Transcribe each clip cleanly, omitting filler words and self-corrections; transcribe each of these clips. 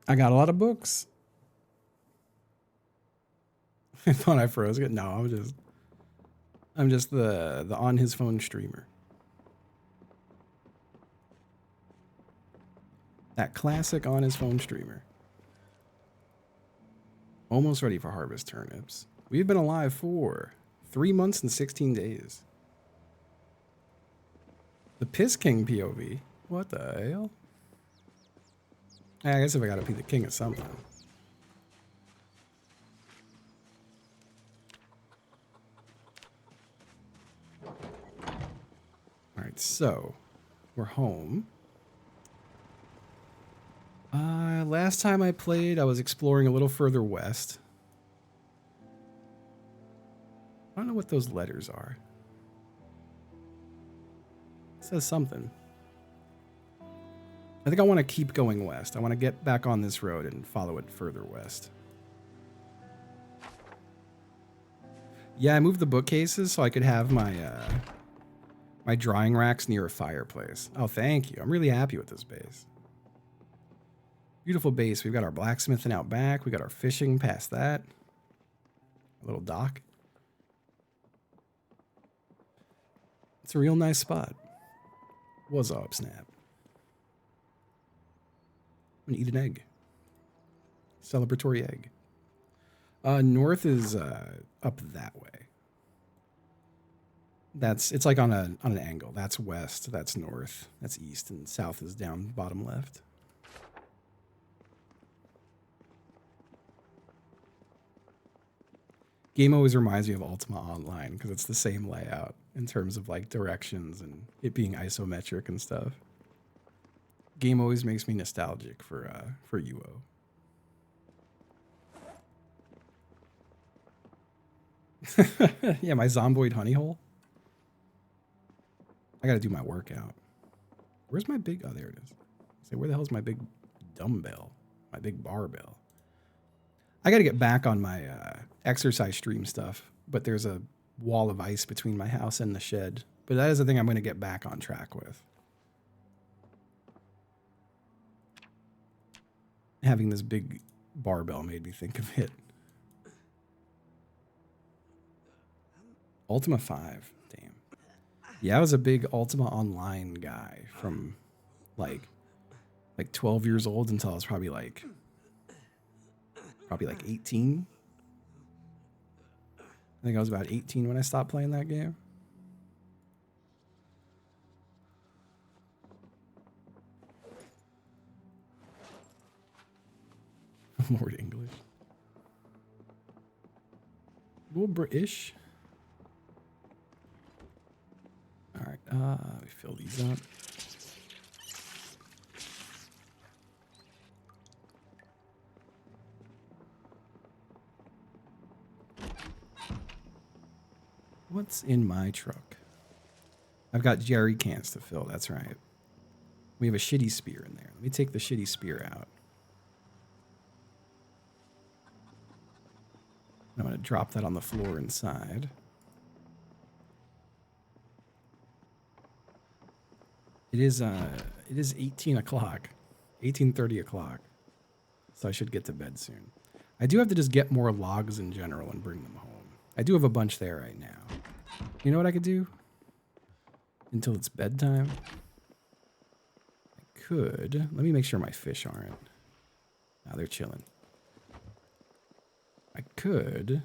I got a lot of books. I thought I froze it. No, I'm just the on his phone streamer. That classic on his phone streamer. Almost ready for harvest turnips. We've been alive for 3 months and 16 days. The Piss King POV. What the hell? I guess if I gotta be the king of something. Alright, so we're home. Last time I played, I was exploring a little further west. I don't know what those letters are. It says something. I think I want to keep going west. I want to get back on this road and follow it further west. Yeah, I moved the bookcases so I could have my my drying racks near a fireplace. Oh, thank you. I'm really happy with this base. Beautiful base. We've got our blacksmithing out back. We got our fishing past that. A little dock. It's a real nice spot. What's up, Snap? I'm gonna eat an egg. Celebratory egg. North is up that way. It's like on an angle. That's west, that's north, that's east, and south is down bottom left. Game always reminds me of Ultima Online because it's the same layout in terms of like directions and it being isometric and stuff. Game always makes me nostalgic for UO. Yeah, my Zomboid honey hole. I gotta do my workout. Where's my big? Oh, there it is. Say, where the hell's my big dumbbell? My big barbell. I gotta get back on my exercise stream stuff, but there's a wall of ice between my house and the shed. But that is the thing I'm gonna get back on track with. Having this big barbell made me think of it. Ultima 5. Damn. Yeah, I was a big Ultima Online guy from like 12 years old until I was probably like 18. I think I was about 18 when I stopped playing that game. Lord English. A little British. All right, we fill these up. What's in my truck? I've got jerry cans to fill, that's right. We have a shitty spear in there. Let me take the shitty spear out. I'm going to drop that on the floor inside. It is 18 o'clock. 18:30 o'clock. So I should get to bed soon. I do have to just get more logs in general and bring them home. I do have a bunch there right now. You know what I could do? Until it's bedtime? I could. Let me make sure my fish aren't. No, they're chilling. I could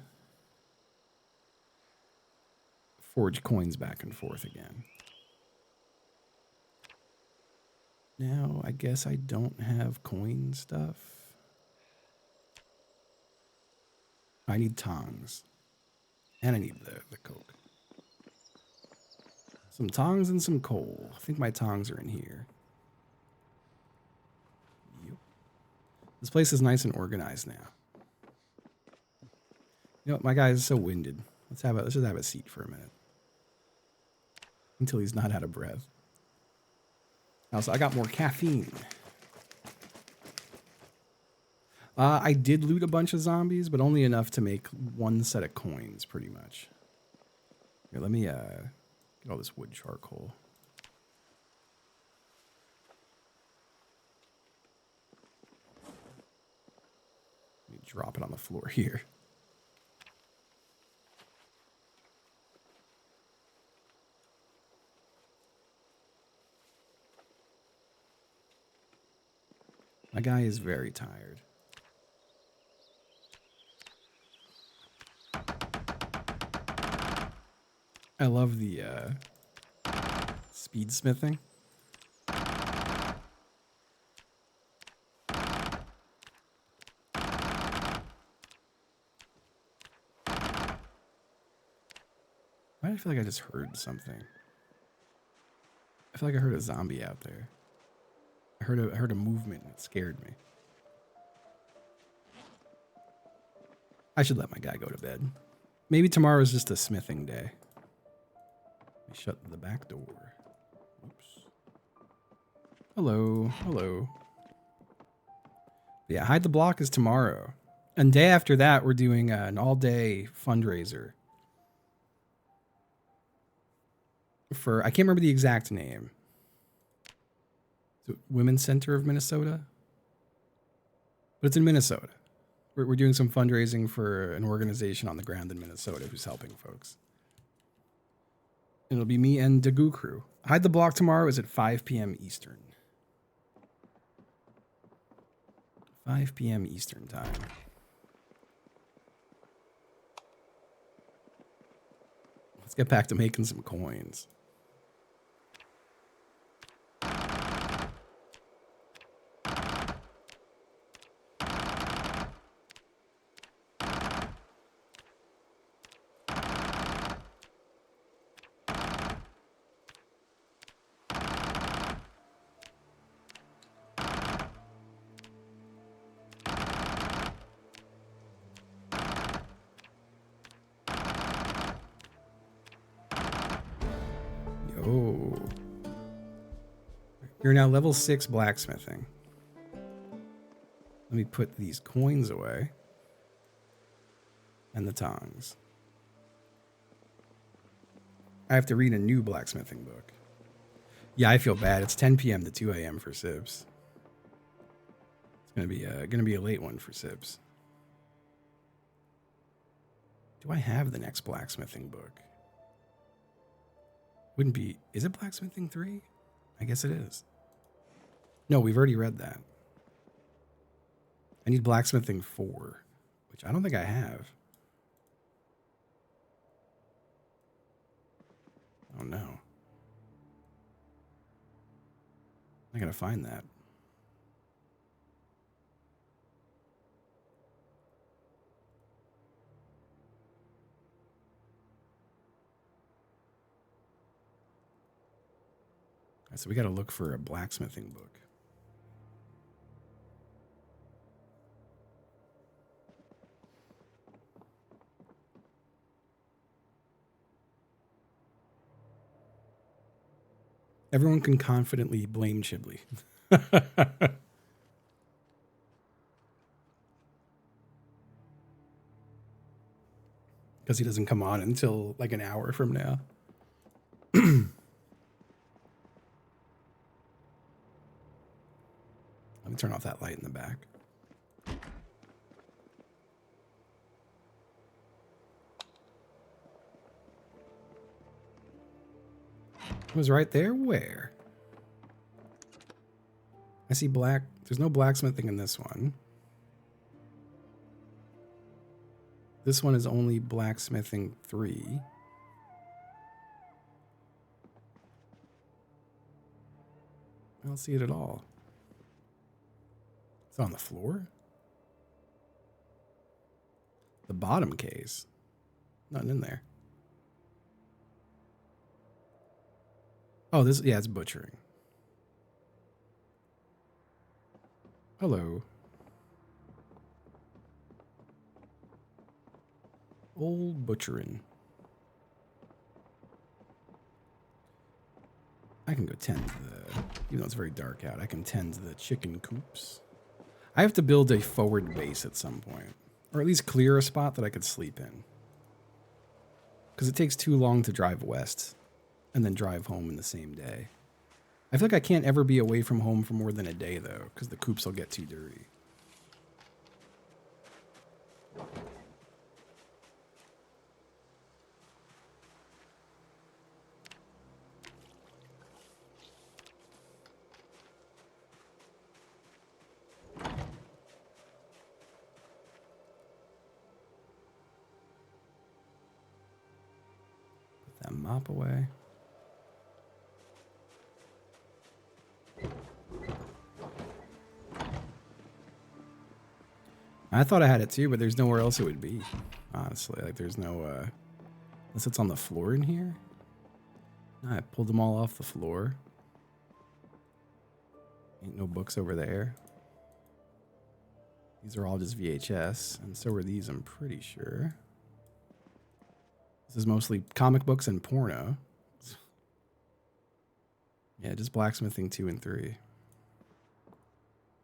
forge coins back and forth again. Now, I guess I don't have coin stuff. I need tongs. And I need the coke. Some tongs and some coal. I think my tongs are in here. Yep. This place is nice and organized now. You know what? My guy is so winded. Let's just have a seat for a minute. Until he's not out of breath. Also, I got more caffeine. I did loot a bunch of zombies, but only enough to make one set of coins, pretty much. Here, let me get all this wood charcoal. drop it on the floor here. My guy is very tired. I love the speed smithing. Why do I feel like I just heard something? I feel like I heard a zombie out there. I heard a movement and it scared me. I should let my guy go to bed. Maybe tomorrow is just a smithing day. Let me shut the back door. Oops. Hello, hello. Yeah, Hide the Block is tomorrow. And day after that, we're doing an all-day fundraiser. For, I can't remember the exact name. Is it Women's Center of Minnesota? But it's in Minnesota. We're doing some fundraising for an organization on the ground in Minnesota who's helping folks. It'll be me and Dagu Crew. Hide the Block tomorrow is at 5 p.m. Eastern. 5 p.m. Eastern time. Let's get back to making some coins. You're now level 6 blacksmithing. Let me put these coins away. And the tongs. I have to read a new blacksmithing book. Yeah, I feel bad. It's 10 p.m. to 2 a.m. for Sibs. It's gonna be a late one for Sibs. Do I have the next blacksmithing book? Wouldn't be... Is it Blacksmithing 3? I guess it is. No, we've already read that. I need Blacksmithing 4, which I don't think I have. Oh no. I gotta find that. So we got to look for a blacksmithing book. Everyone can confidently blame Chibley. Because he doesn't come on until like an hour from now. Let me turn off that light in the back. It was right there? Where? I see black. There's no blacksmithing in this one. This one is only blacksmithing 3. I don't see it at all. It's on the floor. The bottom case. Nothing in there. Oh, this, yeah, it's butchering. Hello. Old butchering. I can go tend to the, even though it's very dark out, I can tend to the chicken coops. I have to build a forward base at some point, or at least clear a spot that I could sleep in. Because it takes too long to drive west and then drive home in the same day. I feel like I can't ever be away from home for more than a day, though, because the coops will get too dirty. that mop away. I thought I had it too, but there's nowhere else it would be. Honestly, like there's no, unless it's on the floor in here. No, I pulled them all off the floor. Ain't no books over there. These are all just VHS, and so are these, I'm pretty sure. This is mostly comic books and porno. Yeah, just blacksmithing 2 and 3.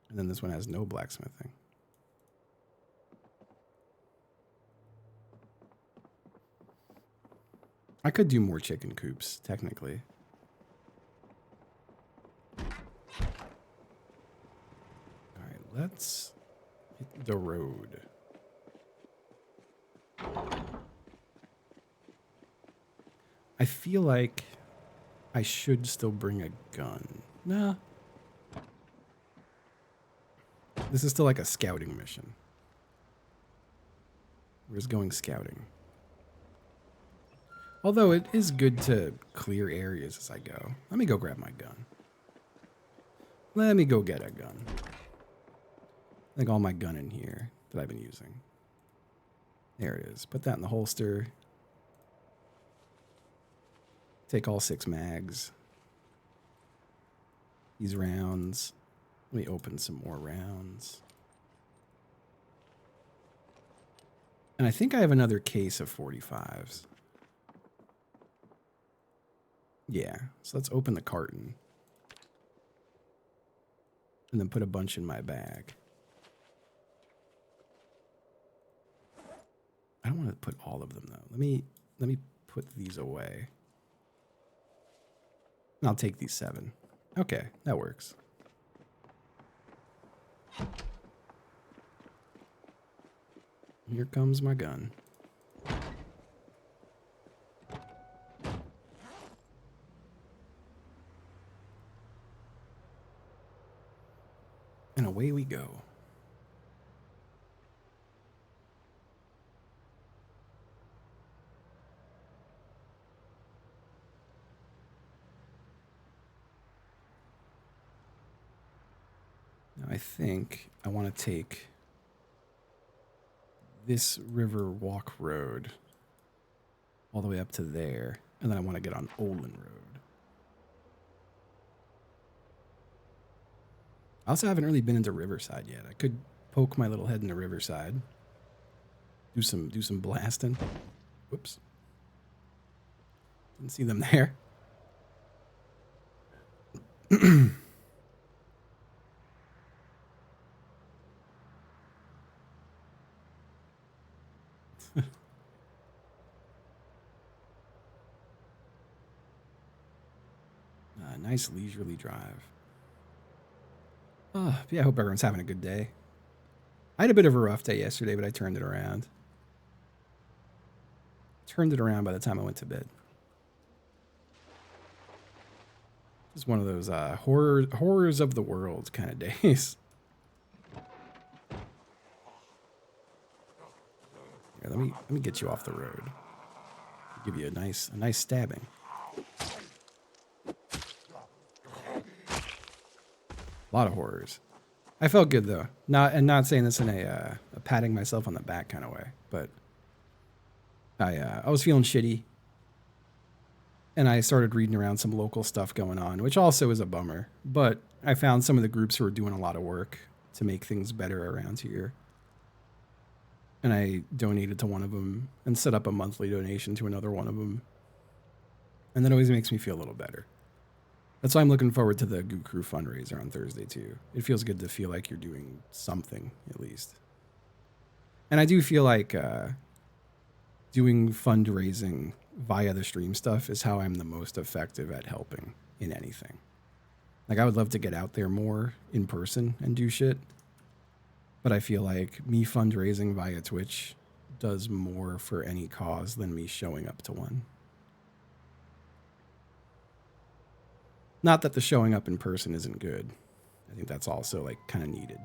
And then this one has no blacksmithing. I could do more chicken coops, technically. Alright, let's hit the road. I feel like I should still bring a gun. Nah. This is still like a scouting mission. We're just going scouting. Although it is good to clear areas as I go. Let me go grab my gun. Let me go get a gun. I think all my gun in here that I've been using. There it is. Put that in the holster. Take all 6 mags. These rounds. Let me open some more rounds. And I think I have another case of 45s. Yeah, so let's open the carton. And then put a bunch in my bag. I don't want to put all of them though. Let me put these away. And I'll take these 7. Okay, that works. Here comes my gun. And away we go. Now I think I want to take this river walk road all the way up to there, and then I want to get on Olin Road. I also haven't really been into Riverside yet. I could poke my little head into Riverside. Do some blasting. Whoops. Didn't see them there. Nice leisurely drive. Yeah, I hope everyone's having a good day. I had a bit of a rough day yesterday, but I turned it around. Turned it around by the time I went to bed. Just one of those horrors of the world kind of days. Here, let me get you off the road. Give you a nice stabbing. A lot of horrors. I felt good though. Not saying this in a patting myself on the back kind of way, but I was feeling shitty, and I started reading around some local stuff going on, which also is a bummer. But I found some of the groups who are doing a lot of work to make things better around here, and I donated to one of them and set up a monthly donation to another one of them, and that always makes me feel a little better. That's why I'm looking forward to the Goo Crew fundraiser on Thursday too. It feels good to feel like you're doing something at least. And I do feel like doing fundraising via the stream stuff is how I'm the most effective at helping in anything. Like I would love to get out there more in person and do shit, but I feel like me fundraising via Twitch does more for any cause than me showing up to one. Not that the showing up in person isn't good. I think that's also like kind of needed.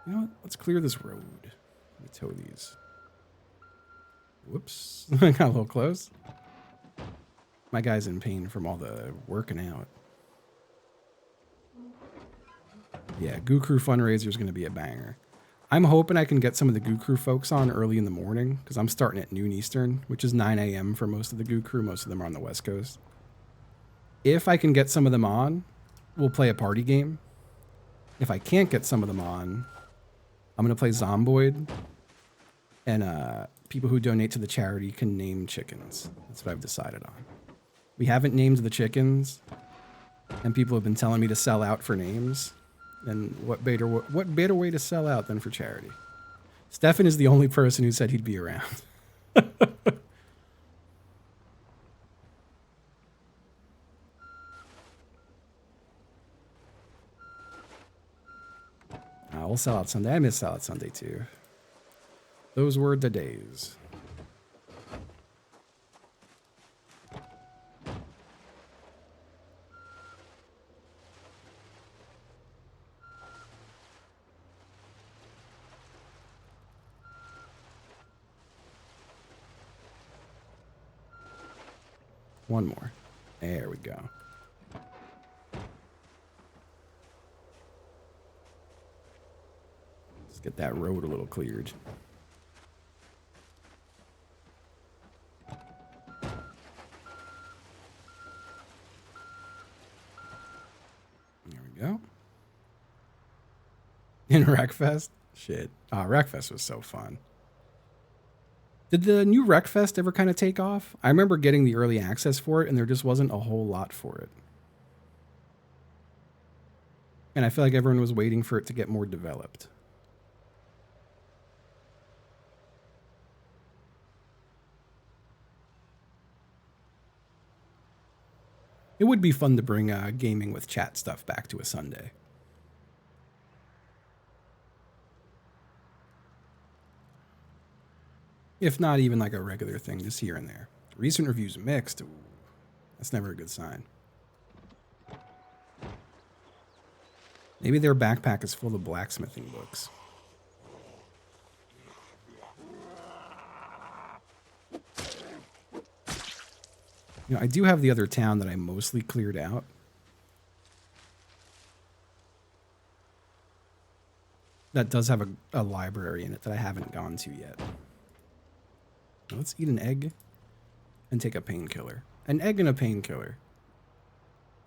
You know what? Let's clear this road. Let me tow these. Whoops. I got a little close. My guy's in pain from all the working out. Yeah, Goo Crew fundraiser is going to be a banger. I'm hoping I can get some of the Goo Crew folks on early in the morning because I'm starting at noon Eastern, which is 9 a.m. for most of the Goo Crew. Most of them are on the West Coast. If I can get some of them on, we'll play a party game. If I can't get some of them on, I'm going to play Zomboid. And people who donate to the charity can name chickens. That's what I've decided on. We haven't named the chickens, and people have been telling me to sell out for names. And what better way to sell out than for charity? Stefan is the only person who said he'd be around. We'll sell out Sunday. I miss Sell Out Sunday too. Those were the days. One more. There we go. Let's get that road a little cleared. There we go. In Wreckfest? Shit. Wreckfest was so fun. Did the new Wreckfest ever kind of take off? I remember getting the early access for it, and there just wasn't a whole lot for it. And I feel like everyone was waiting for it to get more developed. It would be fun to bring gaming with chat stuff back to a Sunday. If not even like a regular thing, just here and there. Recent reviews mixed. Ooh, that's never a good sign. Maybe their backpack is full of blacksmithing books. You know, I do have the other town that I mostly cleared out. That does have a library in it that I haven't gone to yet. Let's eat an egg and take a painkiller. An egg and a painkiller.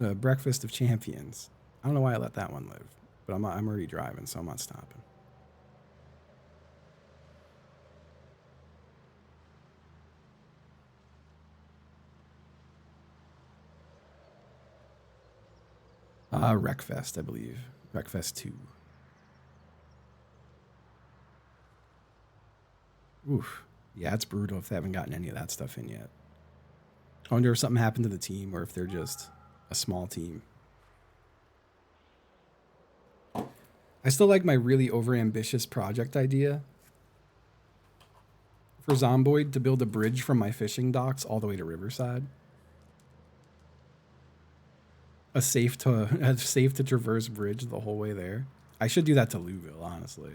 The breakfast of champions. I don't know why I let that one live, but I'm already driving, so I'm not stopping. Wreckfest, I believe. Wreckfest 2. Oof. Yeah, it's brutal if they haven't gotten any of that stuff in yet. I wonder if something happened to the team or if they're just a small team. I still like my really overambitious project idea for Zomboid to build a bridge from my fishing docks all the way to Riverside. A safe to traverse bridge the whole way there. I should do that to Louisville, honestly.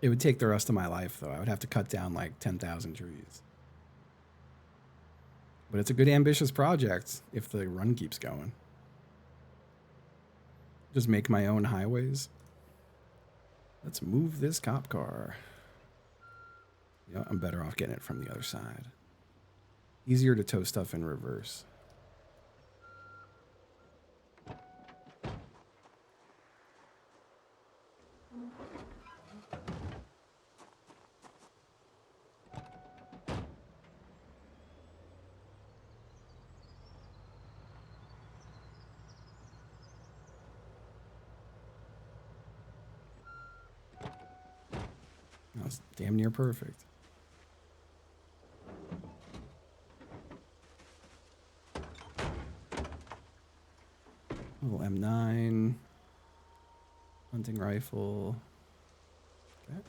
It would take the rest of my life, though. I would have to cut down like 10,000 trees. But it's a good ambitious project if the run keeps going. Just make my own highways. Let's move this cop car. Yeah, I'm better off getting it from the other side. Easier to tow stuff in reverse. That's damn near perfect. Little M9. Hunting rifle. Okay.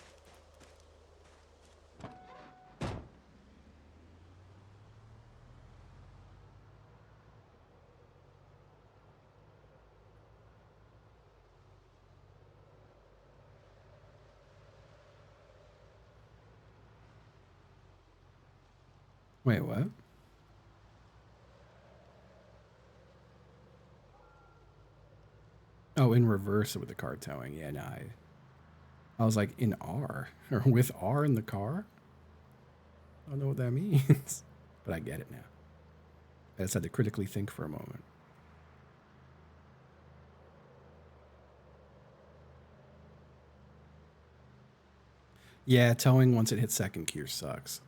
Wait, what? Oh, in reverse with the car towing. Yeah, no, I was like, in R? Or with R in the car? I don't know what that means. But I get it now. I just had to critically think for a moment. Yeah, towing once it hits second gear sucks.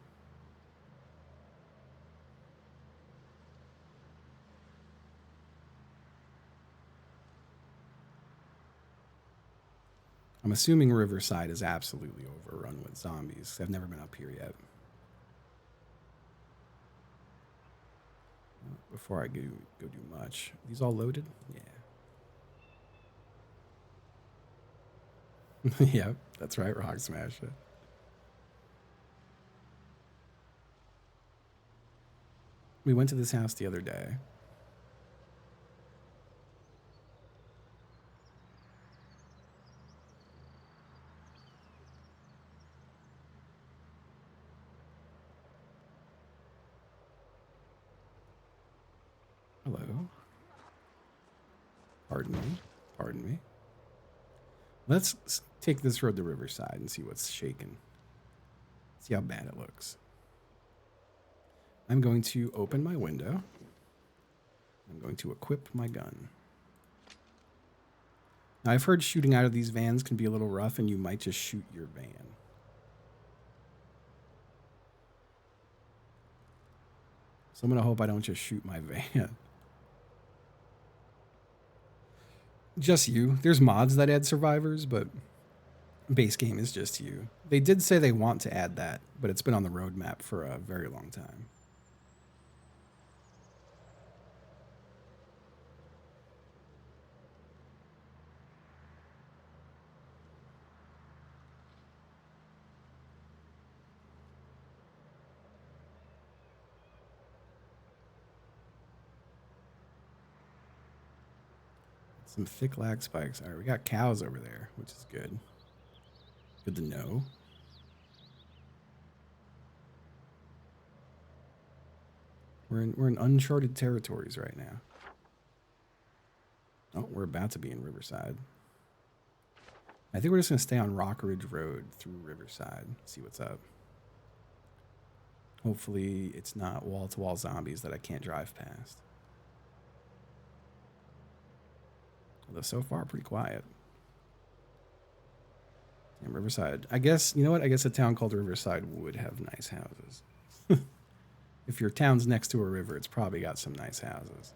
I'm assuming Riverside is absolutely overrun with zombies. I've never been up here yet. Before I go do much. These all loaded? Yeah. Yep, that's right, Rock Smash it. We went to this house the other day. Hello. Pardon me. Pardon me. Let's take this road to Riverside and see what's shaking. See how bad it looks. I'm going to open my window. I'm going to equip my gun. Now, I've heard shooting out of these vans can be a little rough and you might just shoot your van. So I'm going to hope I don't just shoot my van. Just you. There's mods that add survivors, but base game is just you. They did say they want to add that, but it's been on the roadmap for a very long time. Some thick lag spikes. All right, we got cows over there, which is good. Good to know. We're in uncharted territories right now. Oh, we're about to be in Riverside. I think we're just gonna stay on Rockridge Road through Riverside. See what's up. Hopefully, it's not wall-to-wall zombies that I can't drive past. Although so far, pretty quiet. And Riverside. I guess, you know what? I guess a town called Riverside would have nice houses. If your town's next to a river, it's probably got some nice houses.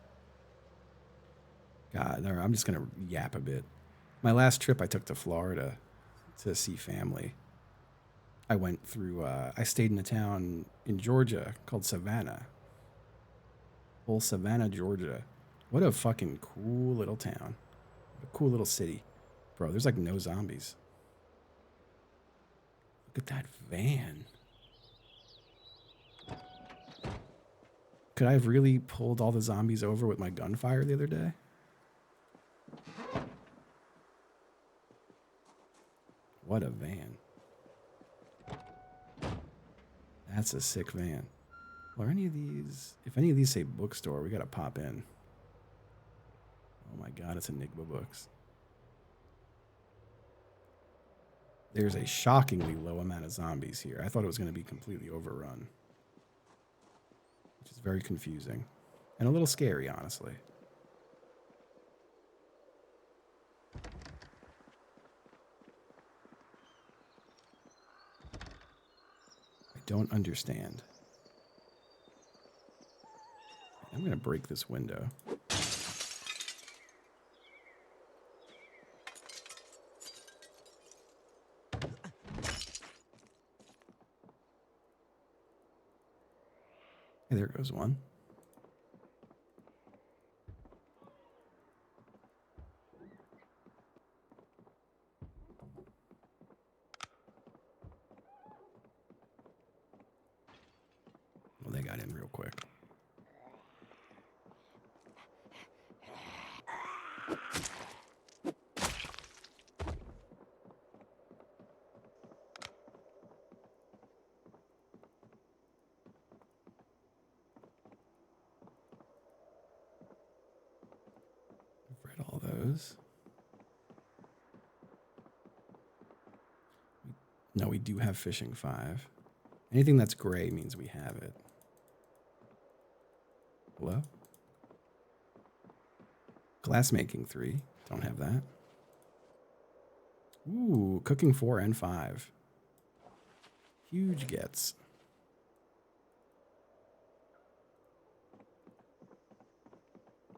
God, I'm just going to yap a bit. My last trip I took to Florida to see family. I went through, I stayed in a town in Georgia called Savannah. Old Savannah, Georgia. What a fucking cool little town. A cool little city. Bro, there's like no zombies. Look at that van. Could I have really pulled all the zombies over with my gunfire the other day? What a van. That's a sick van. Well, are any of these... If any of these say bookstore, we gotta pop in. Oh my god, it's Enigma Books. There's a shockingly low amount of zombies here. I thought it was going to be completely overrun. Which is very confusing. And a little scary, honestly. I don't understand. I'm going to break this window. Hey, there goes one. Well, they got in real quick. I've read all those. No, we do have fishing 5. Anything that's gray means we have it. Hello? Glassmaking 3. Don't have that. Ooh, cooking 4 and 5. Huge gets.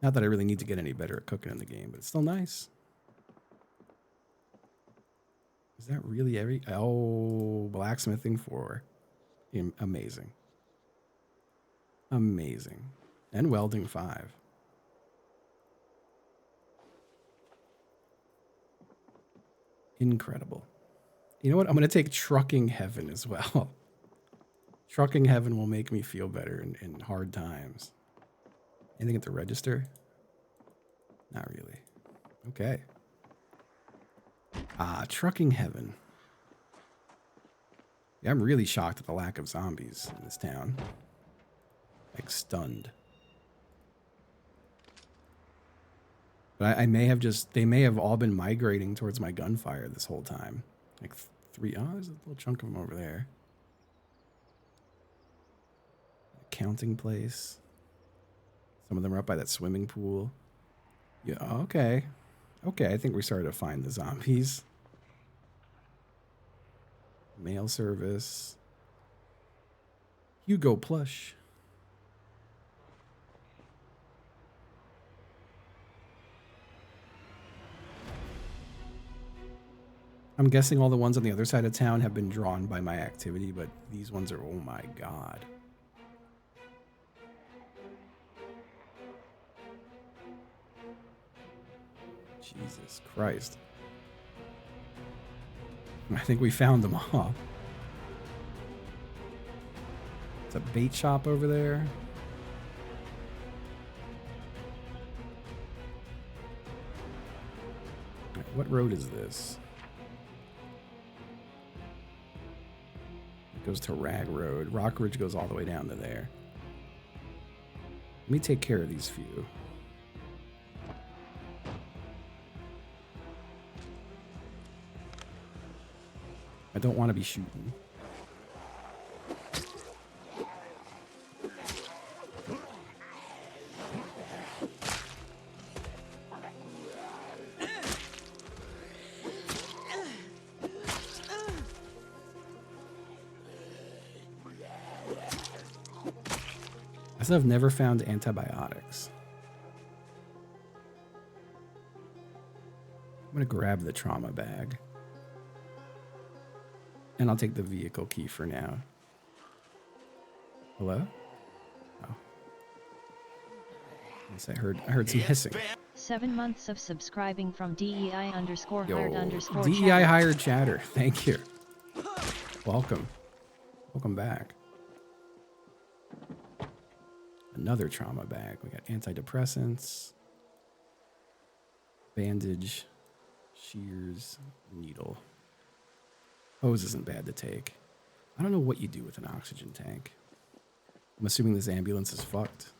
Not that I really need to get any better at cooking in the game, but it's still nice. Is that really every... Oh, blacksmithing 4. Amazing. Amazing. And welding 5. Incredible. You know what? I'm going to take trucking heaven as well. Trucking heaven will make me feel better in hard times. Anything at the register? Not really. Okay. Trucking heaven. Yeah, I'm really shocked at the lack of zombies in this town. Like, stunned. But I may have just... They may have all been migrating towards my gunfire this whole time. Like, 3... Oh, there's a little chunk of them over there. Counting place. Some of them are up by that swimming pool. Yeah, okay. Okay, I think we started to find the zombies. Mail service. Hugo plush. I'm guessing all the ones on the other side of town have been drawn by my activity, but these ones are, oh my god. Jesus Christ. I think we found them all. It's a bait shop over there. Right, what road is this? It goes to Rag Road. Rock Ridge goes all the way down to there. Let me take care of these few. I don't want to be shooting. I still have never found antibiotics. I'm going to grab the trauma bag. And I'll take the vehicle key for now. Hello? Oh. Yes, I heard some hissing. 7 months of subscribing from DEI_hired_chatter. DEI hired chatter. Thank you. Welcome. Welcome back. Another trauma bag. We got antidepressants, bandage, shears, needle. Hose isn't bad to take. I don't know what you do with an oxygen tank. I'm assuming this ambulance is fucked.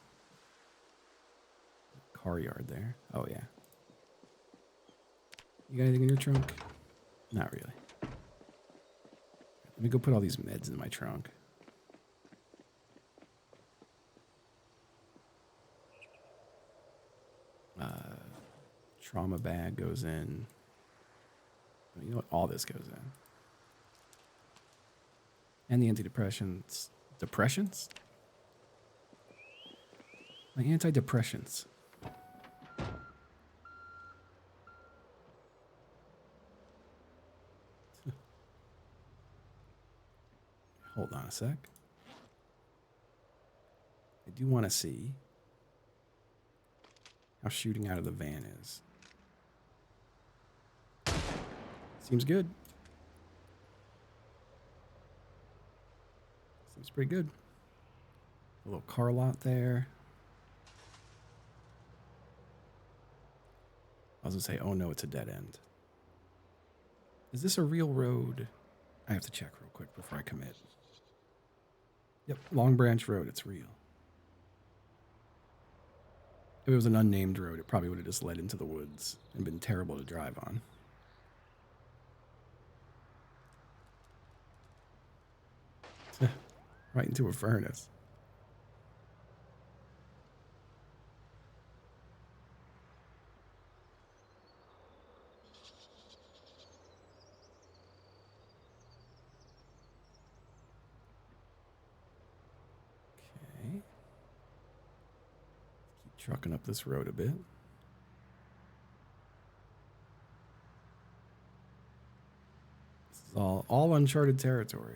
Car yard there. Oh, yeah. You got anything in your trunk? Not really. Let me go put all these meds in my trunk. Trauma bag goes in. You know what? All this goes in. And the antidepressants. Depressions? My antidepressants. Hold on a sec. I do want to see how shooting out of the van is. Seems good. Seems pretty good. A little car lot there. I was going to say, oh no, it's a dead end. Is this a real road? I have to check real quick before I commit. Yep, Long Branch Road, it's real. If it was an unnamed road, it probably would have just led into the woods and been terrible to drive on. Right into a furnace. Okay. Keep trucking up this road a bit. This is all uncharted territory.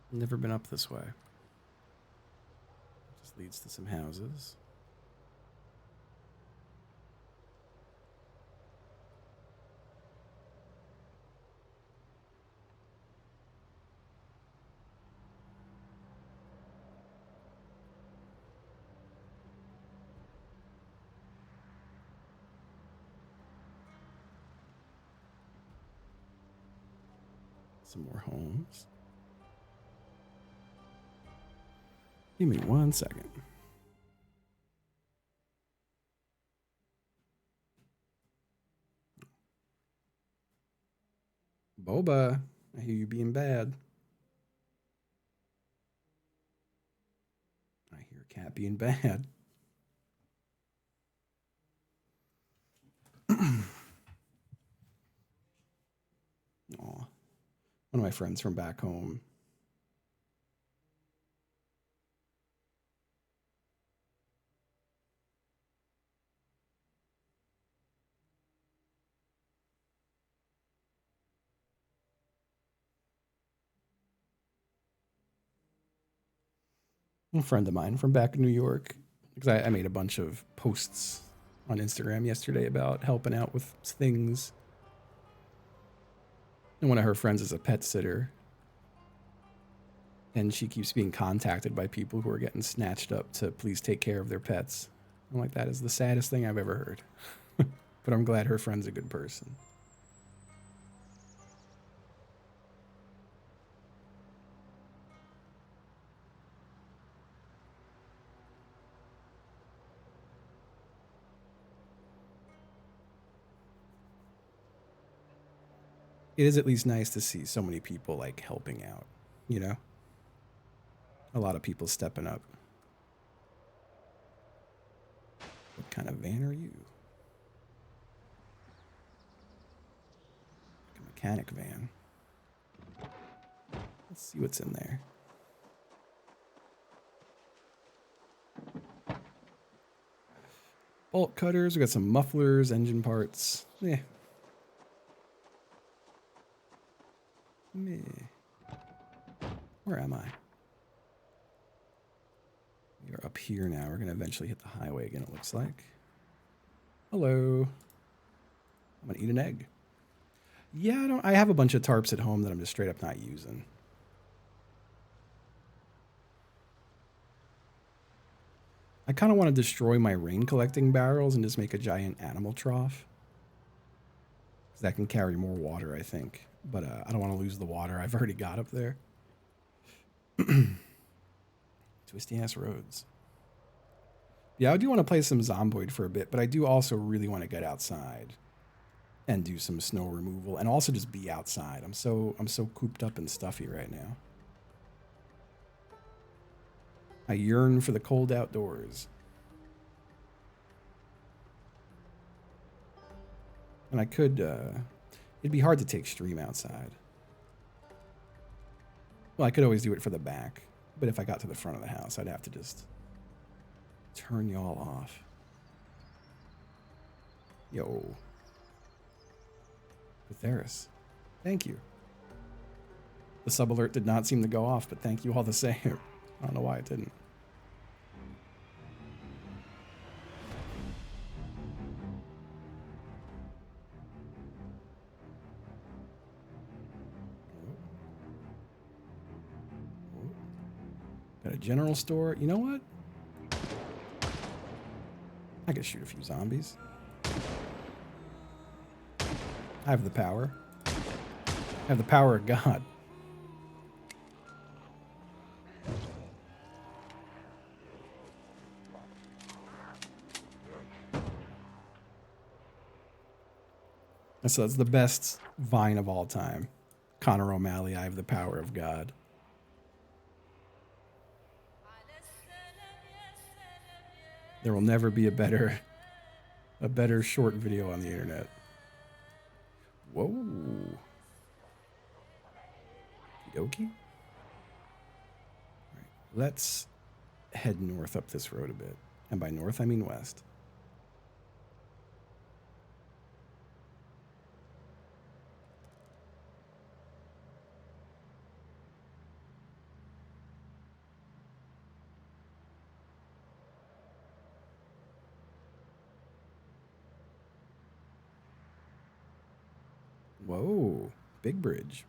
Never been up this way. Just leads to some houses. Some more homes. Give me 1 second. Boba, I hear you being bad. I hear Cat being bad. Aw. One of my friends from back home. A friend of mine from back in New York. Because I made a bunch of posts on Instagram yesterday about helping out with things. And one of her friends is a pet sitter. And she keeps being contacted by people who are getting snatched up to please take care of their pets. I'm like, that is the saddest thing I've ever heard. But I'm glad her friend's a good person. It is at least nice to see so many people like helping out, you know? A lot of people stepping up. What kind of van are you? Like a mechanic van. Let's see what's in there. Bolt cutters, we got some mufflers, engine parts. Meh. Where am I? We are up here now. We're going to eventually hit the highway again, it looks like. Hello. I'm going to eat an egg. Yeah, I have a bunch of tarps at home that I'm just straight up not using. I kind of want to destroy my rain collecting barrels and just make a giant animal trough. Because that can carry more water, I think. But I don't want to lose the water I've already got up there. Twisty ass roads. Yeah, I do want to play some Zomboid for a bit, but I do also really want to get outside and do some snow removal and also just be outside. I'm so cooped up and stuffy right now. I yearn for the cold outdoors. And I could it'd be hard to take stream outside. Well, I could always do it for the back, but if I got to the front of the house, I'd have to just turn y'all off. Yo. Theris. Thank you. The sub alert did not seem to go off, but thank you all the same. I don't know why it didn't. Got a general store. You know what? I could shoot a few zombies. I have the power. I have the power of God. And so it's the best Vine of all time. Conor O'Malley, I have the power of God. There will never be a better short video on the internet. Whoa. Okie. All right, let's head north up this road a bit. And by north, I mean west. Whoa, big bridge.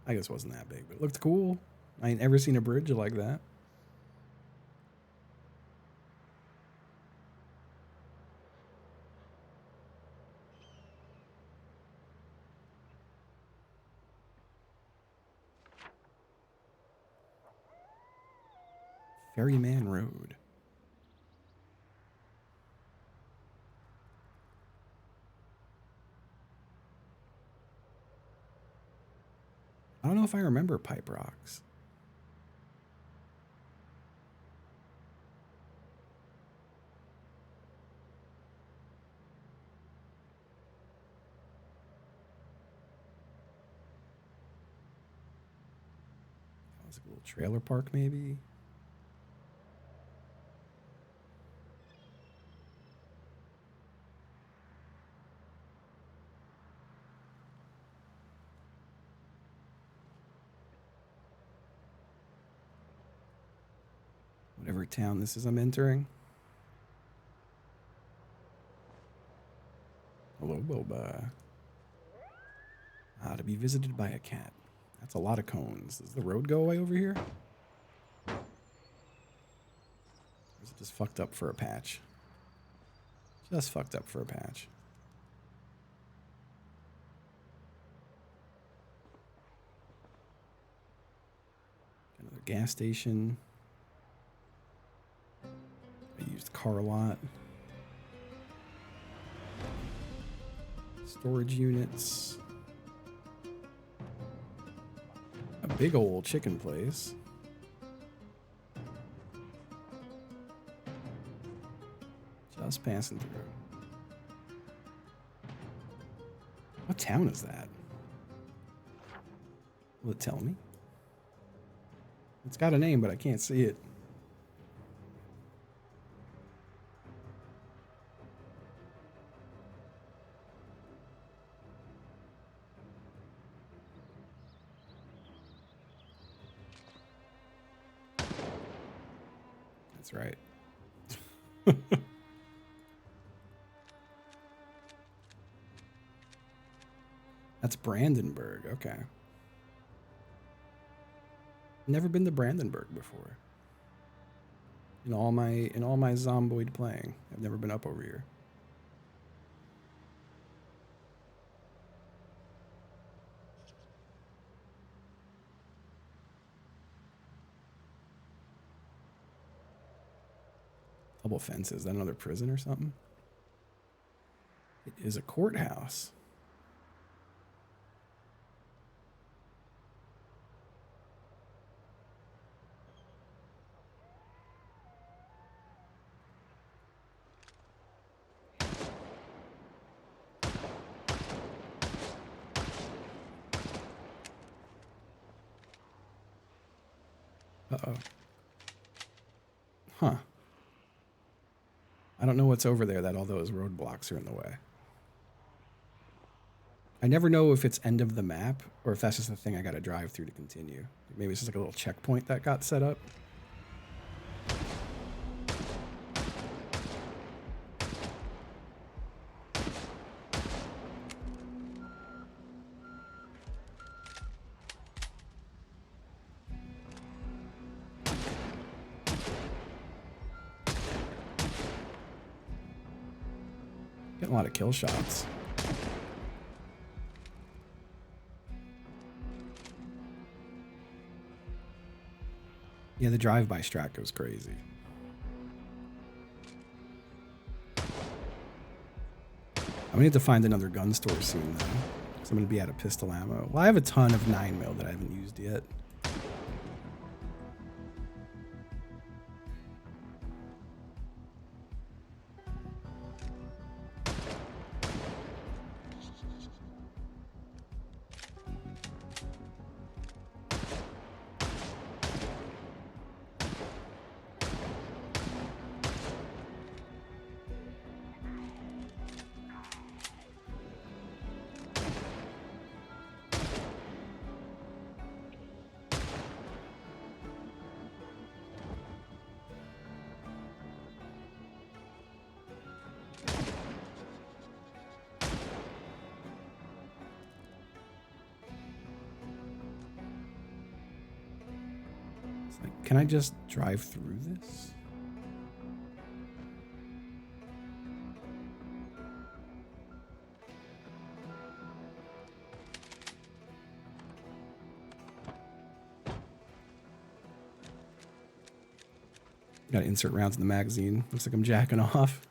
I guess it wasn't that big, but it looked cool. I ain't ever seen a bridge like that. Ferryman Road. I don't know if I remember Pipe Rocks. That was a little trailer park, maybe. Whatever town this is I'm entering. Hello, Boba. To be visited by a cat. That's a lot of cones. Does the road go away over here? Or is it just fucked up for a patch? Just fucked up for a patch. Another gas station. A used car lot. Storage units. A big old chicken place. Just passing through. What town is that? Will it tell me? It's got a name, but I can't see it. That's right. That's Brandenburg. Okay. Never been to Brandenburg before. In all my Zomboid playing, I've never been up over here. Double fences. Is that another prison or something? It is a courthouse. Uh-oh. Huh. I don't know what's over there that all those roadblocks are in the way. I never know if it's end of the map or if that's just the thing I gotta drive through to continue. Maybe it's just like a little checkpoint that got set up. Getting a lot of kill shots. Yeah, the drive-by strat goes crazy. I'm gonna need to find another gun store soon though, because I'm gonna be out of pistol ammo. Well, I have a ton of 9mm that I haven't used yet. It's like, can I just drive through this? Gotta insert rounds in the magazine. Looks like I'm jacking off.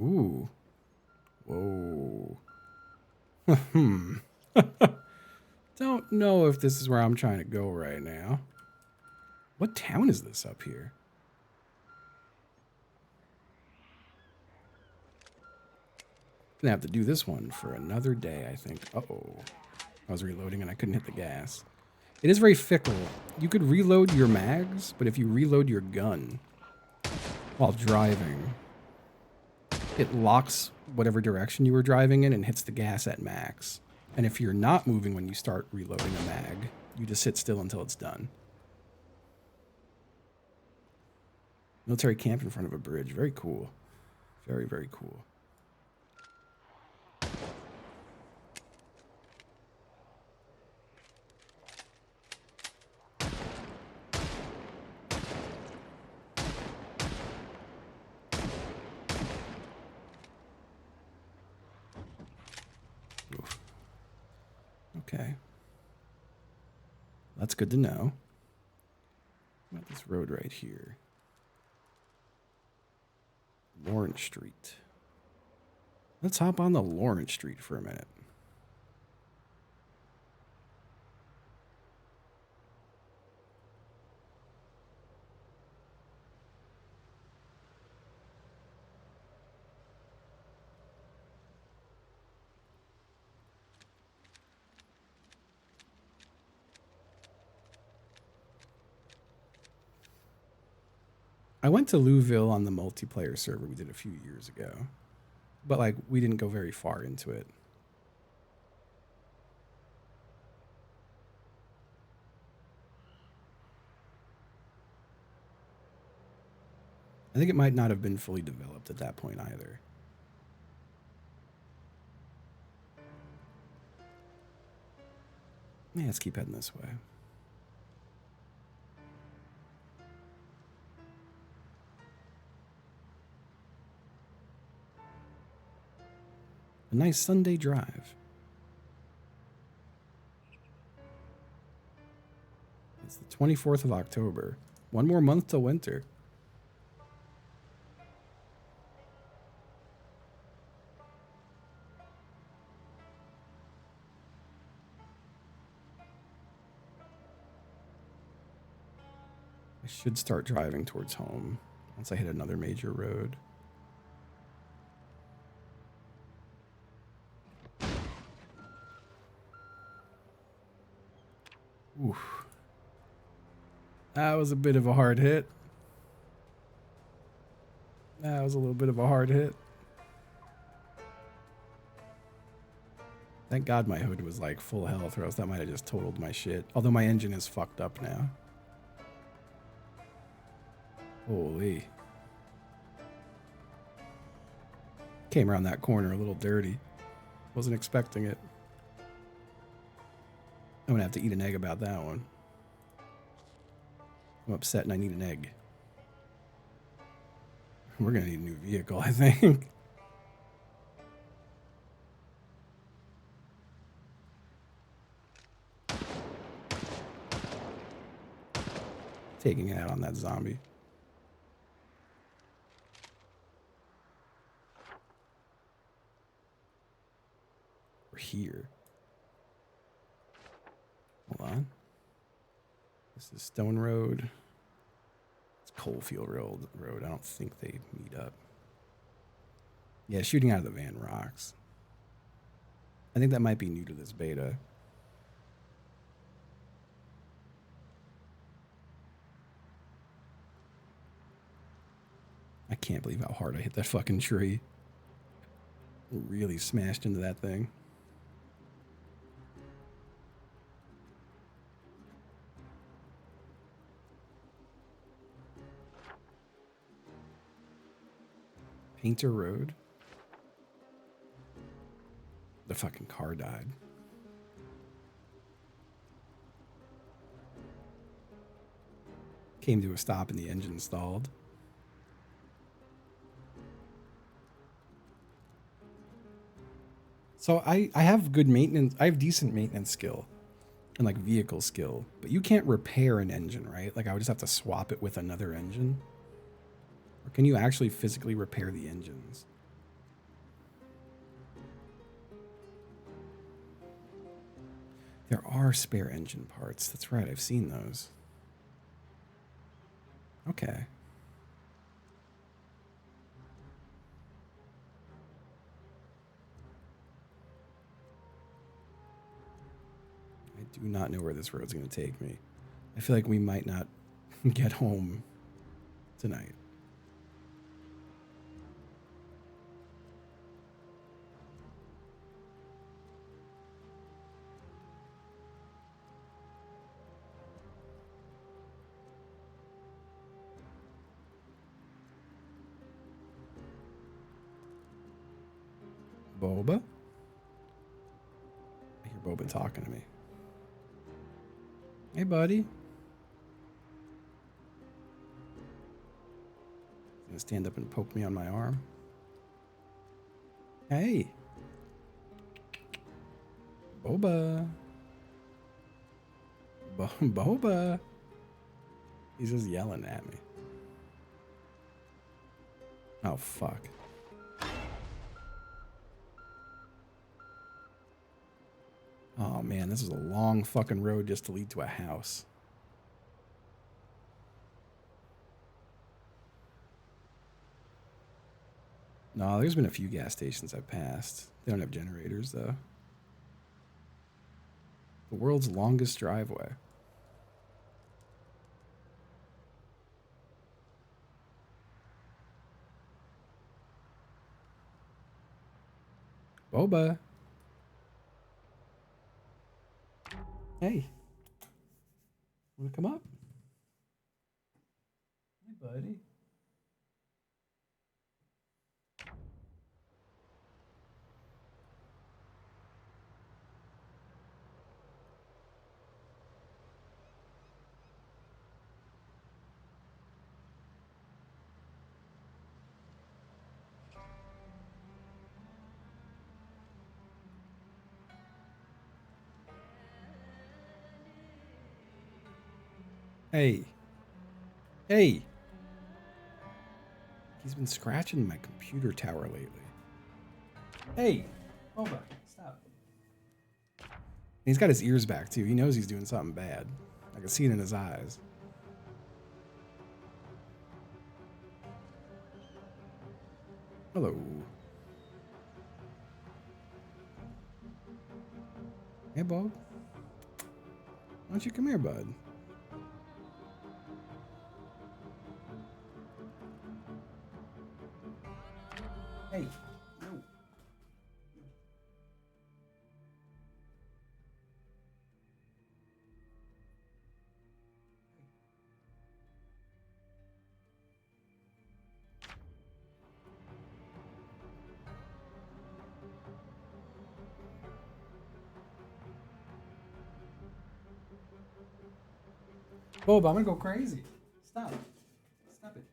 Ooh. Whoa. Don't know if this is where I'm trying to go right now. What town is this up here? Gonna have to do this one for another day, I think. Uh-oh. I was reloading and I couldn't hit the gas. It is very fickle. You could reload your mags, but if you reload your gun while driving, it locks whatever direction you were driving in and hits the gas at max. And if you're not moving when you start reloading a mag, you just sit still until it's done. Military camp in front of a bridge. Very cool. Very, very cool. Oof. Okay. That's good to know. What about this road right here? Lawrence Street. Let's hop on the Lawrence Street for a minute. I went to Louisville on the multiplayer server we did a few years ago, but like we didn't go very far into it. I think it might not have been fully developed at that point either. Yeah, let's keep heading this way. A nice Sunday drive. It's the 24th of October. One more month till winter. I should start driving towards home once I hit another major road. Oof. That was a bit of a hard hit. That was a little bit of a hard hit. Thank God my hood was like full health, or else that might have just totaled my shit. Although my engine is fucked up now. Holy. Came around that corner a little dirty. Wasn't expecting it. I'm gonna have to eat an egg about that one. I'm upset and I need an egg. We're gonna need a new vehicle, I think. Taking it out on that zombie. We're here. Hold on. This is Stone Road. It's Coalfield Road. I don't think they meet up. Yeah, shooting out of the van rocks. I think that might be new to this beta. I can't believe how hard I hit that fucking tree. Really smashed into that thing. Painter Road. The fucking car died. Came to a stop and the engine stalled. So I have good maintenance. I have decent maintenance skill and like vehicle skill, but you can't repair an engine, right? Like I would just have to swap it with another engine. Or can you actually physically repair the engines? There are spare engine parts. That's right. I've seen those. Okay. I do not know where this road's going to take me. I feel like we might not get home tonight. Boba? I hear Boba talking to me. Hey, buddy. He's gonna stand up and poke me on my arm. Hey. Boba. Boba. He's just yelling at me. Oh, fuck. Oh, man, this is a long fucking road just to lead to a house. No, there's been a few gas stations I've passed. They don't have generators, though. The world's longest driveway. Boba. Hey. Wanna come up? Hey, buddy. Hey. Hey. He's been scratching my computer tower lately. Hey. Boba, stop. And he's got his ears back, too. He knows he's doing something bad. I can see it in his eyes. Hello. Hey, Bob. Why don't you come here, bud? Hey, no. Bob, I'm gonna go crazy. Stop. Stop it.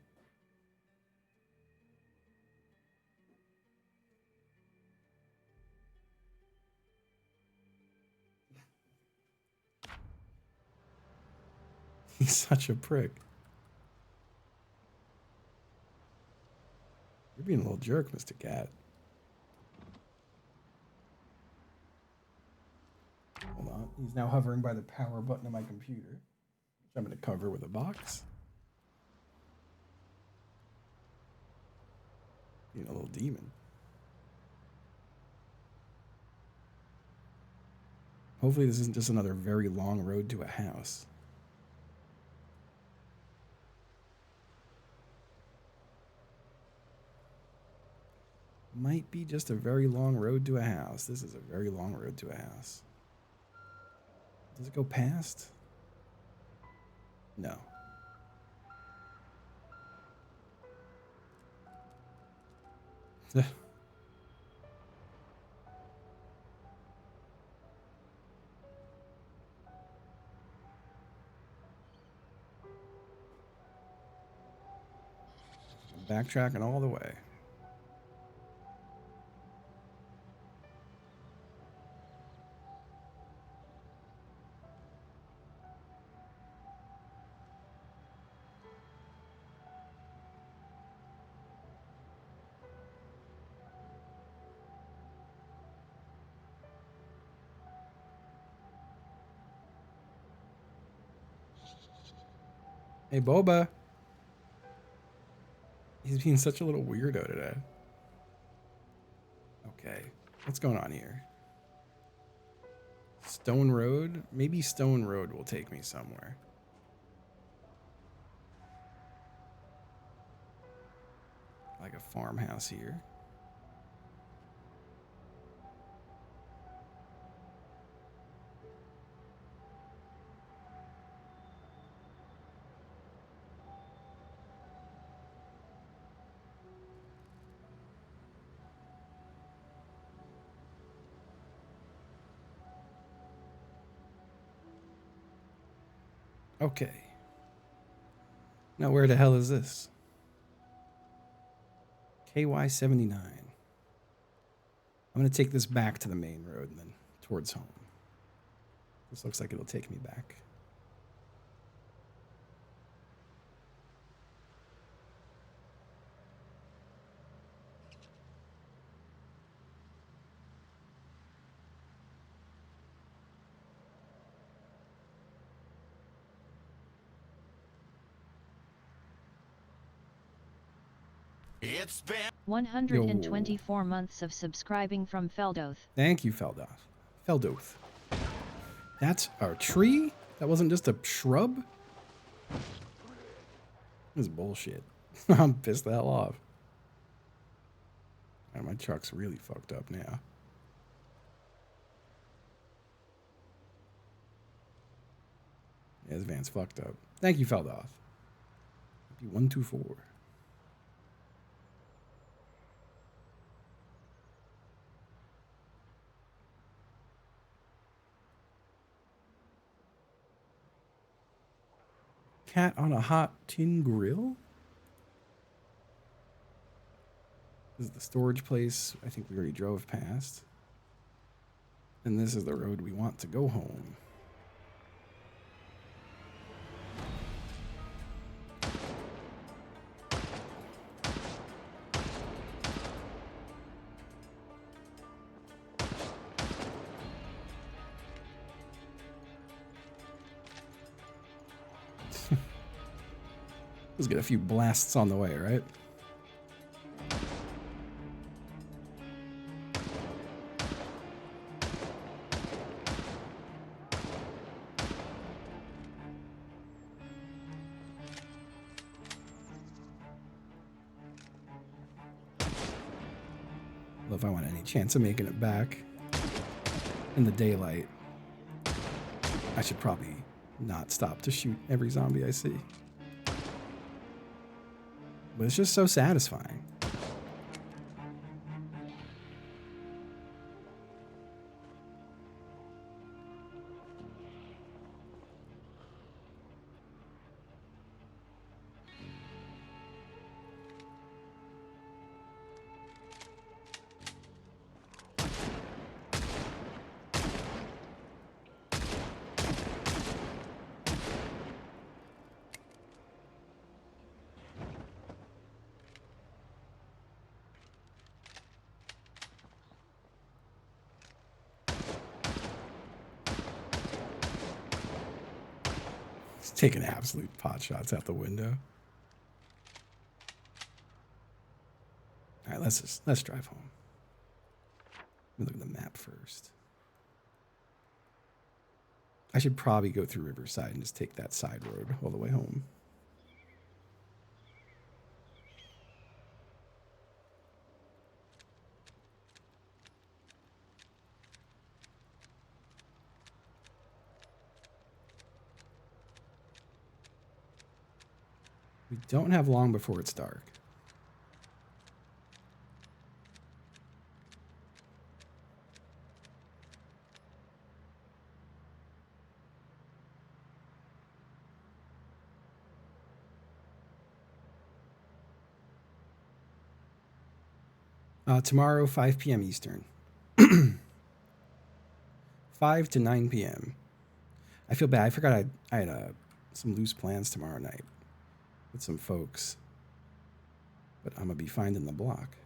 He's such a prick. You're being a little jerk, Mr. Cat. Hold on. He's now hovering by the power button of my computer, which I'm going to cover with a box. Being a little demon. Hopefully this isn't just another very long road to a house. Might be just a very long road to a house. This is a very long road to a house. Does it go past? No. Backtracking all the way. Hey, Boba. He's being such a little weirdo today. Okay. What's going on here? Stone Road? Maybe Stone Road will take me somewhere. Like a farmhouse here. Okay. Now where the hell is this? KY79. I'm going to take this back to the main road and then towards home. This looks like it'll take me back. It's been 124 months of subscribing from Feldoth. Thank you, Feldoth. Feldoth. That's our tree? That wasn't just a shrub? This is bullshit. I'm pissed the hell off. And my truck's really fucked up now. Yeah, this van's fucked up. Thank you, Feldoth. 124. Cat on a hot tin grill? This is the storage place I think we already drove past. And this is the road we want to go home. Let's get a few blasts on the way, right? Well, if I want any chance of making it back in the daylight, I should probably not stop to shoot every zombie I see. But it's just so satisfying. He's taking absolute pot shots out the window. All right, let's drive home. Let me look at the map first. I should probably go through Riverside and just take that side road all the way home. We don't have long before it's dark. Tomorrow, 5 p.m. Eastern. 5 to 9 p.m. I feel bad. I forgot I had some loose plans tomorrow night with some folks. But I'm going to be finding the block.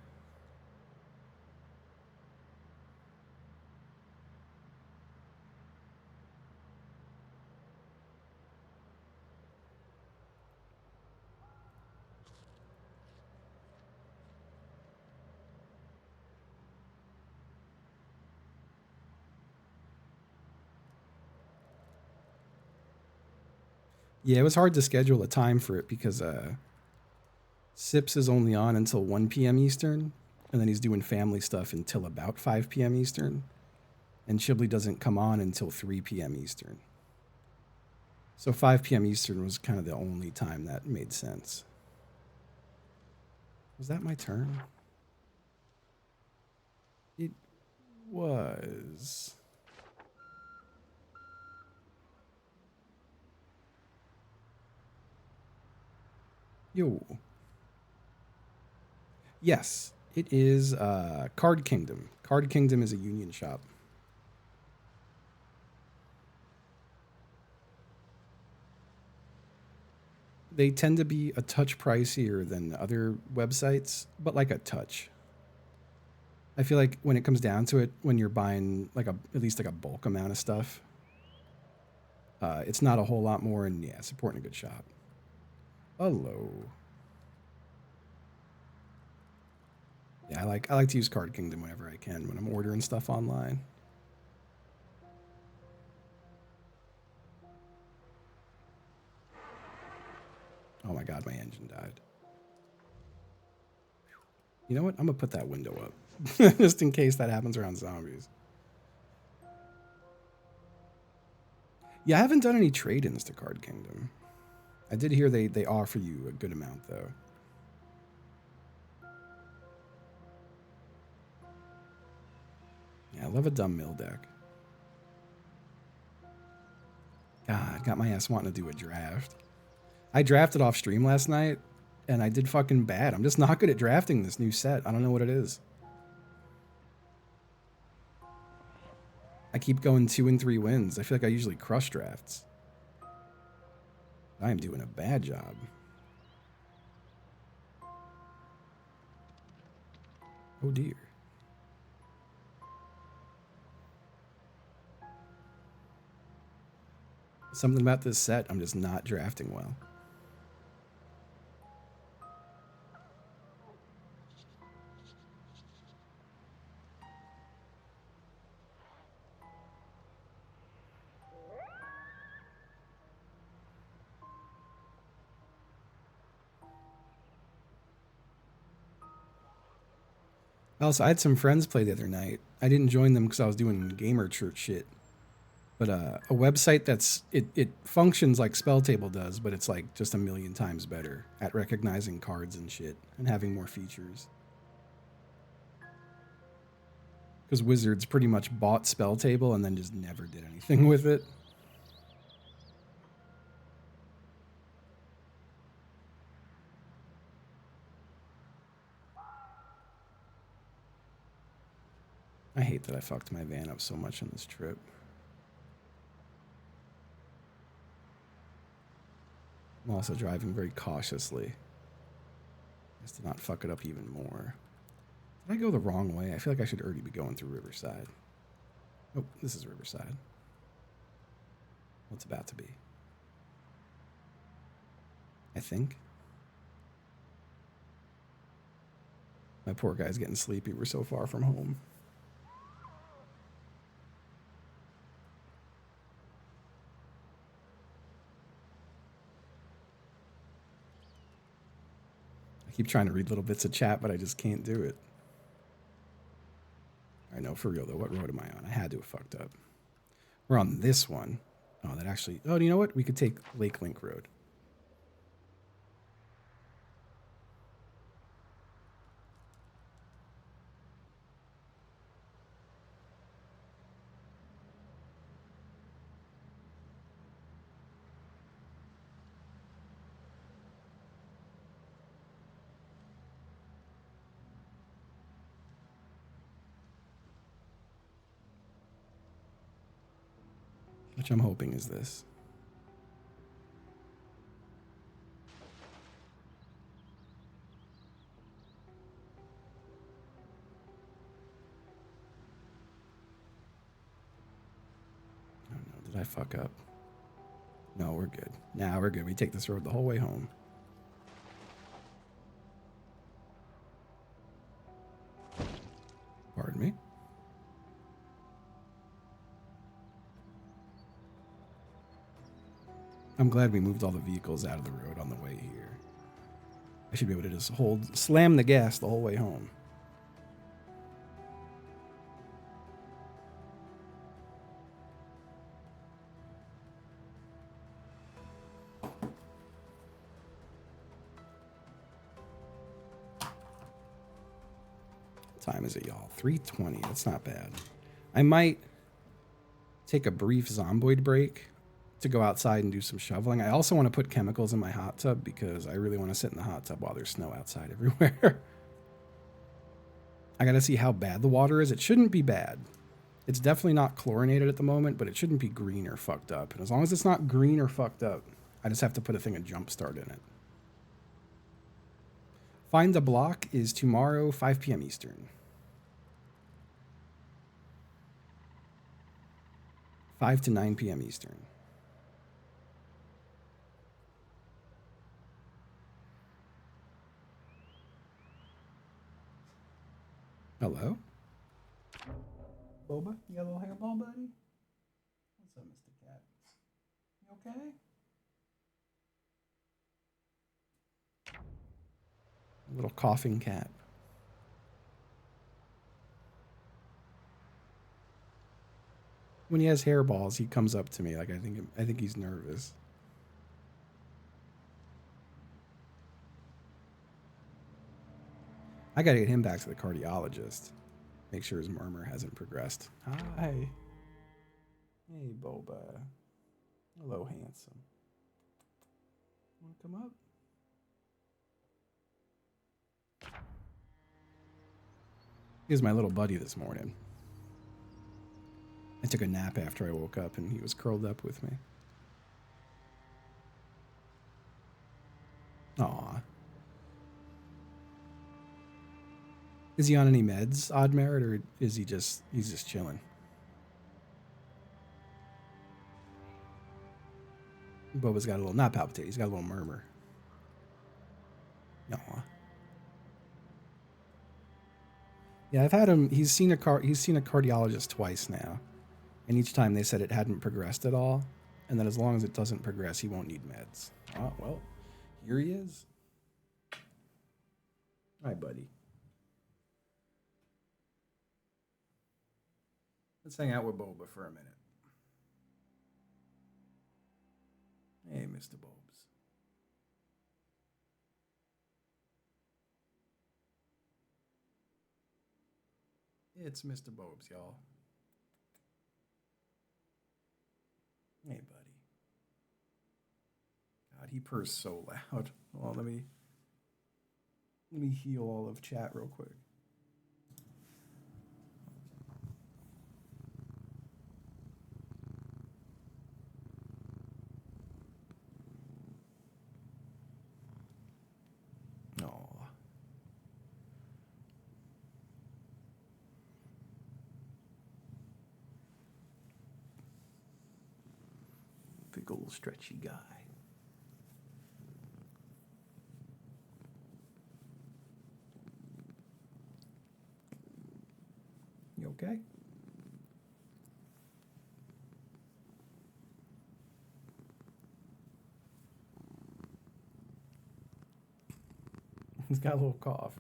Yeah, it was hard to schedule a time for it because Sips is only on until 1 p.m. Eastern, and then he's doing family stuff until about 5 p.m. Eastern, and Shibley doesn't come on until 3 p.m. Eastern. So 5 p.m. Eastern was kind of the only time that made sense. Was that my turn? It was. Yo. Yes, it is Card Kingdom. Card Kingdom is a union shop. They tend to be a touch pricier than other websites, but like a touch. I feel like when it comes down to it, when you're buying like at least like a bulk amount of stuff, it's not a whole lot more, and yeah, supporting a good shop. Hello. Yeah, I like to use Card Kingdom whenever I can when I'm ordering stuff online. Oh my god, my engine died. You know what? I'm gonna put that window up just in case that happens around zombies. Yeah, I haven't done any trade-ins to Card Kingdom. I did hear they offer you a good amount though. Yeah, I love a dumb mill deck. God, got my ass wanting to do a draft. I drafted off stream last night, and I did fucking bad. I'm just not good at drafting this new set. I don't know what it is. I keep going 2 and 3 wins. I feel like I usually crush drafts. I am doing a bad job. Oh dear. Something about this set, I'm just not drafting well. Also, I had some friends play the other night. I didn't join them because I was doing gamer church shit. But a website that's it functions like Spelltable does, but it's like just a million times better at recognizing cards and shit and having more features. Because Wizards pretty much bought Spelltable and then just never did anything with it. I hate that I fucked my van up so much on this trip. I'm also driving very cautiously, just to not fuck it up even more. Did I go the wrong way? I feel like I should already be going through Riverside. Oh, this is Riverside. What's about to be? I think. My poor guy's getting sleepy. We're so far from home. I keep trying to read little bits of chat, but I just can't do it. I know, for real though. What road am I on? I had to have fucked up. We're on this one. Oh, that actually. Oh, do you know what? We could take Lake Link Road. Which I'm hoping is this. Oh no, did I fuck up? No, we're good. Nah, we're good. We take this road the whole way home. Pardon me. I'm glad we moved all the vehicles out of the road on the way here. I should be able to just slam the gas the whole way home. What time is it, y'all? 3:20. That's not bad. I might take a brief Zomboid break to go outside and do some shoveling. I also want to put chemicals in my hot tub because I really want to sit in the hot tub while there's snow outside everywhere. I got to see how bad the water is. It shouldn't be bad. It's definitely not chlorinated at the moment, but it shouldn't be green or fucked up. And as long as it's not green or fucked up, I just have to put a thing of jump start in it. Find the block is tomorrow, 5 p.m. Eastern. 5 to 9 p.m. Eastern. Hello? Boba? You got a little hairball, buddy? What's up, Mr. Cat? You okay? A little coughing cat. When he has hairballs, he comes up to me like I think he's nervous. I gotta get him back to the cardiologist. Make sure his murmur hasn't progressed. Hi. Hey, Boba. Hello, handsome. Wanna come up? He's my little buddy this morning. I took a nap after I woke up and he was curled up with me. Aw. Is he on any meds, Odd Merit, or is he's just chilling? Boba's got a little, not palpitate, he's got a little murmur. Aw. Yeah, I've had him, he's seen a cardiologist twice now. And each time they said it hadn't progressed at all. And that as long as it doesn't progress, he won't need meds. Oh, well, here he is. Hi, buddy. Let's hang out with Boba for a minute. Hey, Mr. Bobes. It's Mr. Bobes, y'all. Hey, buddy. God, he purrs so loud. Well, let me heal all of chat real quick. Aw. Big old stretchy guy. You okay? He's got a little cough.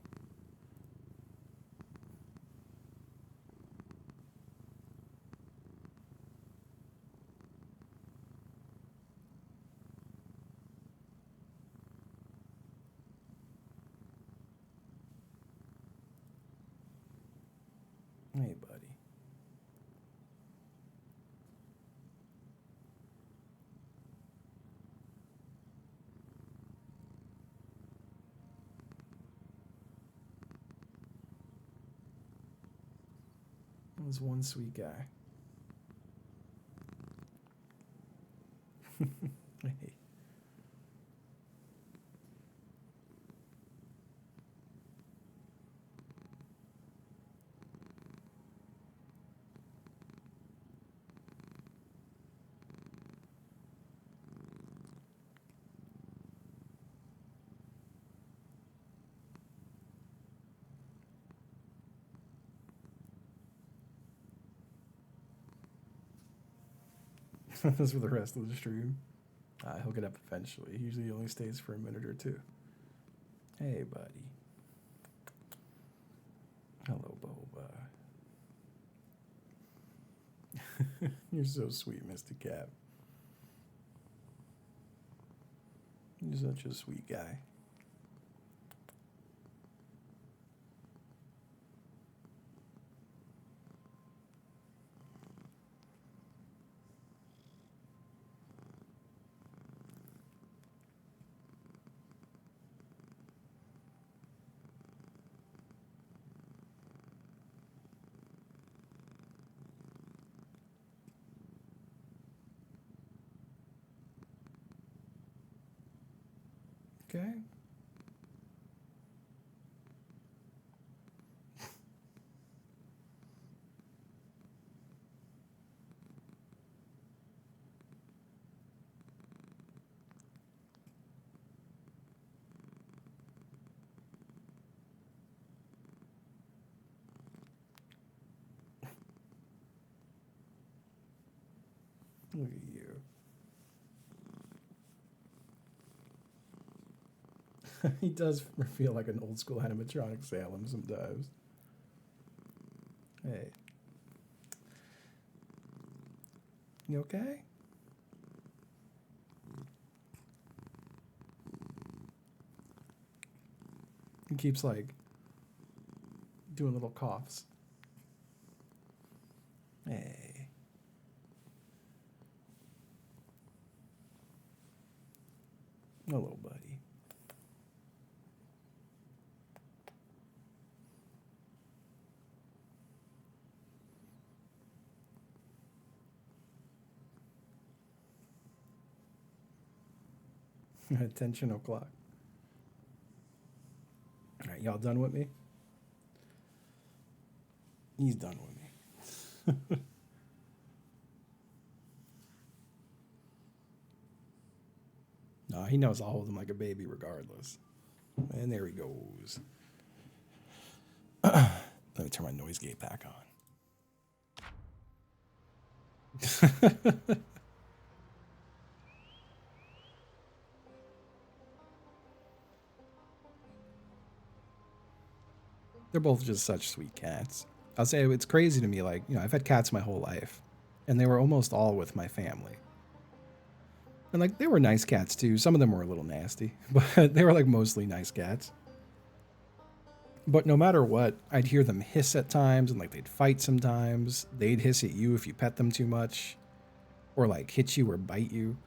Hey, buddy. There's one sweet guy. Hey. That's for the rest of the stream. He'll get up eventually. He usually only stays for a minute or two. Hey, buddy. Hello, Boba. You're so sweet, Mr. Cap. You're such a sweet guy. Okay. Look at you. He does feel like an old school animatronic Salem sometimes. Hey. You okay? He keeps like doing little coughs. Hey. Hello, buddy. Attention o'clock. All right, y'all done with me? He's done with me. No, he knows I'll hold him like a baby regardless. And there he goes. Let me turn my noise gate back on. They're both just such sweet cats. I'll say it's crazy to me. Like, you know, I've had cats my whole life, and they were almost all with my family. And like, they were nice cats too. Some of them were a little nasty, but they were like mostly nice cats. But no matter what, I'd hear them hiss at times, and like they'd fight sometimes. They'd hiss at you if you pet them too much, or like hit you or bite you.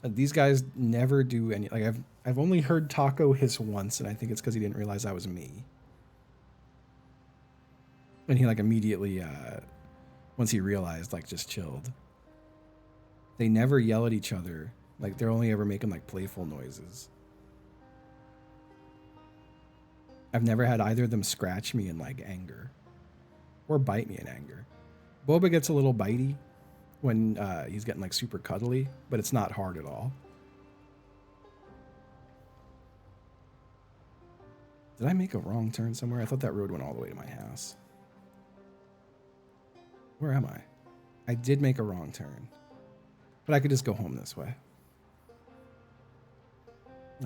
These guys never do any. Like I've only heard Taco hiss once, and I think it's because he didn't realize I was me. And he like immediately, once he realized, like just chilled. They never yell at each other. Like they're only ever making like playful noises. I've never had either of them scratch me in like anger or bite me in anger. Boba gets a little bitey when he's getting like super cuddly, but it's not hard at all. Did I make a wrong turn somewhere? I thought that road went all the way to my house. Where am I? I did make a wrong turn, but I could just go home this way.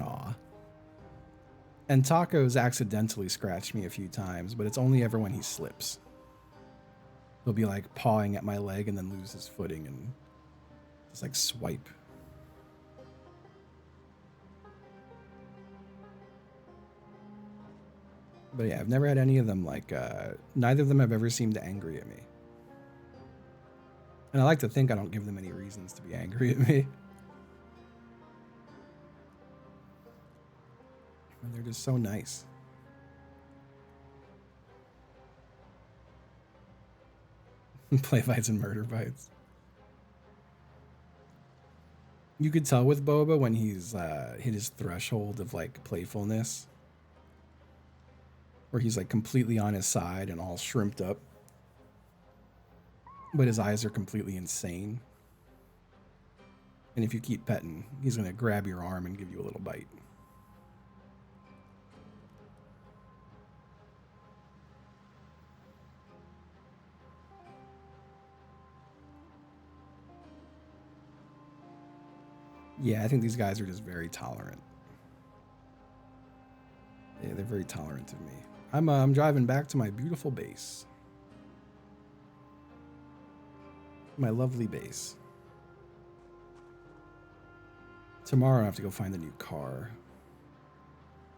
Aw. And Taco's accidentally scratched me a few times, but it's only ever when he slips. He'll be like pawing at my leg and then lose his footing and just like swipe. But yeah, I've never had any of them like, neither of them have ever seemed angry at me. And I like to think I don't give them any reasons to be angry at me. And they're just so nice. Play fights and murder fights. You could tell with Boba when he's hit his threshold of like playfulness, where he's like completely on his side and all shrimped up, but his eyes are completely insane. And if you keep petting, he's gonna grab your arm and give you a little bite. Yeah, I think these guys are just very tolerant. Yeah, they're very tolerant of me. I'm driving back to my beautiful base. My lovely base. Tomorrow I have to go find a new car.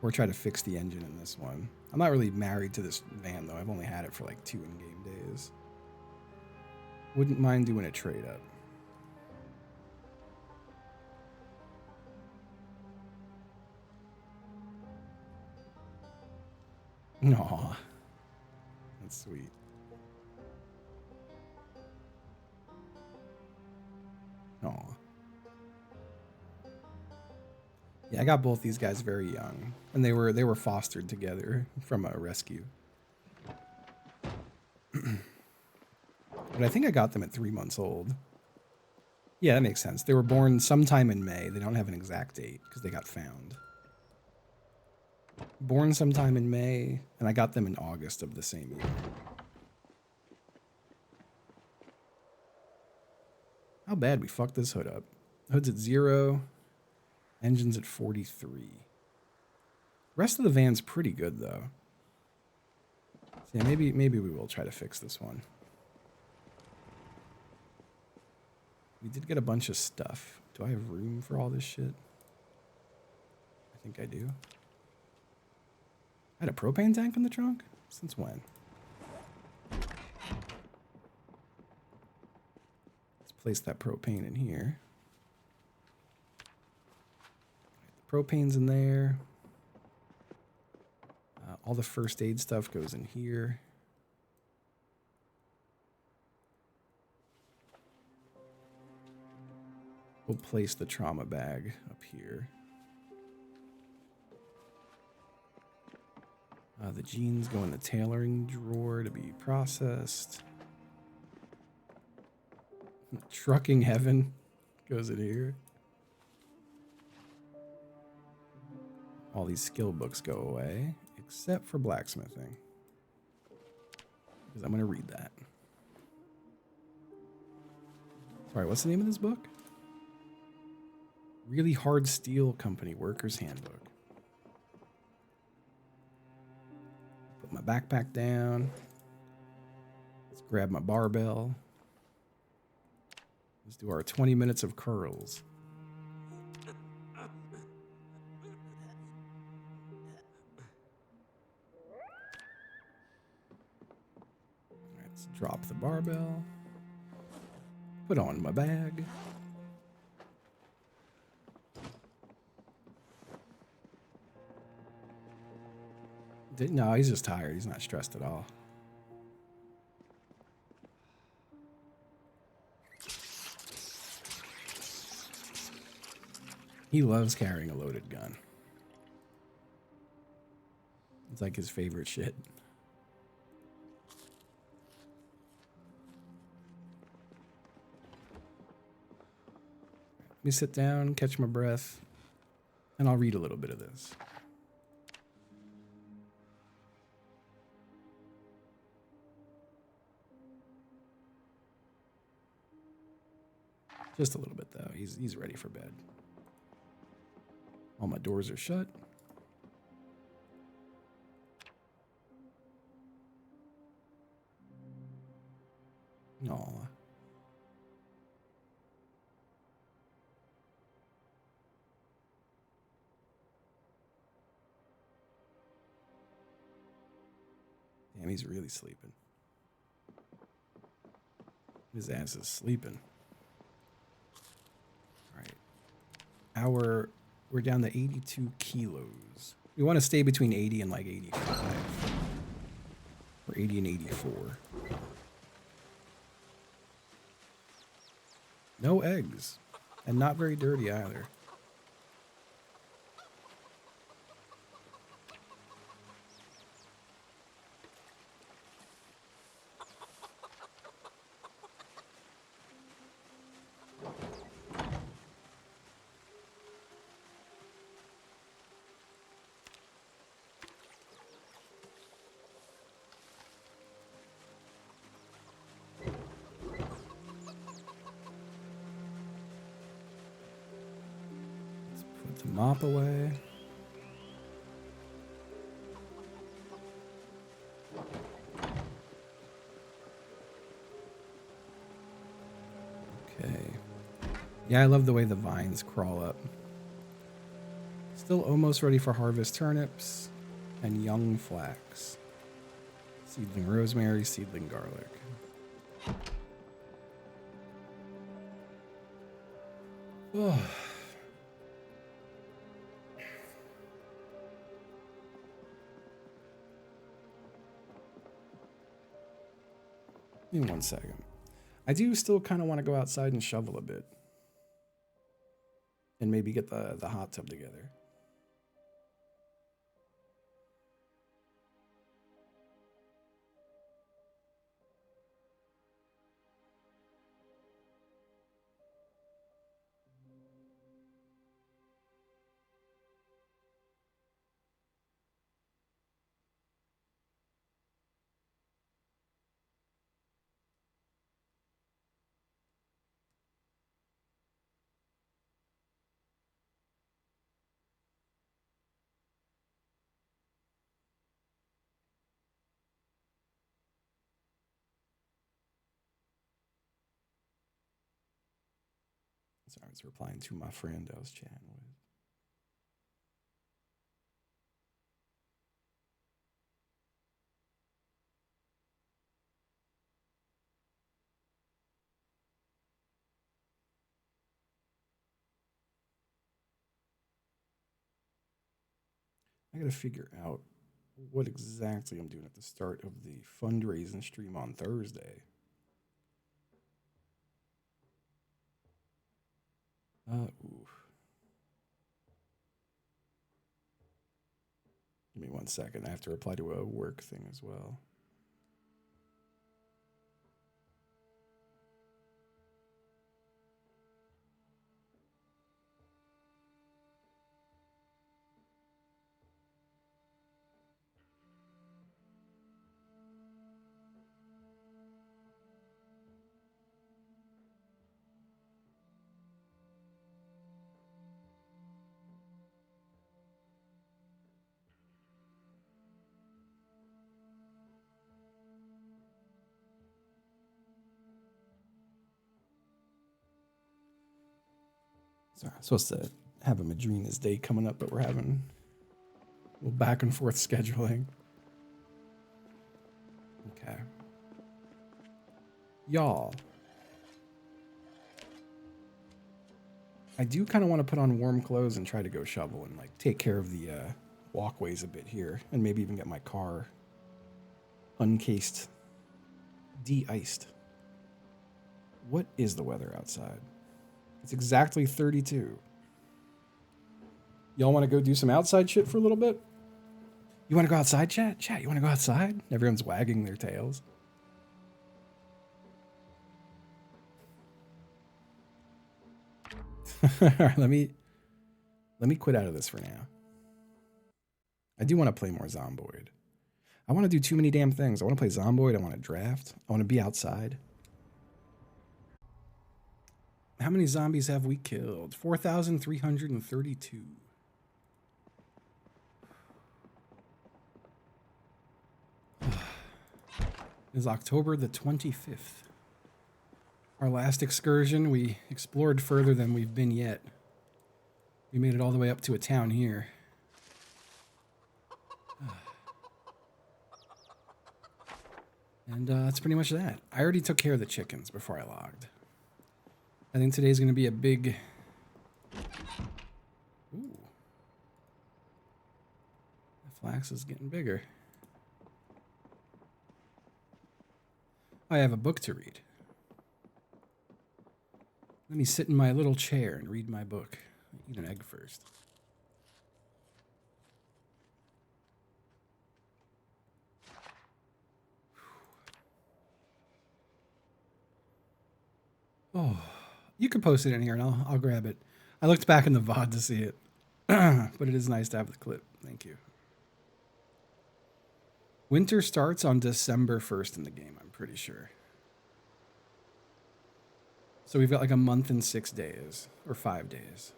Or try to fix the engine in this one. I'm not really married to this van though. I've only had it for like 2 in-game days. Wouldn't mind doing a trade up. Aw. That's sweet. Aw. Yeah, I got both these guys very young. And they were fostered together from a rescue. But I think I got them at 3 months old. Yeah, that makes sense. They were born sometime in May. They don't have an exact date because they got found. Born sometime in May, and I got them in August of the same year. How bad we fucked this hood up. Hood's at 0. Engine's at 43. Rest of the van's pretty good though. So yeah, maybe we will try to fix this one. We did get a bunch of stuff. Do I have room for all this shit? I think I do. I had a propane tank in the trunk? Since when? Let's place that propane in here. Propane's in there. All the first aid stuff goes in here. We'll place the trauma bag up here. The jeans go in the tailoring drawer to be processed. Trucking heaven goes in here. All these skill books go away, except for blacksmithing. Because I'm going to read that. Sorry, what's the name of this book? Really Hard Steel Company Worker's Handbook. Put my backpack down. Grab my barbell. Let's do our 20 minutes of curls. Let's drop the barbell. Put on my bag. No, he's just tired. He's not stressed at all. He loves carrying a loaded gun. It's like his favorite shit. Let me sit down, catch my breath, and I'll read a little bit of this. Just a little bit, though. He's ready for bed. All my doors are shut. Aw. Damn, he's really sleeping. His ass is sleeping. All right. We're down to 82 kilos. We want to stay between 80 and like 85. Or 80 and 84. No eggs. And not very dirty either. The mop away. Okay. Yeah, I love the way the vines crawl up. Still almost ready for harvest turnips and young flax. Seedling rosemary, seedling garlic. Oh. Give me 1 second. I do still kind of want to go outside and shovel a bit. And maybe get the hot tub together. Sorry, I was replying to my friend I was chatting with. I gotta figure out what exactly I'm doing at the start of the fundraising stream on Thursday. Oof. Give me 1 second. I have to reply to a work thing as well. Sorry, I'm supposed to have a Madrina's Day coming up, but we're having a little back and forth scheduling. Okay. Y'all. I do kind of want to put on warm clothes and try to go shovel and like take care of the walkways a bit here, and maybe even get my car uncased, de-iced. What is the weather outside? It's exactly 32. Y'all want to go do some outside shit for a little bit? You want to go outside, chat? Chat, you want to go outside? Everyone's wagging their tails. All right, let me quit out of this for now. I do want to play more Zomboid. I want to do too many damn things. I want to play Zomboid. I want to draft. I want to be outside. How many zombies have we killed? 4,332. It is October the 25th. Our last excursion, we explored further than we've been yet. We made it all the way up to a town here. And that's pretty much that. I already took care of the chickens before I logged. I think today's going to be a big... Ooh. The flax is getting bigger. I have a book to read. Let me sit in my little chair and read my book. Eat an egg first. Oh, you can post it in here and I'll grab it. I looked back in the VOD to see it, but it is nice to have the clip. Thank you. Winter starts on December 1st in the game, I'm pretty sure. So we've got like a month and 6 days, or 5 days.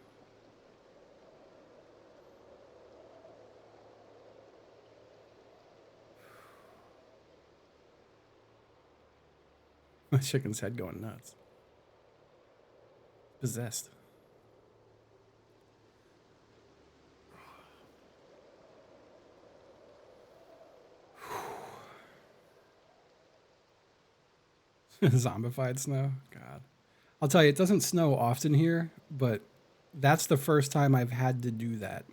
My chicken's head going nuts. Possessed. Zombified snow? God. I'll tell you, it doesn't snow often here, but that's the first time I've had to do that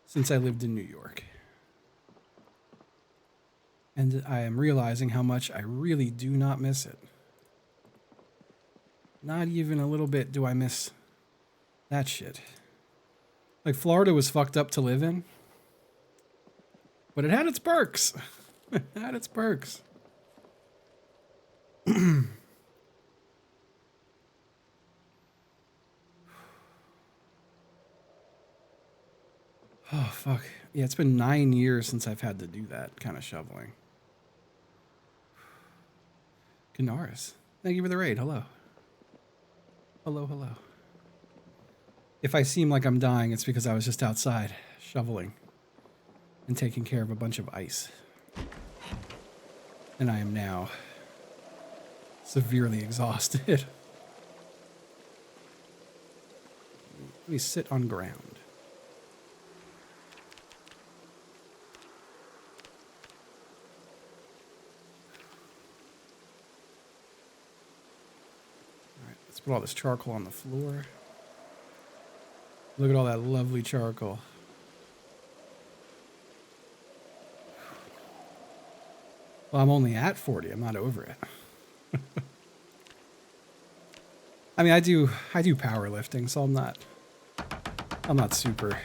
since I lived in New York. And I am realizing how much I really do not miss it. Not even a little bit do I miss that shit. Like, Florida was fucked up to live in, but it had its perks. It had its perks. Oh, fuck. Yeah, it's been 9 years since I've had to do that kind of shoveling. Canaris, thank you for the raid. Hello. Hello, hello. If I seem like I'm dying, it's because I was just outside shoveling and taking care of a bunch of ice. And I am now severely exhausted. Let me sit on ground. All right, let's put all this charcoal on the floor. Look at all that lovely charcoal. Well, I'm only at 40. I'm not over it. I mean, I do powerlifting, so I'm not super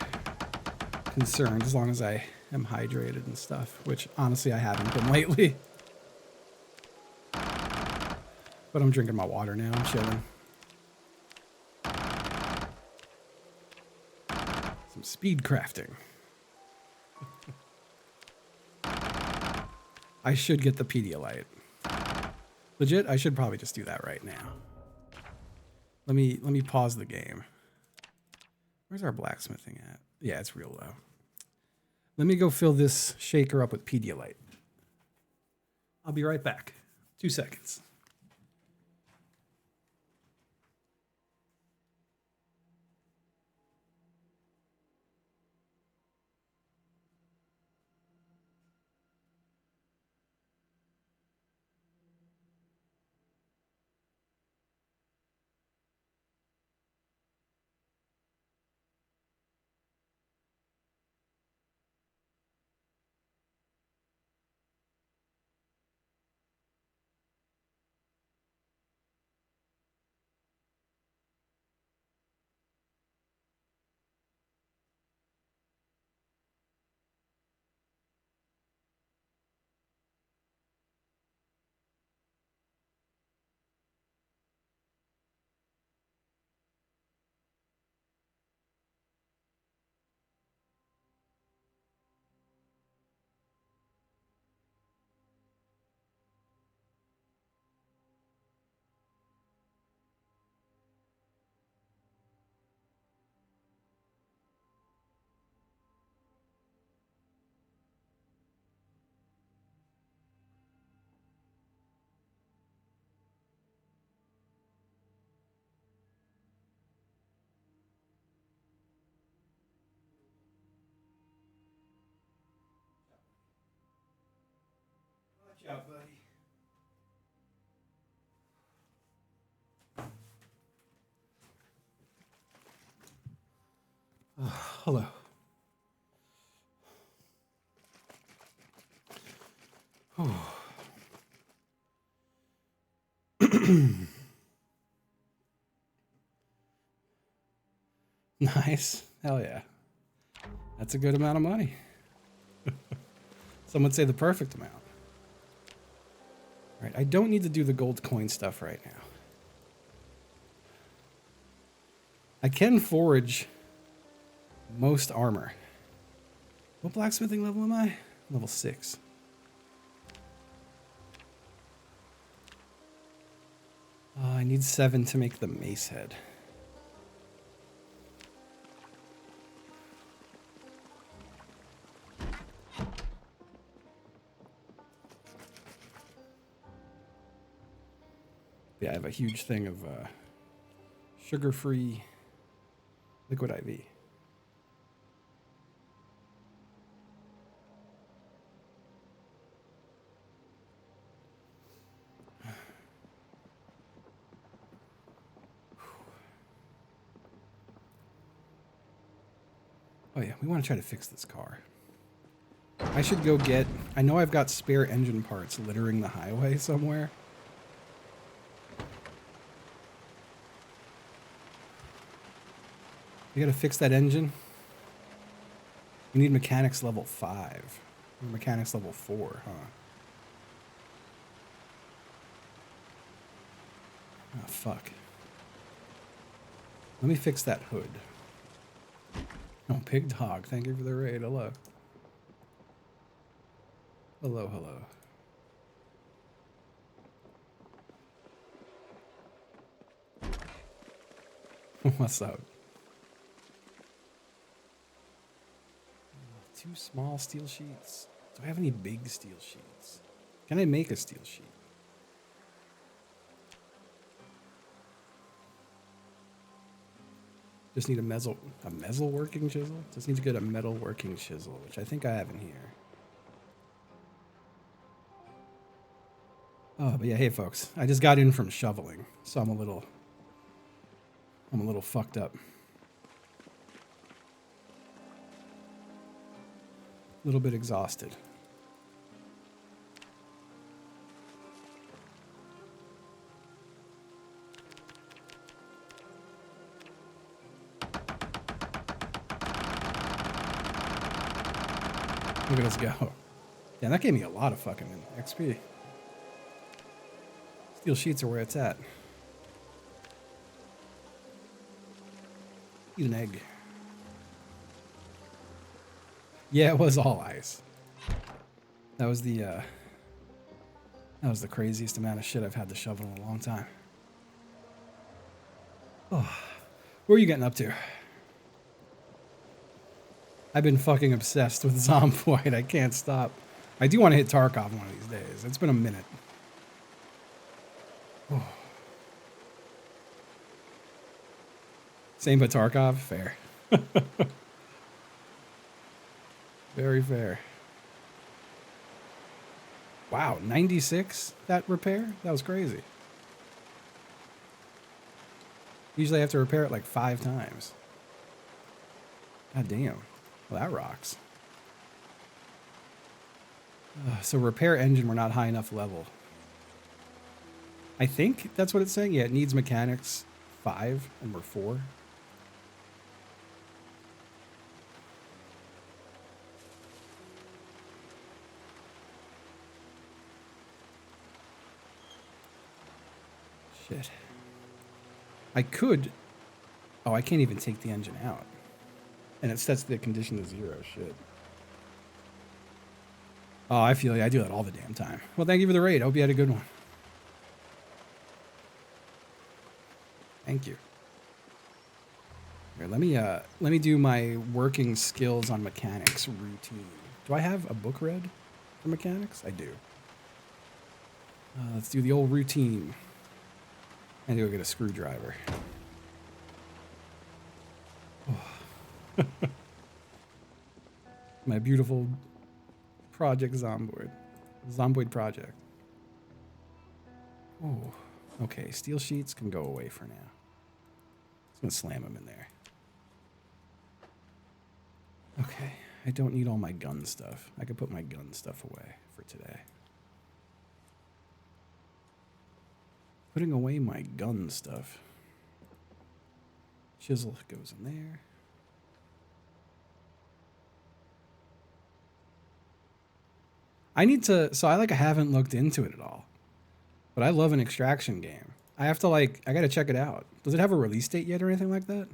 concerned as long as I am hydrated and stuff, which honestly I haven't been lately. But I'm drinking my water now. I'm chilling. Some speed crafting. I should get the Pedialyte. Legit, I should probably just do that right now. Let me pause the game. Where's our blacksmithing at? Yeah, it's real low. Let me go fill this shaker up with Pedialyte. I'll be right back. 2 seconds. job, buddy. Hello. Nice. Hell yeah. That's a good amount of money. Some would say the perfect amount. All right, I don't need to do the gold coin stuff right now. I can forage most armor. What blacksmithing level am I? Level 6. I need 7 to make the mace head. Yeah, I have a huge thing of sugar-free liquid IV. Oh yeah, we want to try to fix this car. I should go get... I know I've got spare engine parts littering the highway somewhere. We gotta fix that engine. We need mechanics level 5. Or mechanics level 4, huh? Oh, fuck. Let me fix that hood. Oh, Pig Dog, thank you for the raid. Hello. Hello, hello. What's up? 2 small steel sheets. Do I have any big steel sheets? Can I make a steel sheet? Just need a metal working chisel? Just need to get a metal working chisel, which I think I have in here. Oh, but yeah, hey folks. I just got in from shoveling, so I'm a little fucked up. A little bit exhausted. Look at us go. Yeah, that gave me a lot of fucking XP. Steel sheets are where it's at. Eat an egg. Yeah, it was all ice. That was the craziest amount of shit I've had to shovel in a long time. Oh, what are you getting up to? I've been fucking obsessed with Zomboid. I can't stop. I do want to hit Tarkov one of these days. It's been a minute. Oh. Same but Tarkov? Fair. Very fair. Wow, 96 that repair? That was crazy. Usually I have to repair it like 5 times. God damn. Well, that rocks. So repair engine, we're not high enough level. I think that's what it's saying. Yeah, it needs mechanics 5 and we're 4. Shit. I could... Oh, I can't even take the engine out. And it sets the condition to 0. Shit. Oh, I feel you. I do that all the damn time. Well, thank you for the raid. I hope you had a good one. Thank you. Here, let me do my working skills on mechanics routine. Do I have a book read for mechanics? I do. Let's do the old routine. I need to go get a screwdriver. Oh. My beautiful Project Zomboid. Zomboid project. Oh, okay. Steel sheets can go away for now. Just gonna slam them in there. Okay, I don't need all my gun stuff. I could put my gun stuff away for today. Putting away my gun stuff. Chisel goes in there. I need to, so I haven't looked into it at all. But I love an extraction game. I have to I gotta check it out. Does it have a release date yet or anything like that?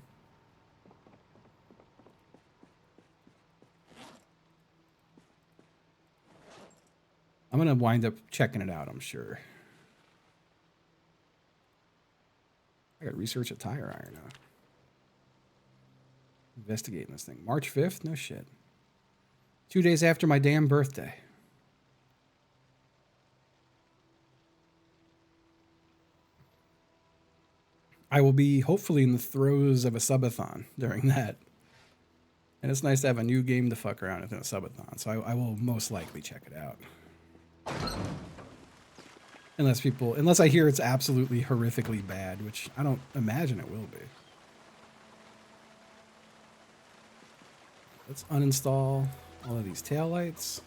I'm gonna wind up checking it out, I'm sure. I gotta research a tire iron now. Investigating this thing. March 5th? No shit. 2 days after my damn birthday. I will be hopefully in the throes of a subathon during that. And it's nice to have a new game to fuck around with in a subathon. So I will most likely check it out. Unless I hear it's absolutely horrifically bad, which I don't imagine it will be. Let's uninstall all of these taillights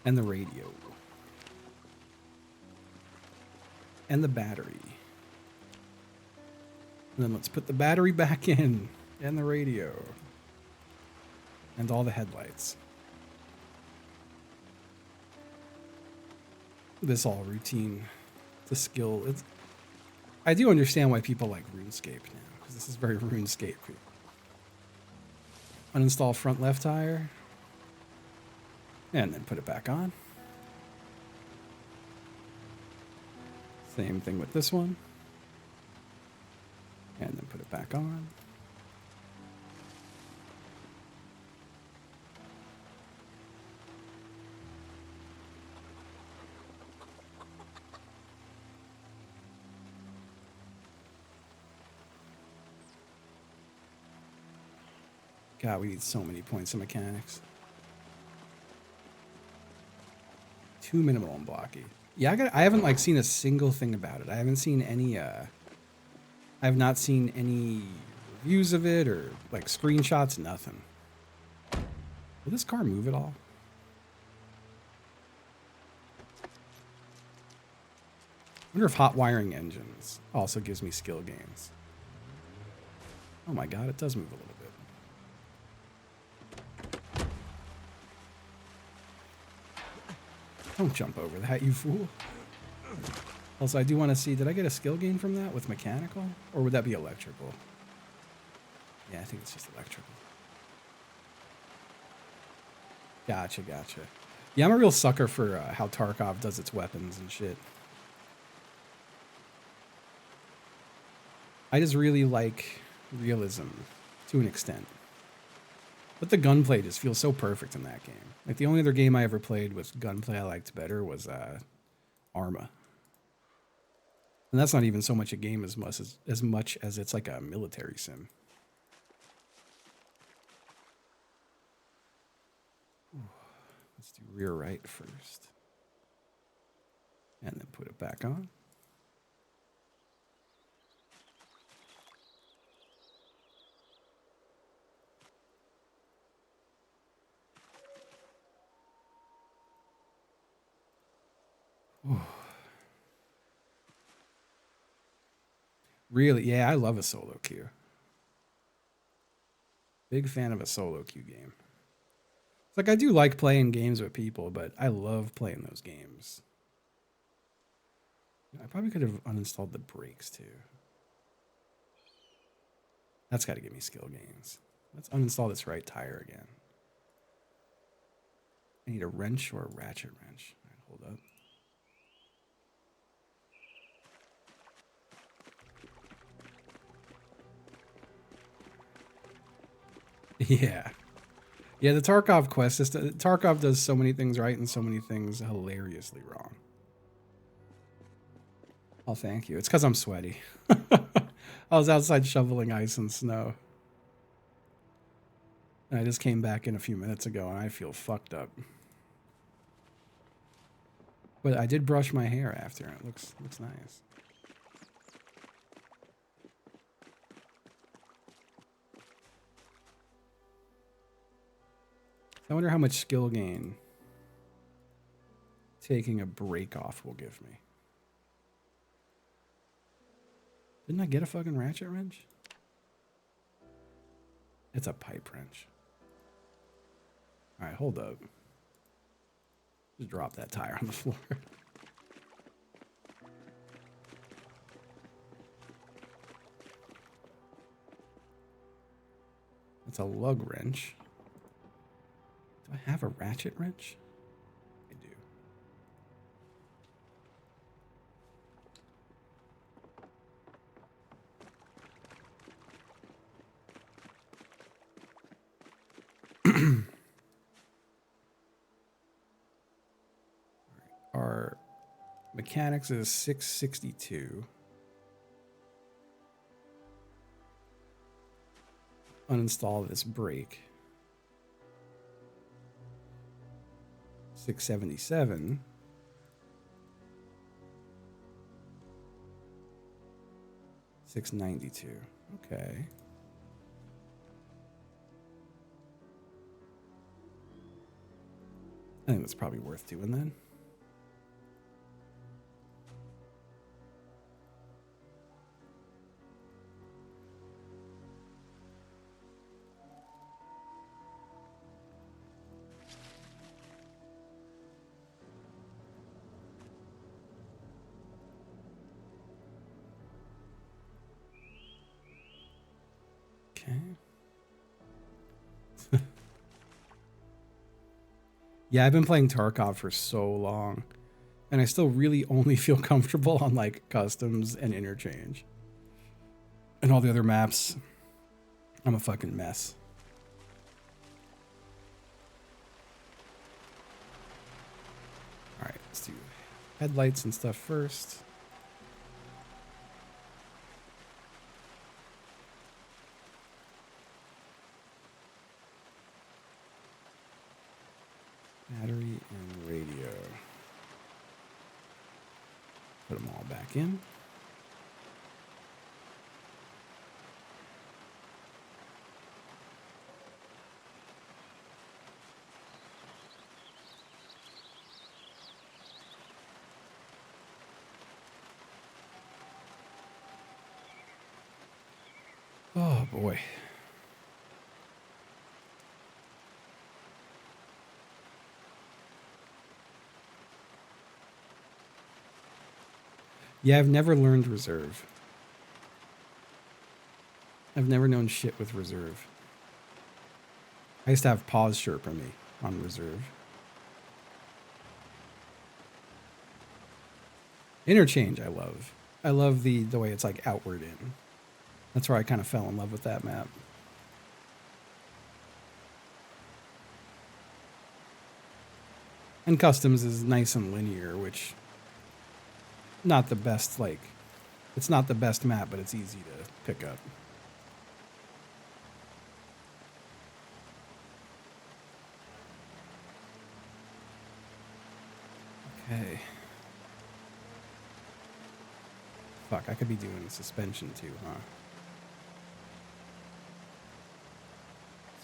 and the radio. And the battery. And then let's put the battery back in, and the radio, and all the headlights. This all routine, the skill. I do understand why people like RuneScape now, because this is very RuneScape-y. Uninstall front left tire, and then put it back on. Same thing with this one. And then put it back on. God, we need so many points in mechanics. 2 minimal on blocky. Yeah, I haven't seen a single thing about it. I haven't seen any I have not seen any reviews of it or screenshots, nothing. Will this car move at all? I wonder if hot wiring engines also gives me skill gains. Oh my god, it does move a little bit. Don't jump over that, you fool. Also, I do want to see, did I get a skill gain from that with mechanical? Or would that be electrical? Yeah, I think it's just electrical. Gotcha. Yeah, I'm a real sucker for how Tarkov does its weapons and shit. I just really like realism to an extent. But the gunplay just feels so perfect in that game. The only other game I ever played with gunplay I liked better was Arma. And that's not even so much a game as much as it's like a military sim. Ooh, let's do rear right first. And then put it back on. Ooh. Really, yeah, I love a solo queue. Big fan of a solo queue game. It's I do like playing games with people, but I love playing those games. I probably could have uninstalled the brakes too. That's got to give me skill gains. Let's uninstall this right tire again. I need a wrench or a ratchet wrench. All right, hold up. Yeah. Yeah, the Tarkov quest system. Tarkov does so many things right and so many things hilariously wrong. Oh, thank you. It's because I'm sweaty. I was outside shoveling ice and snow. And I just came back in a few minutes ago and I feel fucked up. But I did brush my hair after, and it looks nice. I wonder how much skill gain taking a break off will give me. Didn't I get a fucking ratchet wrench? It's a pipe wrench. All right, hold up. Just drop that tire on the floor. That's a lug wrench. Do I have a ratchet wrench? I do. Our mechanics is 662. Uninstall this brake. 677. $692. Okay. I think that's probably worth doing then. Yeah, I've been playing Tarkov for so long, and I still really only feel comfortable on like customs and interchange. And all the other maps, I'm a fucking mess. All right, let's do headlights and stuff first. Battery and radio. Put them all back in. Oh boy. Yeah, I've never learned reserve. I've never known shit with reserve. I used to have pause Sherpa me on reserve. Interchange, I love. I love the way it's like outward in. That's where I kind of fell in love with that map. And customs is nice and linear, which not the best, like, it's not the best map, but it's easy to pick up. Okay. Fuck, I could be doing suspension too, huh?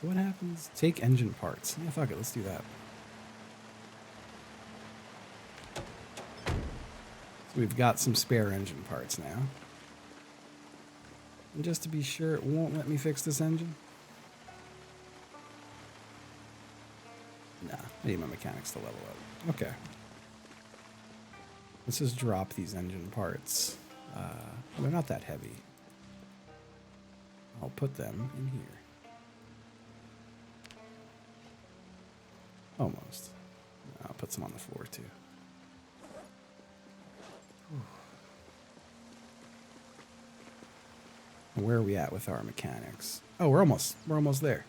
So what happens? Take engine parts. Yeah, fuck it, let's do that. So we've got some spare engine parts now. And just to be sure it won't let me fix this engine. Nah, I need my mechanics to level up. Okay. Let's just drop these engine parts. They're not that heavy. I'll put them in here. Almost. I'll put some on the floor too. Where are we at with our mechanics? Oh, we're almost there.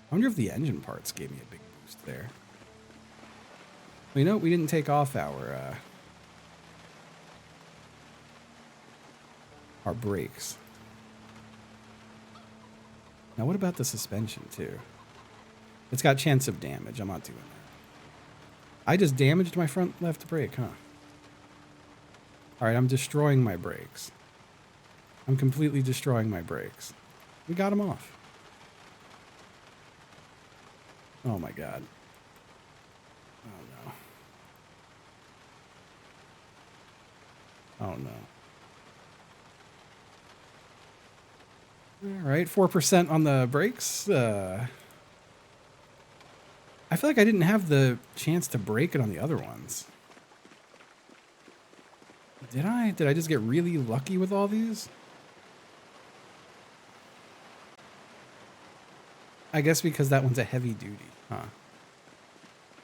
I wonder if the engine parts gave me a big boost there. Well, you know, we didn't take off our brakes. Now, what about the suspension too? It's got chance of damage. I'm not doing that. I just damaged my front left brake, huh? All right, I'm destroying my brakes. I'm completely destroying my brakes. We got them off. Oh my god. Oh no. Oh no. All right, 4% on the brakes. I feel like I didn't have the chance to brake it on the other ones. Did I? Did I just get really lucky with all these? I guess because that one's a heavy duty, huh?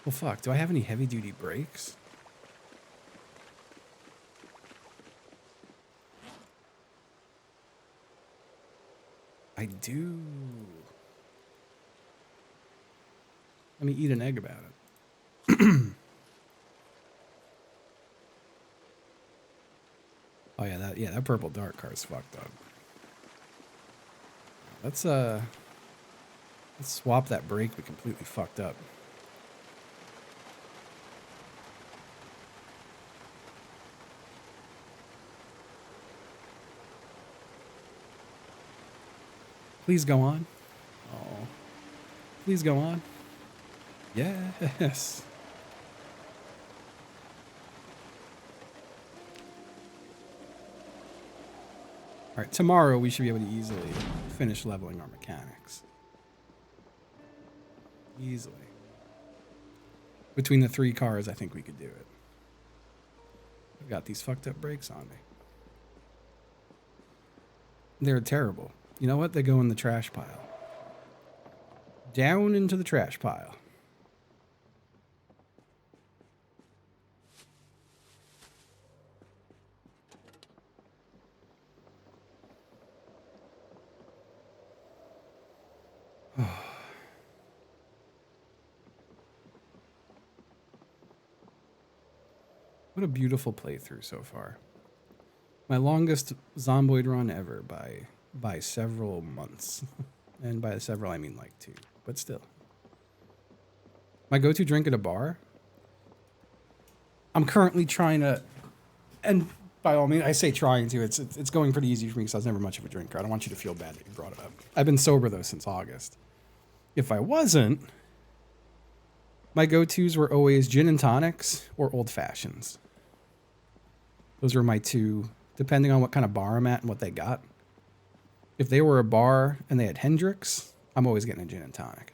Well, fuck. Do I have any heavy duty brakes? I do. Let me eat an egg about it. Oh yeah, that purple dart car is fucked up. Let's swap that brake we completely fucked up. Please go on. Oh. Please go on. Yes. All right, tomorrow we should be able to easily finish leveling our mechanics. Easily. Between the 3 cars, I think we could do it. I've got these fucked up brakes on me. They're terrible. You know what? They go in the trash pile. Down into the trash pile. What a beautiful playthrough so far. My longest Zomboid run ever by several months. And by several, I mean like 2. But still. My go-to drink at a bar? I'm currently trying to... And by all means, I say trying to. It's going pretty easy for me because I was never much of a drinker. I don't want you to feel bad that you brought it up. I've been sober, though, since August. If I wasn't... My go-tos were always gin and tonics or old fashions. Those were my 2, depending on what kind of bar I'm at and what they got. If they were a bar and they had Hendrix, I'm always getting a gin and tonic.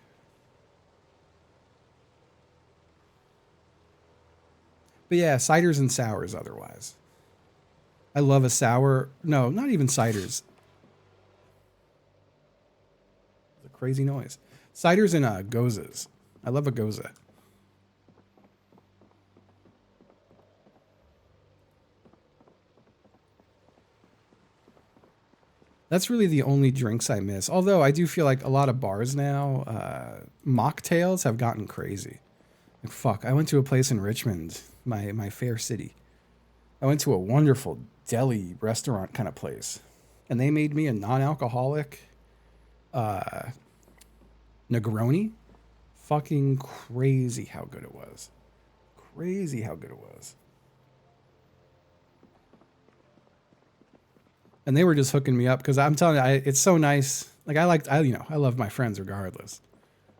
But yeah, ciders and sours otherwise. I love a sour. No, not even ciders. It's a crazy noise. Ciders and gozas. I love a goza. That's really the only drinks I miss. Although I do feel like a lot of bars now, mocktails have gotten crazy. Like, fuck, I went to a place in Richmond, my fair city. I went to a wonderful deli restaurant kind of place. And they made me a non-alcoholic Negroni. Fucking crazy how good it was. Crazy how good it was. And they were just hooking me up because I'm telling you, it's so nice. Like I love my friends regardless,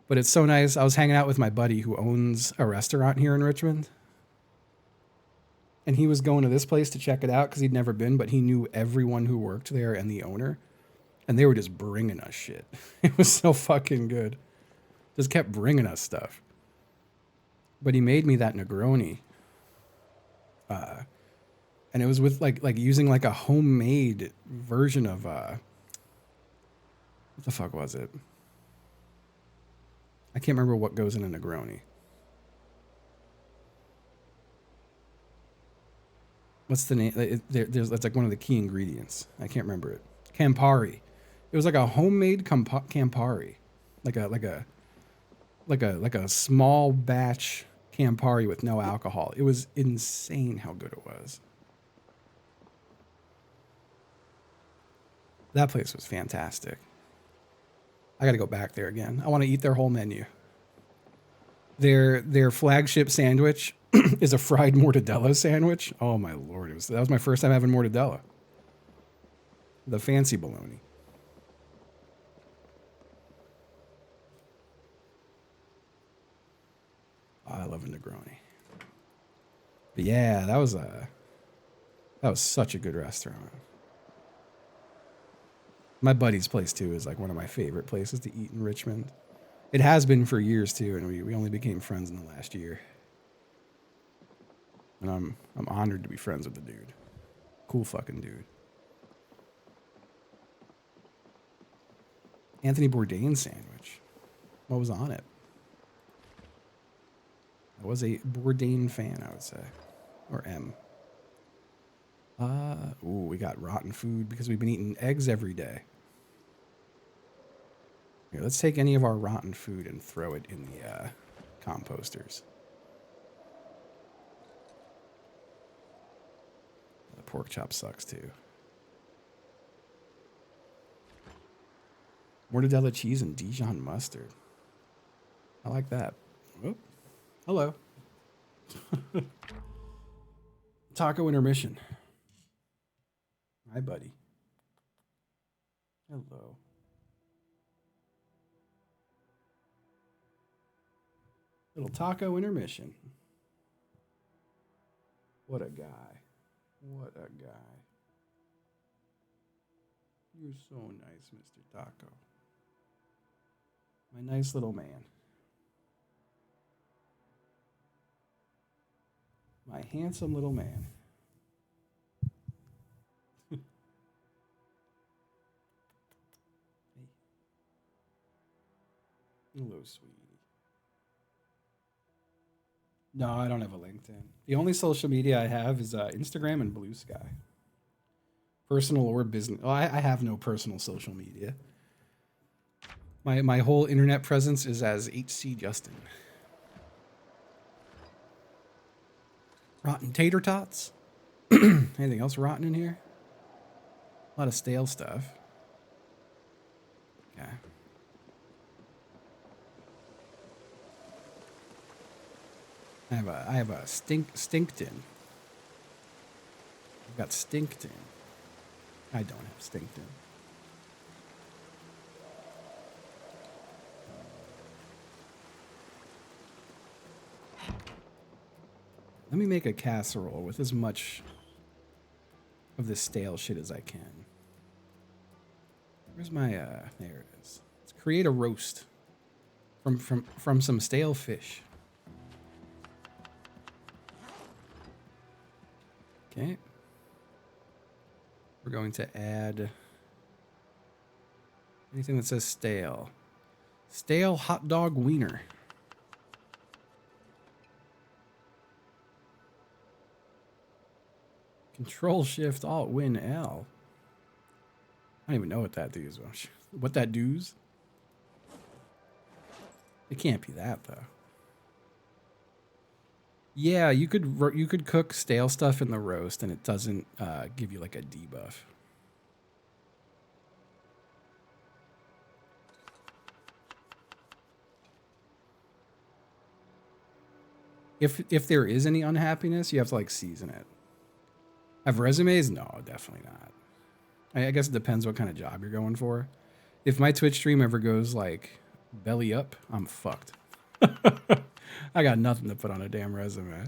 but it's so nice. I was hanging out with my buddy who owns a restaurant here in Richmond, and he was going to this place to check it out because he'd never been, but he knew everyone who worked there and the owner, and they were just bringing us shit. It was so fucking good. Just kept bringing us stuff. But he made me that Negroni. And it was with like using like a homemade version of what the fuck was it? I can't remember what goes in a Negroni. What's the name? That's like one of the key ingredients. I can't remember it. Campari. It was like a homemade Campari, like a small batch Campari with no alcohol. It was insane how good it was. That place was fantastic. I got to go back there again. I want to eat their whole menu. Their flagship sandwich is a fried mortadella sandwich. Oh my lord, that was my first time having mortadella. The fancy bologna. Oh, I love a Negroni. But yeah, that was such a good restaurant. My buddy's place too is like one of my favorite places to eat in Richmond. It has been for years too, and we only became friends in the last year. And I'm honored to be friends with the dude. Cool fucking dude. Anthony Bourdain sandwich. What was on it? I was a Bourdain fan, I would say. Or M. Ooh, we got rotten food because we've been eating eggs every day. Here, let's take any of our rotten food and throw it in the composters. The pork chop sucks too. Mortadella cheese and Dijon mustard. I like that. Oh, hello. Taco intermission. Hi, buddy. Hello. Little taco intermission. What a guy. What a guy. You're so nice, Mr. Taco. My nice little man. My handsome little man. Hey. Hello, sweetie. No, I don't have a LinkedIn. The only social media I have is Instagram and Blue Sky. Personal or business. Oh, I have no personal social media. My whole internet presence is as HC Justin. Rotten tater tots. Anything else rotten in here? A lot of stale stuff. Okay. I have a Stinkton. I've got Stinkton. I don't have Stinkton. Let me make a casserole with as much of this stale shit as I can. Where's my there it is. Let's create a roast from some stale fish. Okay. We're going to add anything that says stale. Stale hot dog wiener. Control Shift Alt Win L. I don't even know what that does. What that does? It can't be that though. Yeah, you could cook stale stuff in the roast and it doesn't give you like a debuff. If there is any unhappiness, you have to like season it. Have resumes? No, definitely not. I guess it depends what kind of job you're going for. If my Twitch stream ever goes like belly up, I'm fucked. I got nothing to put on a damn resume.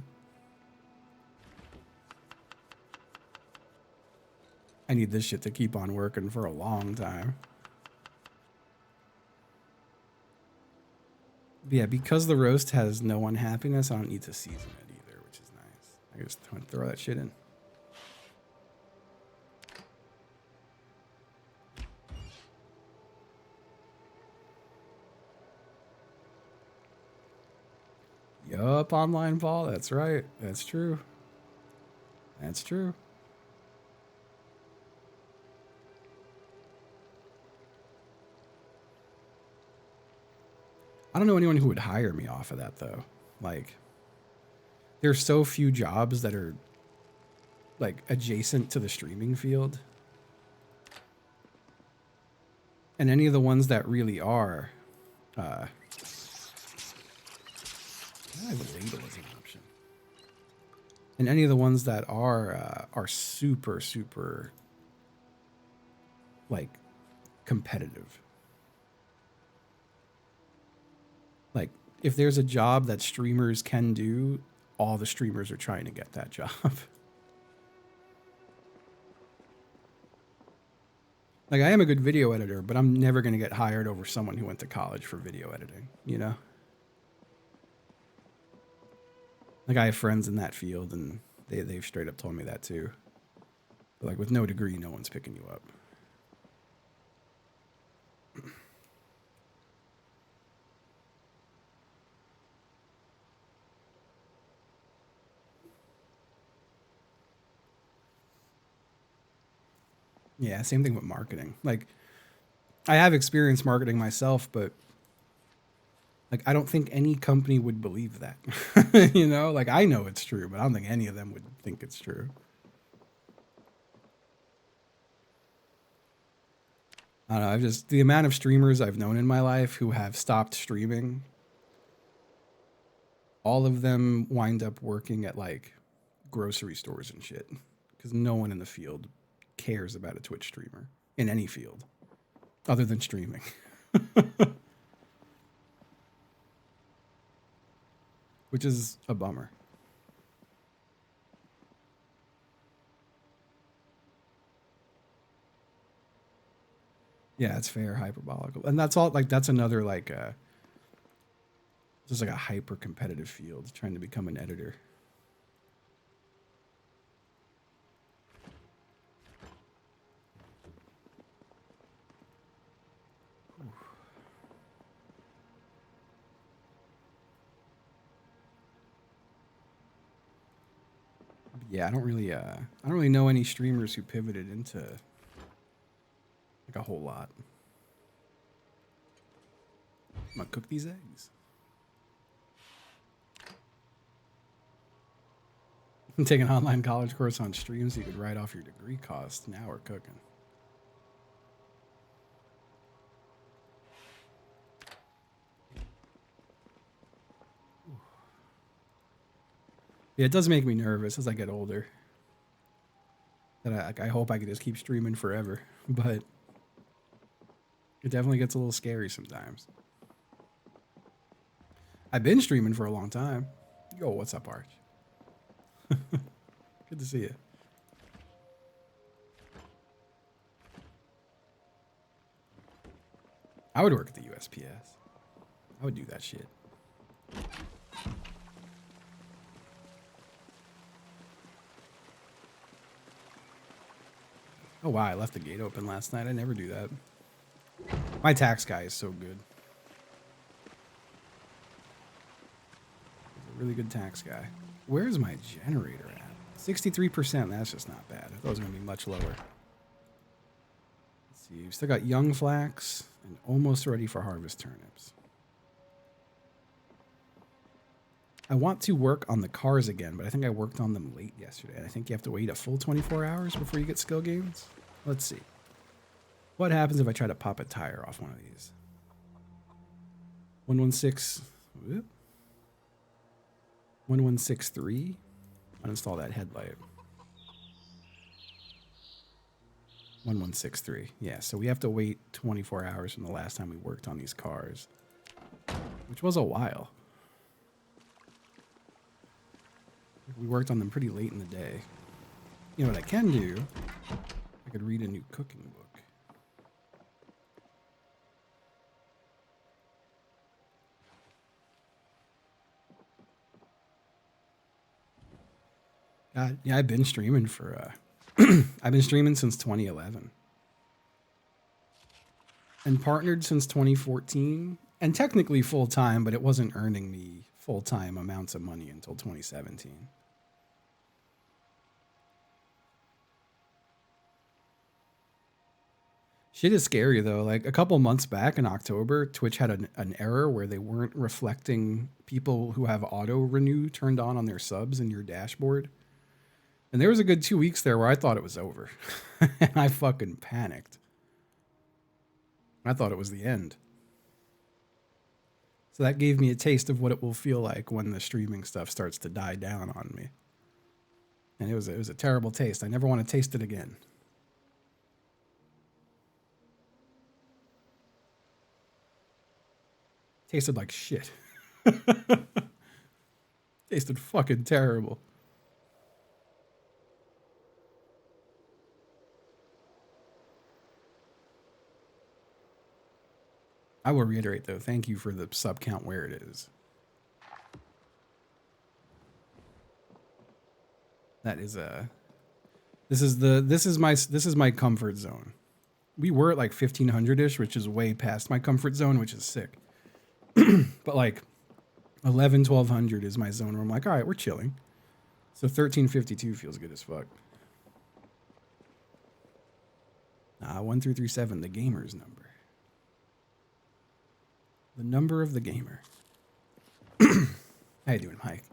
I need this shit to keep on working for a long time. But yeah, because the roast has no unhappiness, I don't need to season it either, which is nice. I just throw that shit in. Yup, online ball. That's right. That's true. That's true. I don't know anyone who would hire me off of that though. Like, there's so few jobs that are like adjacent to the streaming field. And any of the ones that really are, I have a ladle as an option. And any of the ones that are super, super, like, competitive. Like, if there's a job that streamers can do, all the streamers are trying to get that job. Like, I am a good video editor, but I'm never going to get hired over someone who went to college for video editing, you know? Like, I have friends in that field, and they've straight up told me that too. But like, with no degree, no one's picking you up. Yeah, same thing with marketing. Like, I have experience marketing myself, but like, I don't think any company would believe that. You know, like, I know it's true, but I don't think any of them would think it's true. I don't know. I've just, the amount of streamers I've known in my life who have stopped streaming, all of them wind up working at like grocery stores and shit because no one in the field cares about a Twitch streamer in any field other than streaming. Which is a bummer. Yeah, it's fair, hyperbolical. And that's all, like, that's another, like, just like a hyper competitive field trying to become an editor. Yeah, I don't really know any streamers who pivoted into like a whole lot. I'm gonna cook these eggs. Take an online college course on stream so you could write off your degree costs. Now we're cooking. Yeah, it does make me nervous as I get older. That I hope I could just keep streaming forever, but it definitely gets a little scary sometimes. I've been streaming for a long time. Yo, what's up, Arch? Good to see you. I would work at the USPS. I would do that shit. Oh wow, I left the gate open last night. I never do that. My tax guy is so good. He's a really good tax guy. Where's my generator at? 63%. That's just not bad. I thought it was going to be much lower. Let's see. We've still got young flax and almost ready for harvest turnips. I want to work on the cars again, but I think I worked on them late yesterday. I think you have to wait a full 24 hours before you get skill gains. Let's see. What happens if I try to pop a tire off one of these? 116. Whoop. 1163. Uninstall that headlight. 1163. Yeah, so we have to wait 24 hours from the last time we worked on these cars, which was a while. We worked on them pretty late in the day. You know what I can do? I could read a new cooking book. Yeah, I've been streaming for I've been streaming since 2011. And partnered since 2014. And technically full time, but it wasn't earning me full time amounts of money until 2017. Shit is scary though. Like a couple months back in October, Twitch had an error where they weren't reflecting people who have auto renew turned on their subs in your dashboard. And there was a good 2 weeks there where I thought it was over. And I fucking panicked. I thought it was the end. So that gave me a taste of what it will feel like when the streaming stuff starts to die down on me. And it was a terrible taste. I never want to taste it again. Tasted like shit. Tasted fucking terrible. I will reiterate though, thank you for the sub count where it is. That is this is my comfort zone. We were at like 1500-ish, which is way past my comfort zone, which is sick. But like 1200 is my zone where I'm like, all right, we're chilling. So 1352 feels good as fuck. 1337, the gamer's number. The number of the gamer. How you doing, Mike?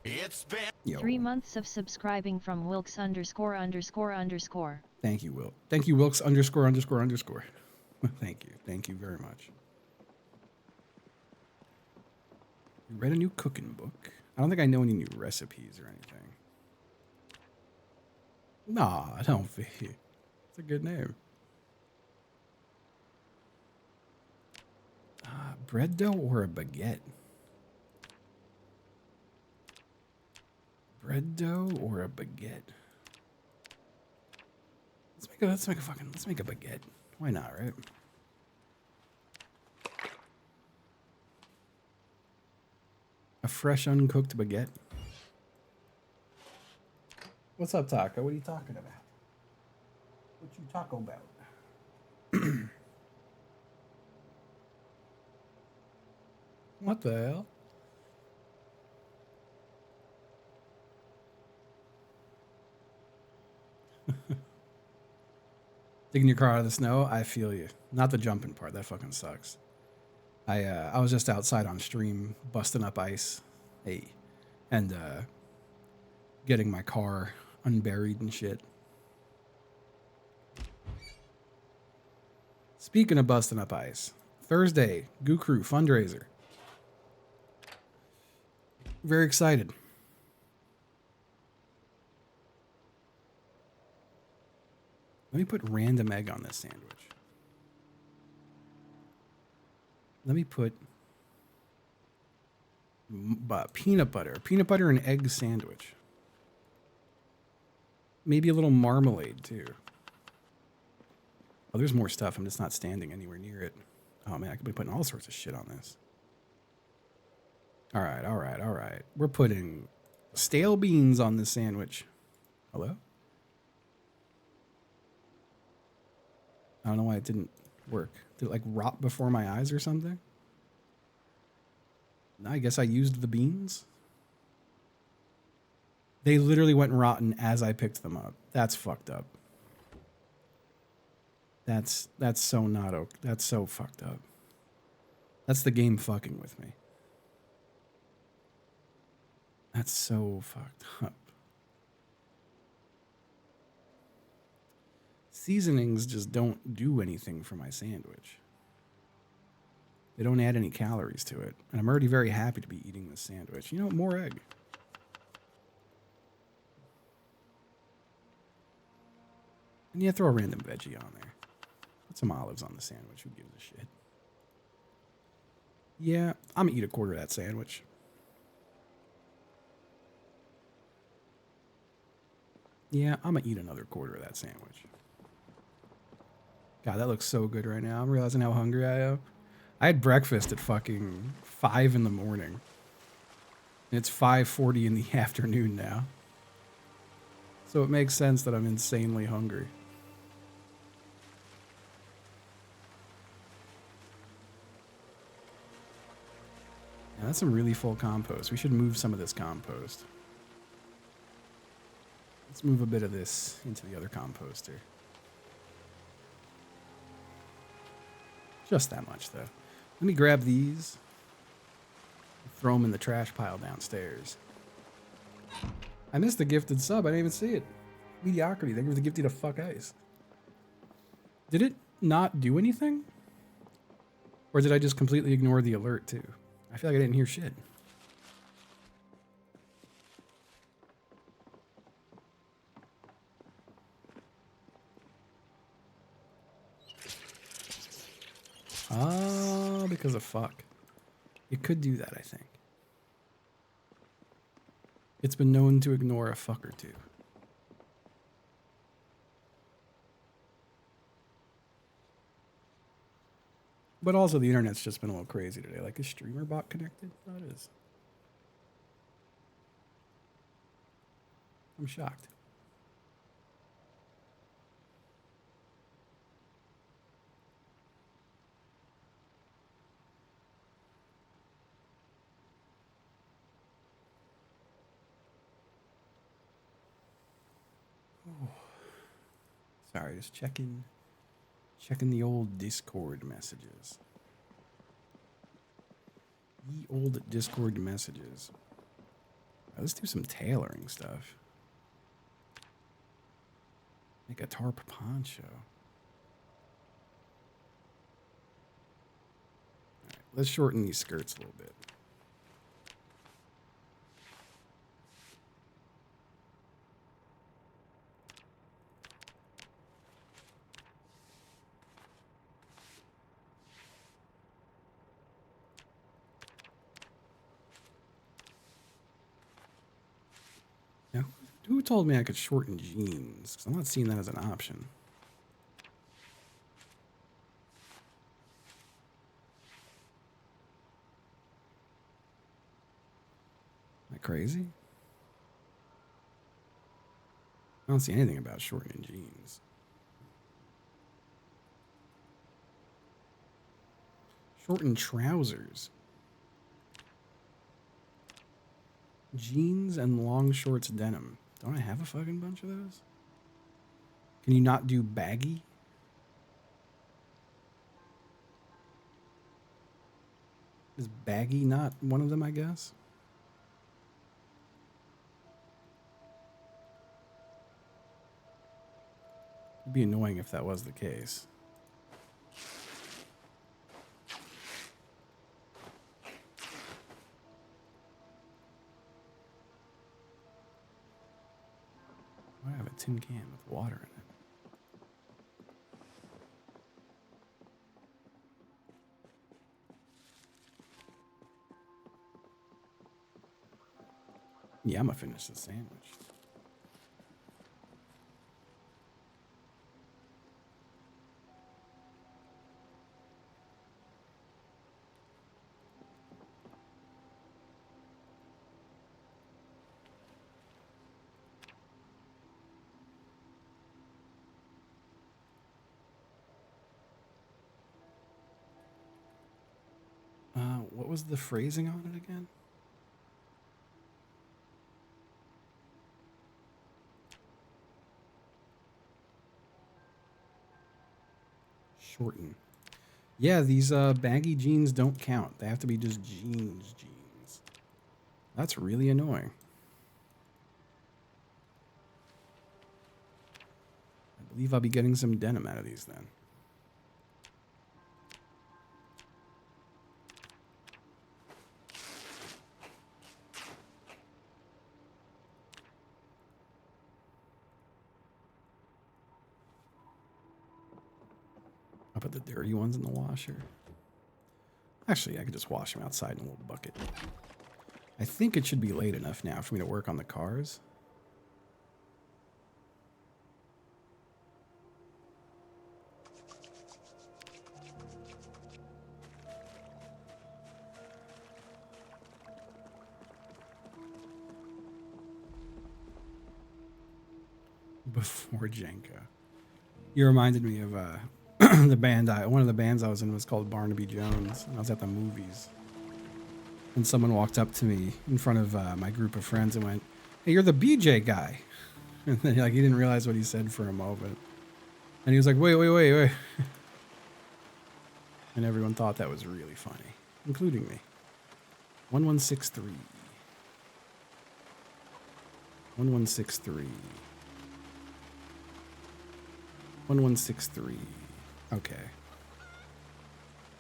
It's been. Yo. 3 months of subscribing from Wilkes ____. Thank you, Will. Thank you, Wilkes ____. Thank you. Thank you very much. You read a new cooking book? I don't think I know any new recipes or anything. Nah, I don't think. It's a good name. Bread dough or a baguette? Bread dough or a baguette? Let's make a baguette. Why not, right? A fresh uncooked baguette. What's up, Taco? What are you talking about? What you taco about? What the hell? Digging your car out of the snow, I feel you. Not the jumping part, that fucking sucks. I was just outside on stream, busting up ice, and getting my car unburied and shit. Speaking of busting up ice, Thursday, Goo Crew fundraiser. Very excited. Let me put random egg on this sandwich. Let me put peanut butter and egg sandwich. Maybe a little marmalade too. Oh, there's more stuff. I'm just not standing anywhere near it. Oh man, I could be putting all sorts of shit on this. All right. We're putting stale beans on this sandwich. Hello? I don't know why it didn't work. Did it like rot before my eyes or something? I guess I used the beans. They literally went rotten as I picked them up. That's fucked up. That's so not okay. That's so fucked up. That's the game fucking with me. That's so fucked up. Seasonings just don't do anything for my sandwich. They don't add any calories to it. And I'm already very happy to be eating this sandwich. You know, more egg. And yeah, throw a random veggie on there. Put some olives on the sandwich. Who gives a shit? Yeah, I'm gonna eat a quarter of that sandwich. Yeah, I'm gonna eat another quarter of that sandwich. God, that looks so good right now. I'm realizing how hungry I am. I had breakfast at fucking 5 in the morning. And it's 5:40 in the afternoon now. So it makes sense that I'm insanely hungry. Yeah, that's some really full compost. We should move some of this compost. Let's move a bit of this into the other composter. Just that much, though. Let me grab these. Throw them in the trash pile downstairs. I missed the gifted sub. I didn't even see it. Mediocrity. Thank you for the gifted to fuck ice. Did it not do anything? Or did I just completely ignore the alert too? I feel like I didn't hear shit. Oh, because of fuck. It could do that, I think. It's been known to ignore a fuck or two. But also the internet's just been a little crazy today. Like, is streamer bot connected? Oh, it is. I'm shocked. Oh. Sorry, just checking the old Discord messages. Ye old Discord messages. Let's do some tailoring stuff. Make a tarp poncho. All right, let's shorten these skirts a little bit. Now, who told me I could shorten jeans? 'Cause I'm not seeing that as an option. Am I crazy? I don't see anything about shortening jeans. Shorten trousers. Jeans and long shorts denim. Don't I have a fucking bunch of those? Can you not do baggy? Is baggy not one of them, I guess? It'd be annoying if that was the case. Why do I have a tin can with water in it? Yeah, I'm gonna finish the sandwich. What was the phrasing on it again? Shorten. Yeah, these baggy jeans don't count. They have to be just jeans. That's really annoying. I believe I'll be getting some denim out of these then. I'll put the dirty ones in the washer. Actually, I could just wash them outside in a little bucket. I think it should be late enough now for me to work on the cars. Before Jenga. You reminded me of the band one of the bands I was in was called Barnaby Jones. And I was at the movies. And someone walked up to me in front of my group of friends and went, "Hey, you're the BJ guy." And then like he didn't realize what he said for a moment. And he was like, wait. And everyone thought that was really funny, including me. 1163. 1163. 1163. Okay.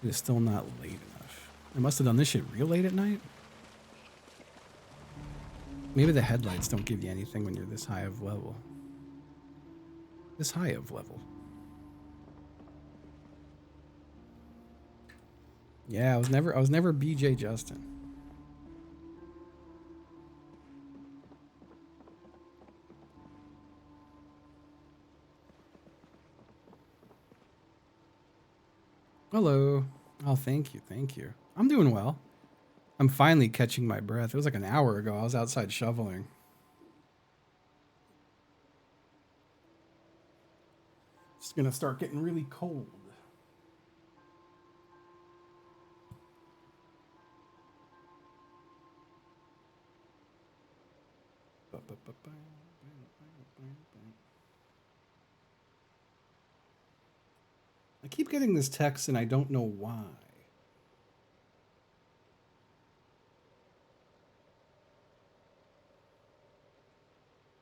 It is still not late enough. I must have done this shit real late at night. Maybe the headlights don't give you anything when you're this high of level. This high of level. Yeah, I was never BJ Justin. Hello. Oh, thank you, thank you. I'm doing well. I'm finally catching my breath. It was like an hour ago. I was outside shoveling. It's gonna start getting really cold. I keep getting this text and I don't know why.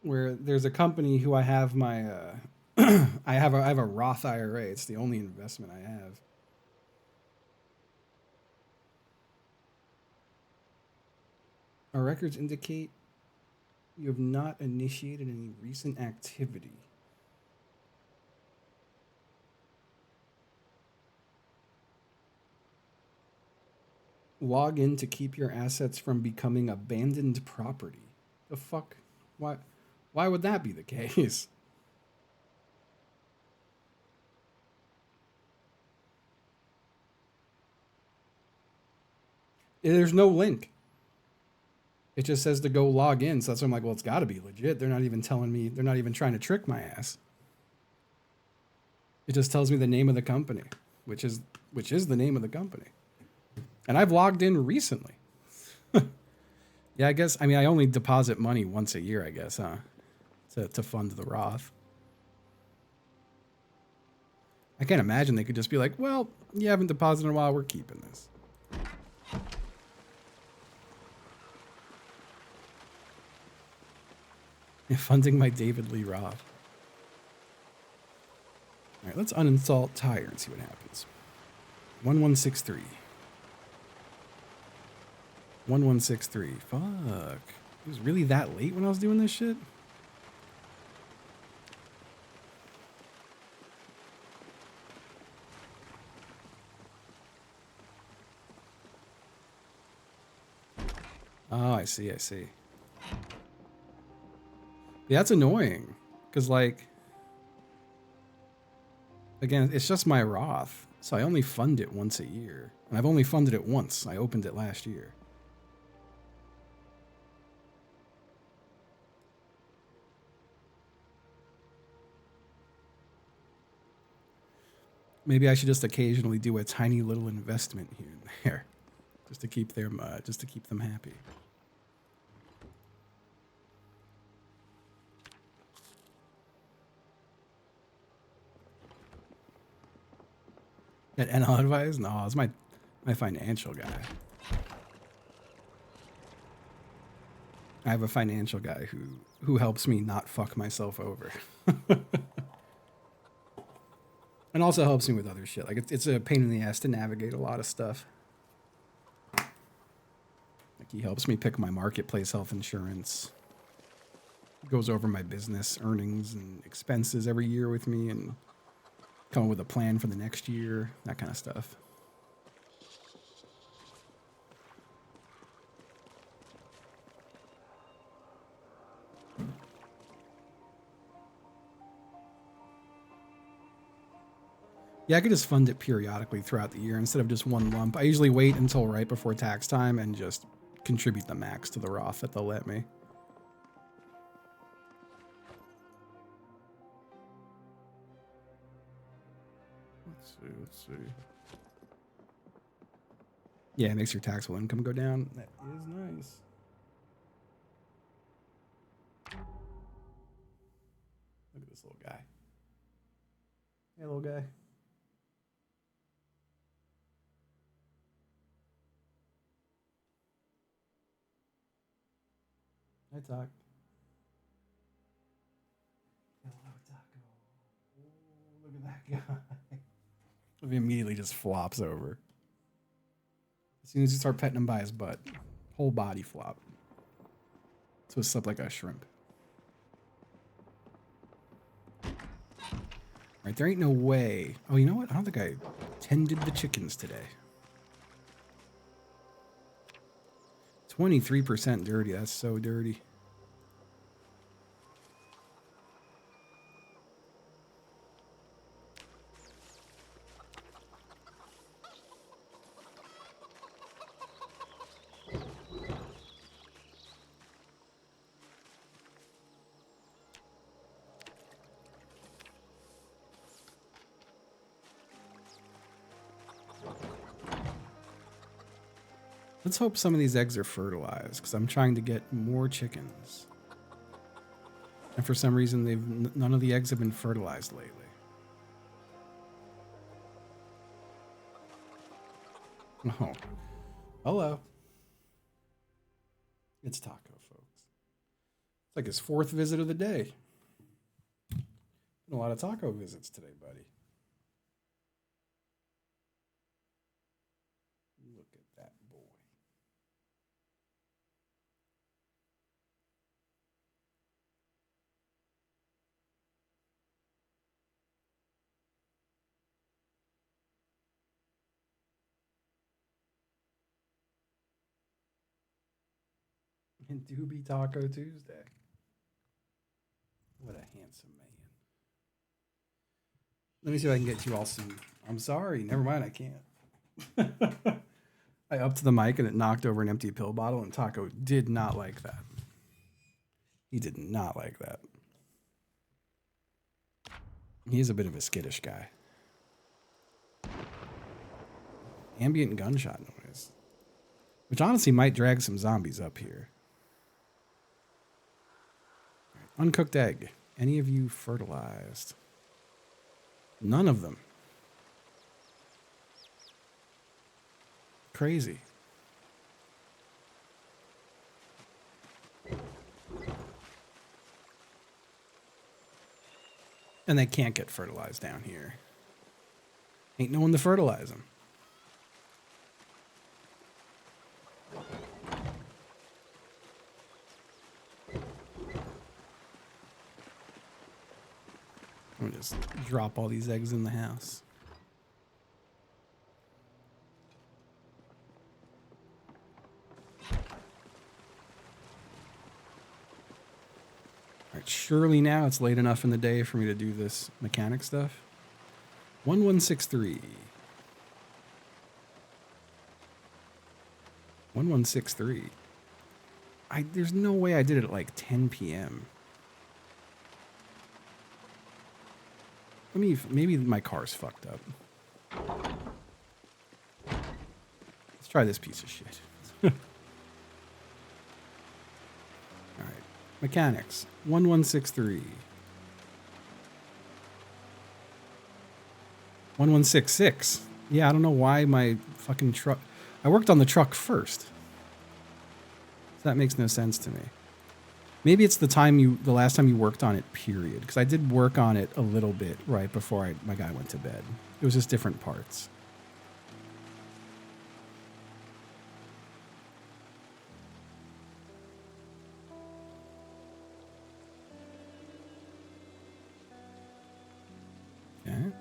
Where there's a company who I have my I have a Roth IRA. It's the only investment I have. Our records indicate you have not initiated any recent activity. Log in to keep your assets from becoming abandoned property. The fuck? Why would that be the case? There's no link. It just says to go log in. So that's why I'm like, well, it's got to be legit. They're not even telling me. They're not even trying to trick my ass. It just tells me the name of the company, which is the name of the company. And I've logged in recently. Yeah, I guess. I mean, I only deposit money once a year, I guess, huh? To fund the Roth. I can't imagine they could just be like, well, you haven't deposited in a while. We're keeping this. Funding my David Lee Roth. All right, let's uninstall Tire and see what happens. 1163. 1163. Fuck. It was really that late when I was doing this shit? Oh, I see, I see. Yeah, that's annoying. Because, like, again, it's just my Roth. So I only fund it once a year. And I've only funded it once. I opened it last year. Maybe I should just occasionally do a tiny little investment here and there, just to keep them happy. That NL advice? No, it's my financial guy. I have a financial guy who helps me not fuck myself over. And also helps me with other shit. Like it's a pain in the ass to navigate a lot of stuff. Like he helps me pick my marketplace health insurance. Goes over my business earnings and expenses every year with me and come up with a plan for the next year, that kind of stuff. Yeah, I could just fund it periodically throughout the year instead of just one lump. I usually wait until right before tax time and just contribute the max to the Roth that they'll let me. Let's see. Yeah, it makes your taxable income go down. That is nice. Look at this little guy. Hey, little guy. Hi, Talk. Hello, Taco. Oh, look at that guy. He immediately just flops over. As soon as you start petting him by his butt, whole body flop. So it slept like a shrimp. Right, there ain't no way. Oh, you know what? I don't think I tended the chickens today. 23% dirty. That's so dirty. Let's hope some of these eggs are fertilized, because I'm trying to get more chickens. And for some reason, none of the eggs have been fertilized lately. Oh. Hello. It's Taco, folks. It's like his 4th visit of the day. Been a lot of taco visits today, buddy. Look at that boy. And Doobie Taco Tuesday. What a handsome man. Let me see if I can get you all some. I'm sorry. Never mind. I can't. I upped the mic and it knocked over an empty pill bottle, and Taco did not like that. He did not like that. He is a bit of a skittish guy. Ambient gunshot noise. Which honestly might drag some zombies up here. Right. Uncooked egg. Any of you fertilized? None of them. Crazy. And they can't get fertilized down here. Ain't no one to fertilize them. I'm gonna just drop all these eggs in the house. Alright, surely now it's late enough in the day for me to do this mechanic stuff. 1163. 1163. There's no way I did it at like 10 p.m. Maybe my car's fucked up. Let's try this piece of shit. All right. Mechanics. 1163. 1166. Yeah, I don't know why my fucking truck... I worked on the truck first. So that makes no sense to me. Maybe it's the last time you worked on it, period. Because I did work on it a little bit right before my guy went to bed. It was just different parts. Okay.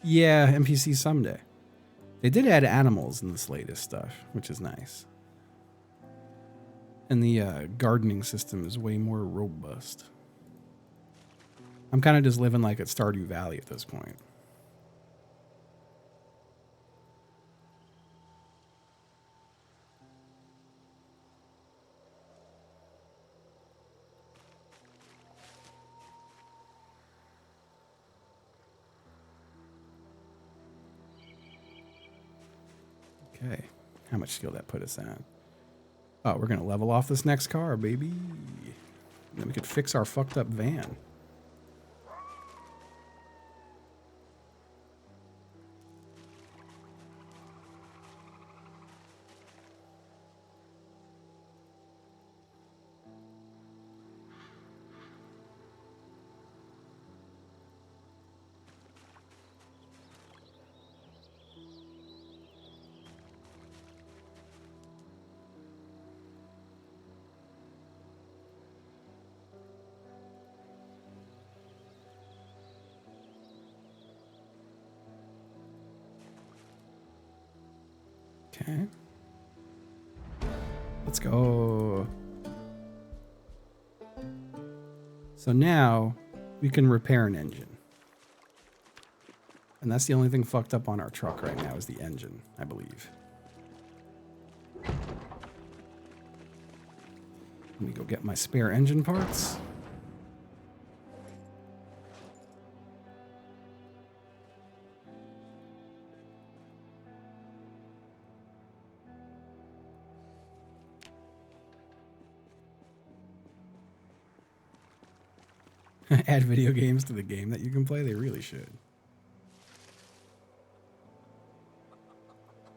Yeah, NPC someday. They did add animals in this latest stuff, which is nice. And the gardening system is way more robust. I'm kind of just living like at Stardew Valley at this point. Okay. How much skill that put us at? Oh, we're going to level off this next car, baby. And then we could fix our fucked up van. Okay. Let's go. So now we can repair an engine. And that's the only thing fucked up on our truck right now is the engine, I believe. Let me go get my spare engine parts. Add video games to the game that you can play. They really should.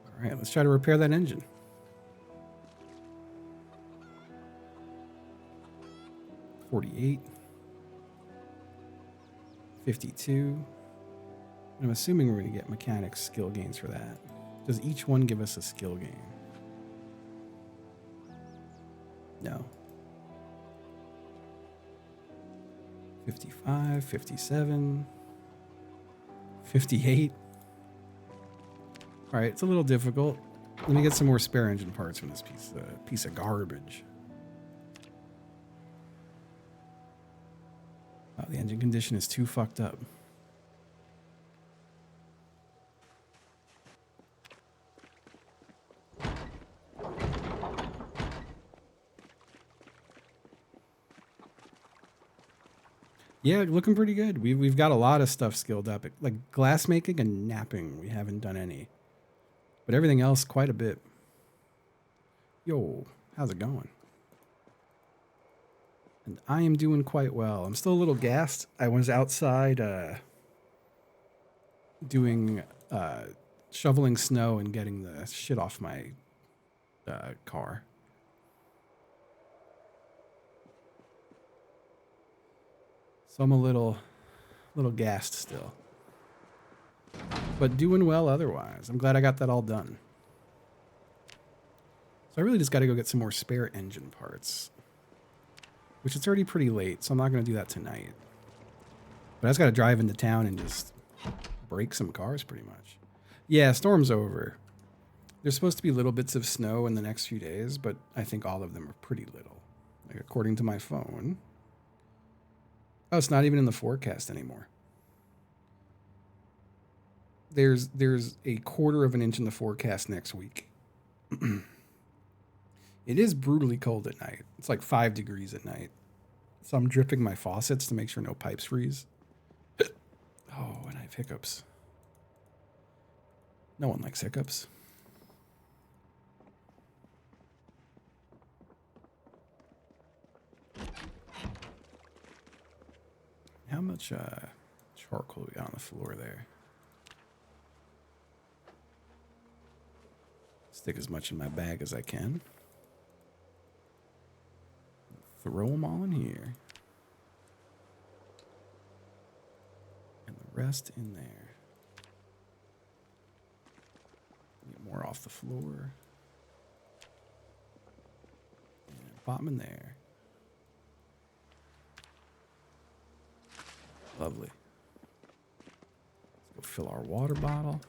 All right, let's try to repair that engine. $48. $52. I'm assuming we're going to get mechanics skill gains for that. Does each one give us a skill gain? No. 55, 57, 58. All right, it's a little difficult. Let me get some more spare engine parts from this piece of garbage. Oh, the engine condition is too fucked up. Yeah, looking pretty good. We've got a lot of stuff skilled up. Like glass making and napping, we haven't done any. But everything else, quite a bit. Yo, how's it going? And I am doing quite well. I'm still a little gassed. I was outside doing shoveling snow and getting the shit off my car. So I'm a little gassed still. But doing well otherwise. I'm glad I got that all done. So I really just got to go get some more spare engine parts. Which it's already pretty late, so I'm not going to do that tonight. But I just got to drive into town and just break some cars pretty much. Yeah, storm's over. There's supposed to be little bits of snow in the next few days, but I think all of them are pretty little. Like according to my phone. Oh, it's not even in the forecast anymore. There's a quarter of an inch in the forecast next week. It is brutally cold at night. It's like 5 degrees at night. So I'm dripping my faucets to make sure no pipes freeze. Oh, and I have hiccups. No one likes hiccups. How much charcoal we got on the floor there? Stick as much in my bag as I can. Throw them all in here. And the rest in there. Get more off the floor. And pop them in there. Lovely. Let's go fill our water bottle.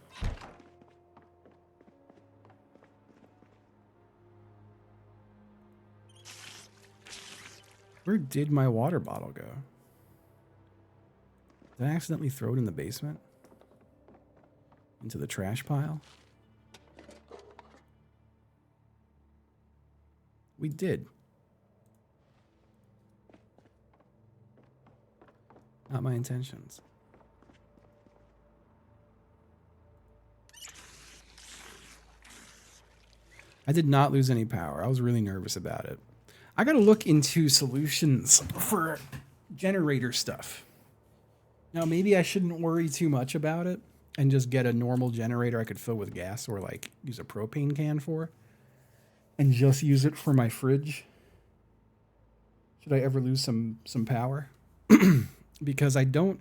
Where did my water bottle go? Did I accidentally throw it in the basement? Into the trash pile? We did. Not my intentions. I did not lose any power. I was really nervous about it. I got to look into solutions for generator stuff. Now, maybe I shouldn't worry too much about it and just get a normal generator I could fill with gas or like use a propane can for and just use it for my fridge. Should I ever lose some power? Because I don't...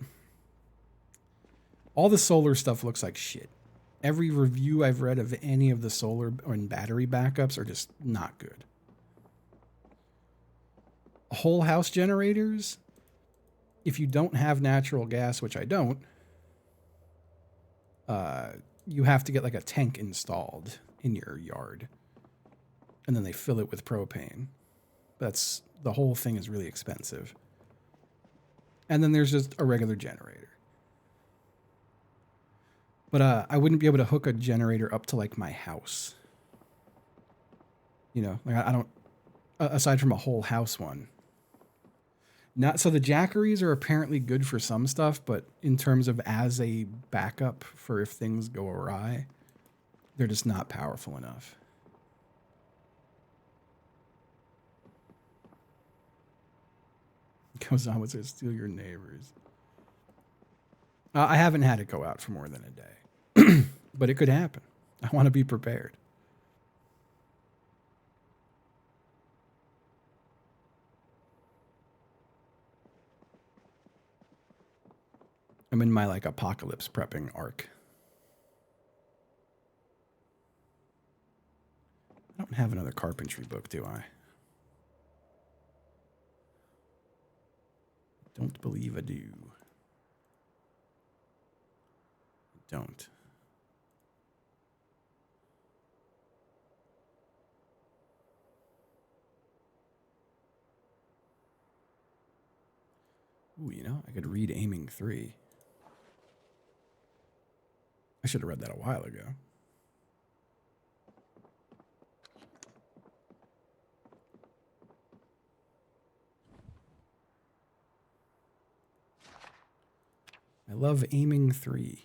All the solar stuff looks like shit. Every review I've read of any of the solar and battery backups are just not good. Whole house generators, if you don't have natural gas, which I don't, you have to get like a tank installed in your yard. And then they fill it with propane. That's the whole thing is really expensive. And then there's just a regular generator. But I wouldn't be able to hook a generator up to like my house. You know, like I don't, aside from a whole house one. Not so the Jackeries are apparently good for some stuff, but in terms of as a backup for if things go awry, they're just not powerful enough. Goes on with it, steal your neighbors. I haven't had it go out for more than a day, but it could happen. I want to be prepared. I'm in my like apocalypse prepping arc. I don't have another carpentry book, do I? Don't believe I do. Don't. Ooh, you know, I could read Aiming 3. I should have read that a while ago. I love Aiming 3.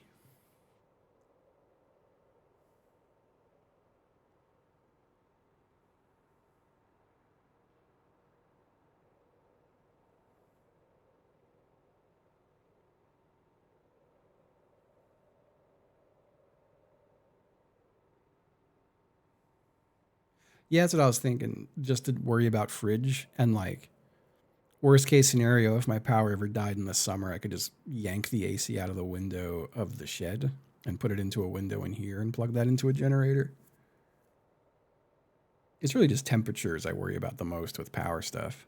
Yeah, that's what I was thinking. Just to worry about fridge and like worst case scenario, if my power ever died in the summer, I could just yank the AC out of the window of the shed and put it into a window in here and plug that into a generator. It's really just temperatures I worry about the most with power stuff.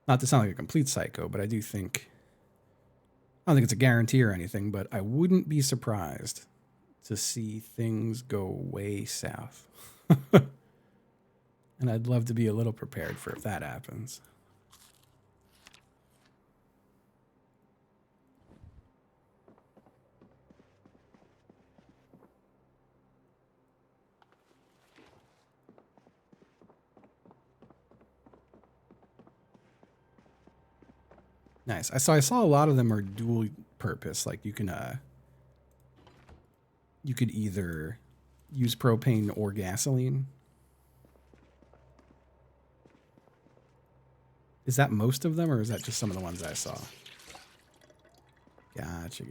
Not to sound like a complete psycho, but I do think, I don't think it's a guarantee or anything, but I wouldn't be surprised to see things go way south. And I'd love to be a little prepared for if that happens. Nice. I saw a lot of them are dual purpose. Like you could either use propane or gasoline. Is that most of them, or is that just some of the ones I saw? Gotcha.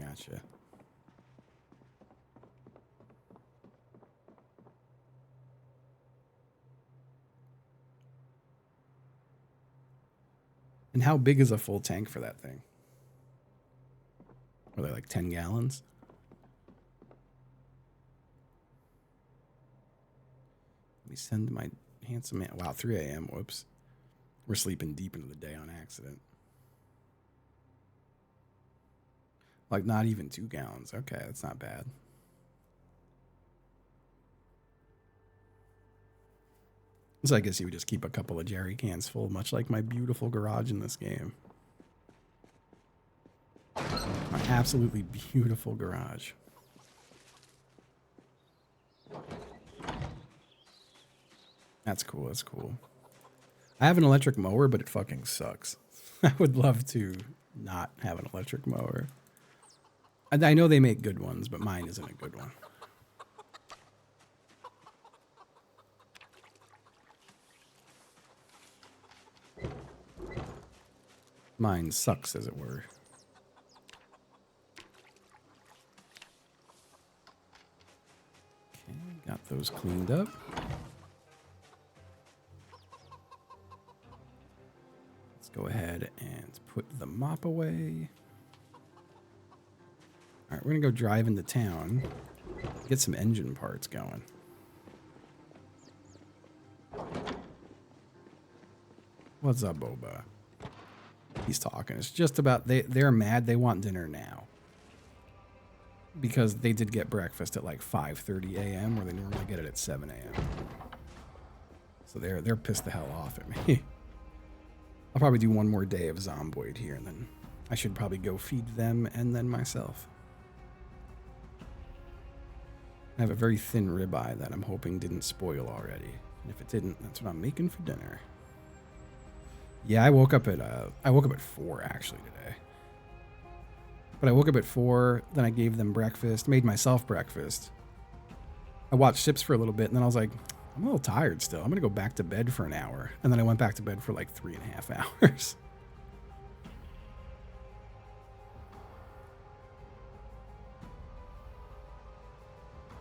And how big is a full tank for that thing? Are they like 10 gallons? Let me send my handsome man. Wow, 3 a.m. Whoops. We're sleeping deep into the day on accident. Like not even 2 gallons. Okay, that's not bad. So I guess you would just keep a couple of jerry cans full, much like my beautiful garage in this game. My absolutely beautiful garage. That's cool. That's cool. I have an electric mower, but it fucking sucks. I would love to not have an electric mower. I know they make good ones, but mine isn't a good one. Mine sucks, as it were. Okay, got those cleaned up. Let's go ahead and put the mop away. All right, we're gonna go drive into town, get some engine parts going. What's up, Boba? He's talking. It's just about they're mad. They want dinner now. because they did get breakfast at like 5:30 a.m. where they normally get it at 7 a.m. So they're pissed the hell off at me. I'll probably do one more day of Zomboid here, and then I should probably go feed them and then myself. I have a very thin ribeye that I'm hoping didn't spoil already. And if it didn't, that's what I'm making for dinner. Yeah, I woke up at 4 actually today. But I woke up at 4, then I gave them breakfast, made myself breakfast. I watched Sips for a little bit, and then I was like, I'm a little tired still. I'm going to go back to bed for an hour. And then I went back to bed for like 3.5 hours.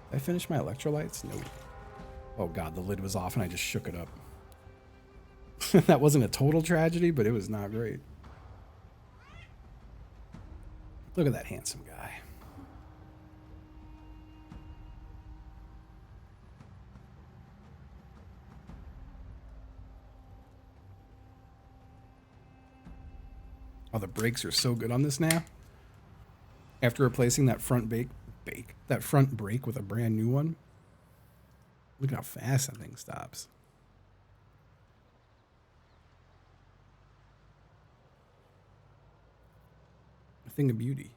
Did I finish my electrolytes? Nope. Oh god, the lid was off and I just shook it up. That wasn't a total tragedy, but it was not great. Look at that handsome guy. Oh, the brakes are so good on this now. After replacing that front brake with a brand new one. Look how fast that thing stops. A thing of beauty.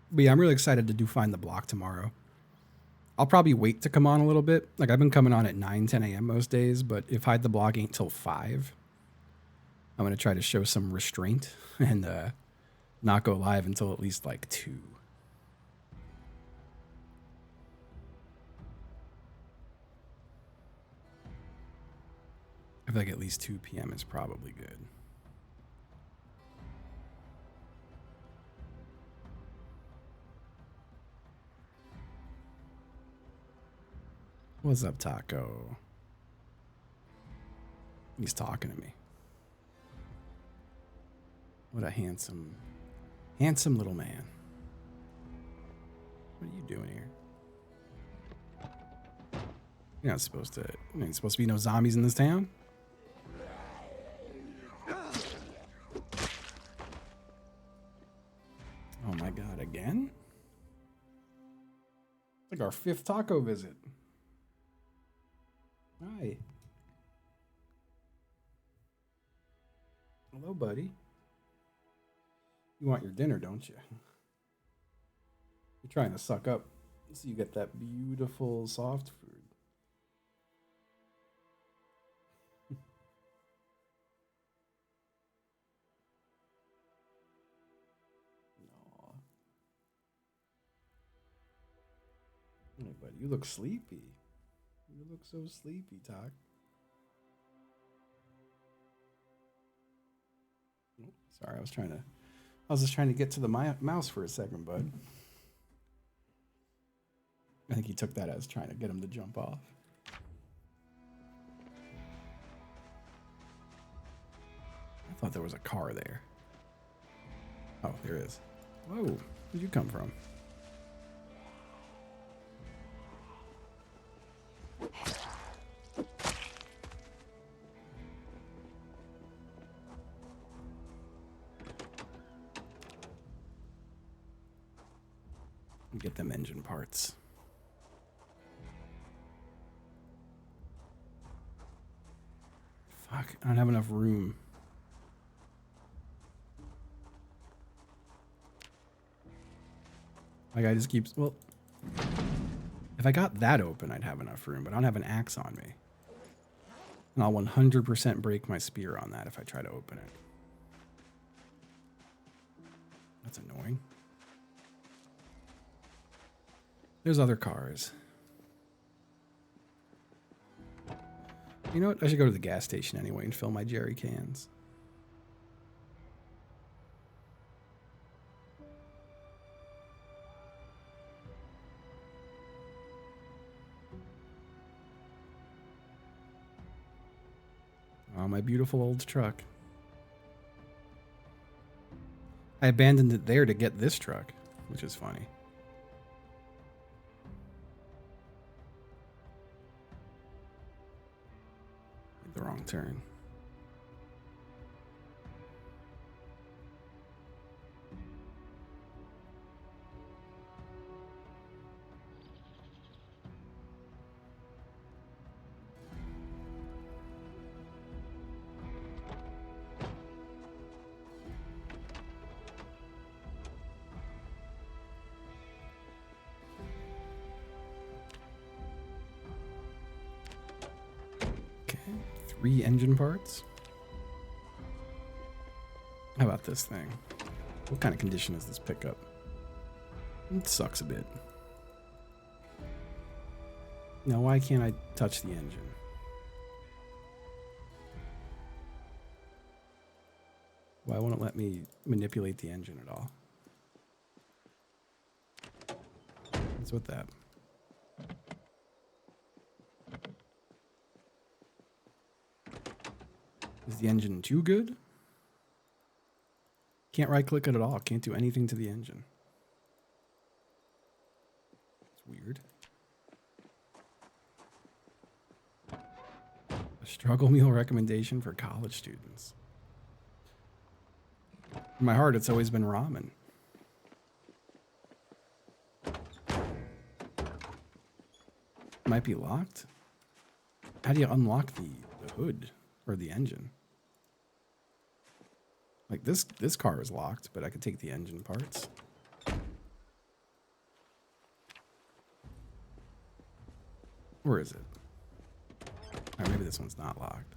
But yeah, I'm really excited to do Find the Block tomorrow. I'll probably wait to come on a little bit. Like, I've been coming on at 9, 10 a.m. most days, but if Hide the Block ain't till 5, I'm going to try to show some restraint and not go live until at least like 2. I feel like at least 2 p.m. is probably good. What's up, Taco? He's talking to me. What a handsome little man. What are you doing here? You're not supposed to. There ain't supposed to be no zombies in this town. Oh my god, again? It's like our 5th taco visit. Hi. Hello, buddy. You want your dinner, don't you? You're trying to suck up so you get that beautiful soft food. Aw. Hey, buddy, you look sleepy. You look so sleepy, Talk. Oh, sorry, I was just trying to get to the mouse for a second, bud. I think he took that as trying to get him to jump off. I thought there was a car there. Oh, there is. Whoa, where'd you come from? Get them engine parts. Fuck, I don't have enough room. My guy just keeps, well, if I got that open, I'd have enough room, but I don't have an axe on me. And I'll 100% break my spear on that if I try to open it. That's annoying. There's other cars. You know what? I should go to the gas station anyway and fill my jerry cans. Oh, my beautiful old truck. I abandoned it there to get this truck, which is funny. the wrong turn. Okay, 3 engine parts. How about this thing? What kind of condition is this pickup? It sucks a bit. Now, why can't I touch the engine? Why won't it let me manipulate the engine at all? What's with that? Is the engine too good? Can't right click it at all. Can't do anything to the engine. It's weird. A struggle meal recommendation for college students. In my heart, it's always been ramen. Might be locked. How do you unlock the hood or the engine? Like this car is locked, but I could take the engine parts. Where is it? Or maybe this one's not locked.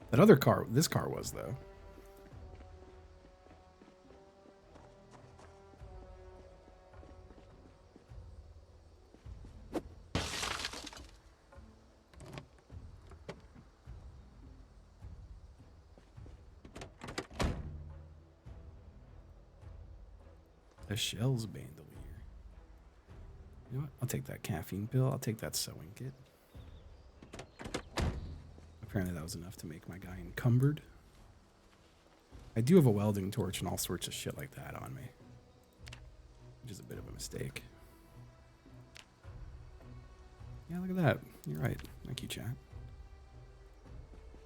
That other car, this car was though. A Shell's bandolier. You know what? I'll take that caffeine pill. I'll take that sewing kit. Apparently that was enough to make my guy encumbered. I do have a welding torch and all sorts of shit like that on me, which is a bit of a mistake. Yeah, look at that. You're right. Thank you, chat.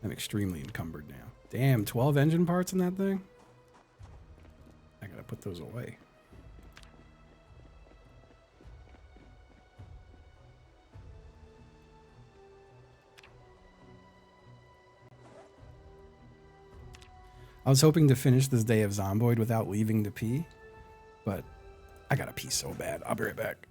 I'm extremely encumbered now. Damn, 12 engine parts in that thing? I gotta put those away. I was hoping to finish this day of Zomboid without leaving to pee, but I gotta pee so bad. I'll be right back.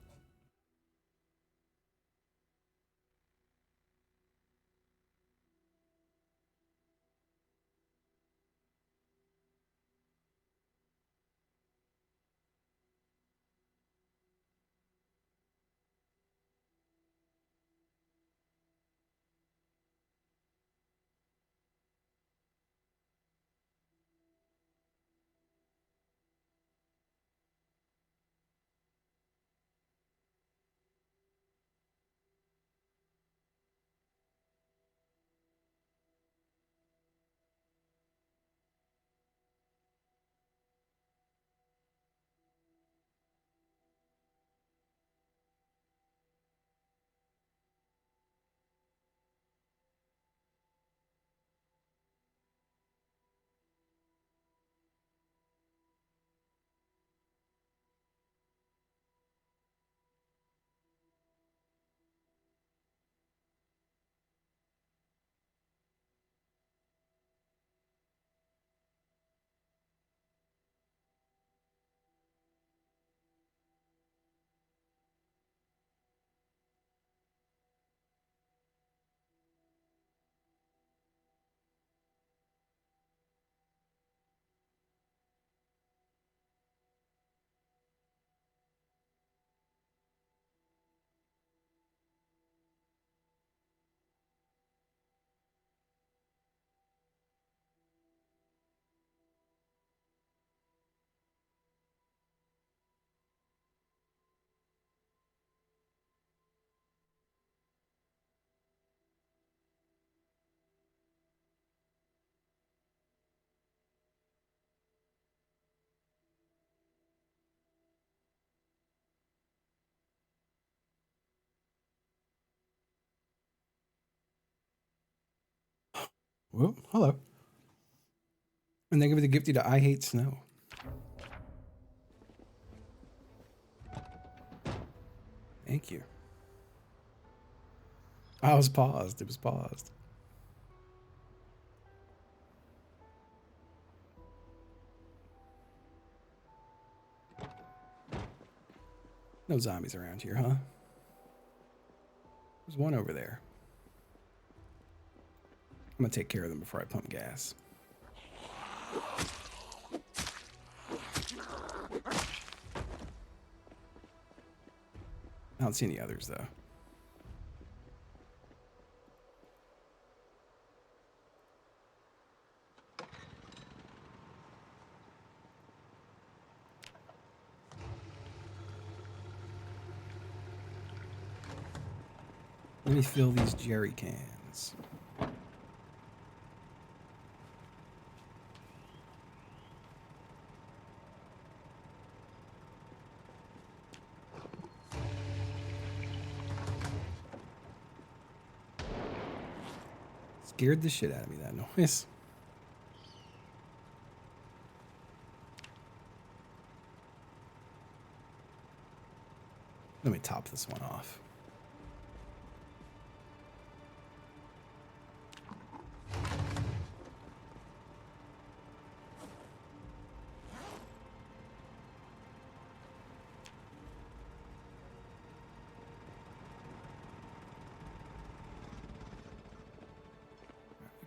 Well, hello. And they give me the gifty to I Hate Snow. Thank you. I was paused. It was paused. No zombies around here, huh? There's one over there. I'm gonna take care of them before I pump gas. I don't see any others, though. Let me fill these jerry cans. Scared the shit out of me, that noise. Let me top this one off.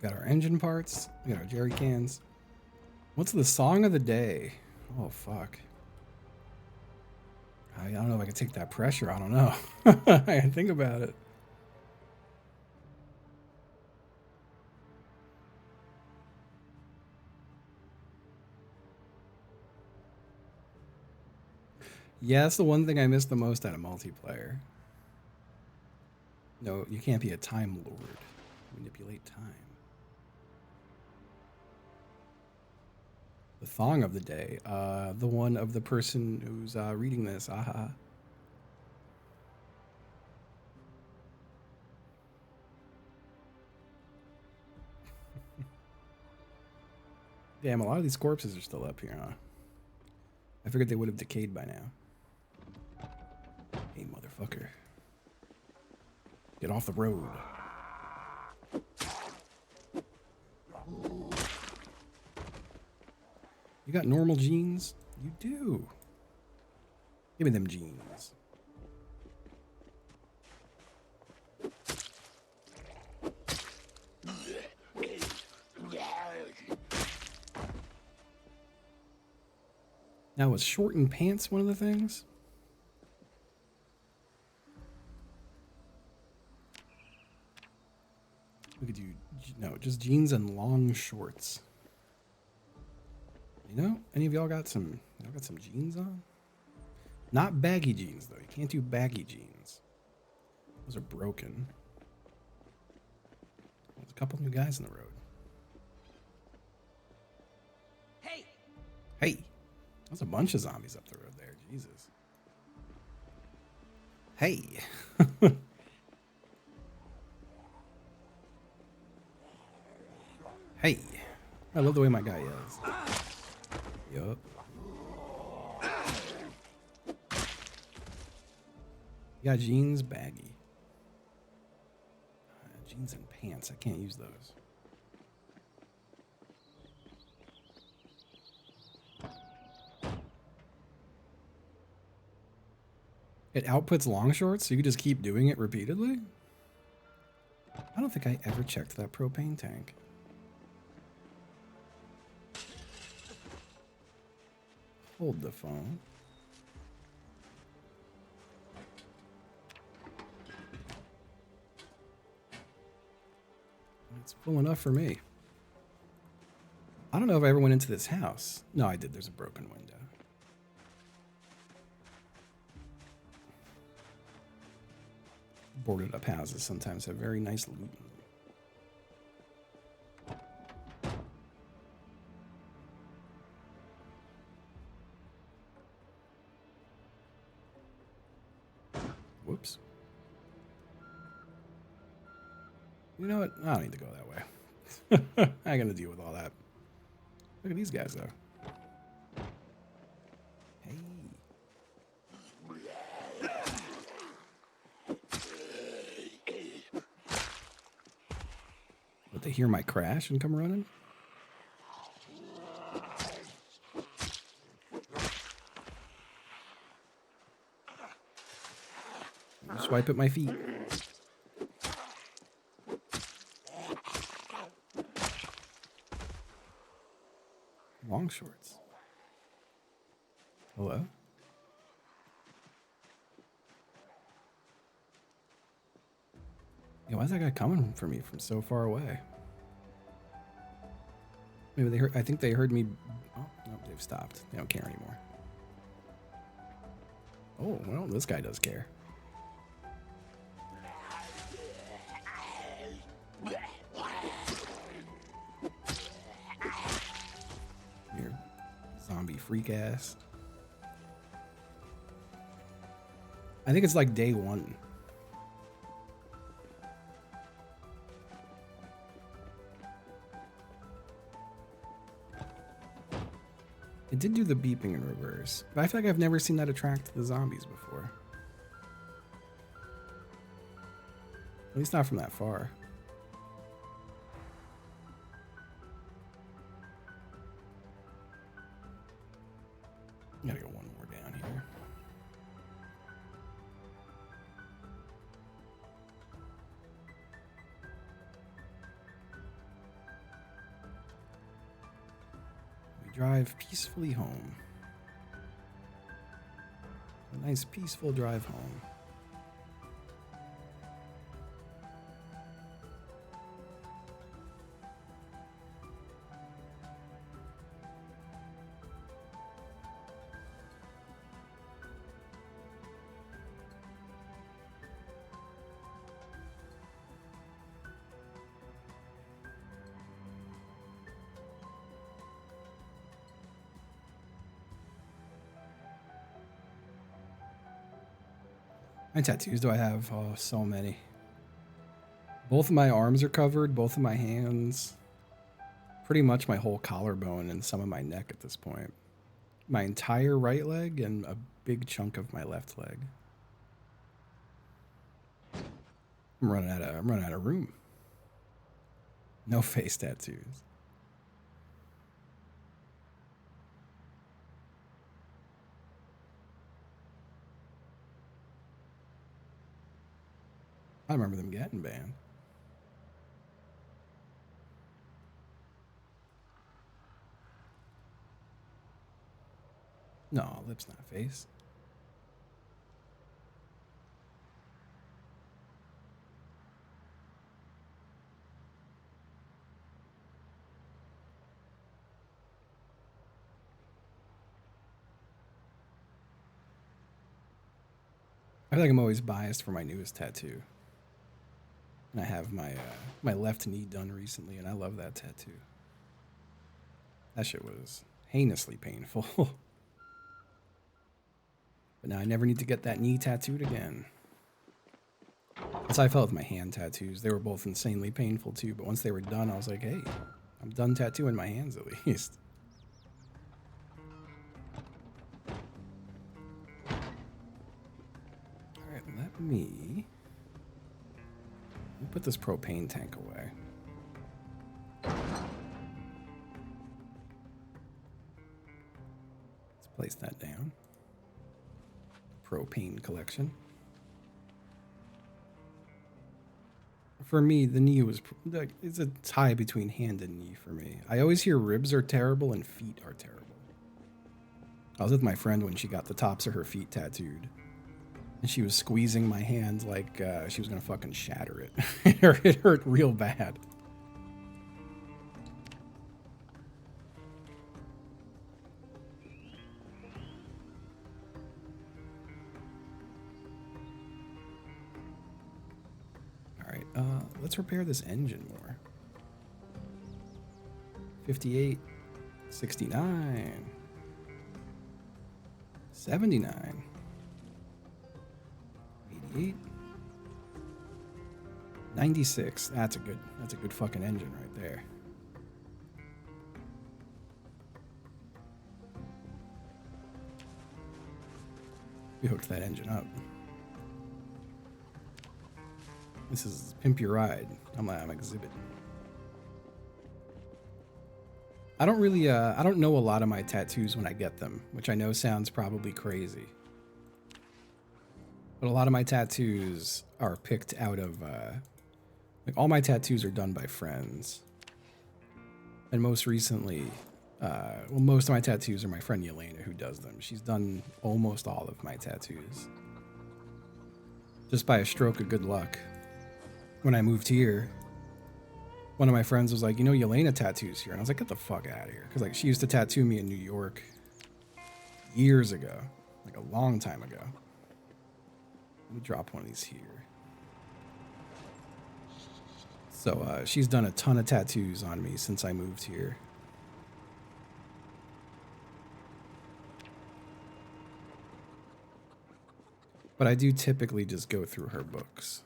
We got our engine parts. We got our jerry cans. What's the song of the day? Oh, fuck. I don't know if I can take that pressure. I don't know. I can think about it. Yeah, that's the one thing I miss the most out of multiplayer. No, you can't be a Time Lord. Manipulate time. The thong of the day. The one of the person who's reading this. Aha. Damn, a lot of these corpses are still up here, huh? I figured they would have decayed by now. Hey, motherfucker. Get off the road. You got normal jeans? You do. Give me them jeans. Now, was shortened pants one of the things? We could do, no, just jeans and long shorts. You know, any of y'all got some jeans on? Not baggy jeans, though. You can't do baggy jeans. Those are broken. There's a couple new guys in the road. Hey! Hey! There's a bunch of zombies up the road there. Jesus. Hey! Hey! I love the way my guy yells. Yup. You got jeans, baggy. Jeans and pants. I can't use those. It outputs long shorts, so you can just keep doing it repeatedly? I don't think I ever checked that propane tank. Hold the phone. It's full enough for me. I don't know if I ever went into this house. No, I did. There's a broken window. Boarded up houses sometimes have very nice loot in them. Whoops. You know what? I don't need to go that way. I gotta deal with all that. Look at these guys though. Hey. But they hear my crash and come running? Swipe at my feet. Long shorts. Hello? Yeah, why is that guy coming for me from so far away? Maybe they heard. I think they heard me. Oh, no, they've stopped. They don't care anymore. Oh, well, this guy does care. Your zombie freak ass. I think it's like day one. It did do the beeping in reverse, but I feel like I've never seen that attract the zombies before. At least not from that far. Gotta go one more down here. We drive peacefully home. A nice peaceful drive home. How many tattoos do I have? Oh, so many. Both of my arms are covered, both of my hands. Pretty much my whole collarbone and some of my neck at this point. My entire right leg and a big chunk of my left leg. I'm running out of room. No face tattoos. I remember them getting banned. No, lips not face. I feel like I'm always biased for my newest tattoo. And I have my my left knee done recently, and I love that tattoo. That shit was heinously painful. But now I never need to get that knee tattooed again. That's how I felt with my hand tattoos. They were both insanely painful too, but once they were done, I was like, hey, I'm done tattooing my hands at least. Alright, let me put this propane tank away. Let's place that down. Propane collection. For me, the knee was it's a tie between hand and knee for me. I always hear ribs are terrible and feet are terrible. I was with my friend when she got the tops of her feet tattooed, and she was squeezing my hand like she was gonna fucking shatter it. It hurt real bad. Let's repair this engine more. 58, 69, 79, 88, 96. That's a good fucking engine right there. We hooked that engine up. This is Pimp Your Ride. I'm Exhibit. I don't really, I don't know a lot of my tattoos when I get them, which I know sounds probably crazy. But a lot of my tattoos are picked out of, like all my tattoos are done by friends. And most recently, well, most of my tattoos are my friend Yelena who does them. She's done almost all of my tattoos. Just by a stroke of good luck. When I moved here, one of my friends was like, you know, Yelena tattoos here. And I was like, get the fuck out of here. Because like she used to tattoo me in New York years ago. Like a long time ago. Let me drop one of these here. So she's done a ton of tattoos on me since I moved here. But I do typically just go through her books.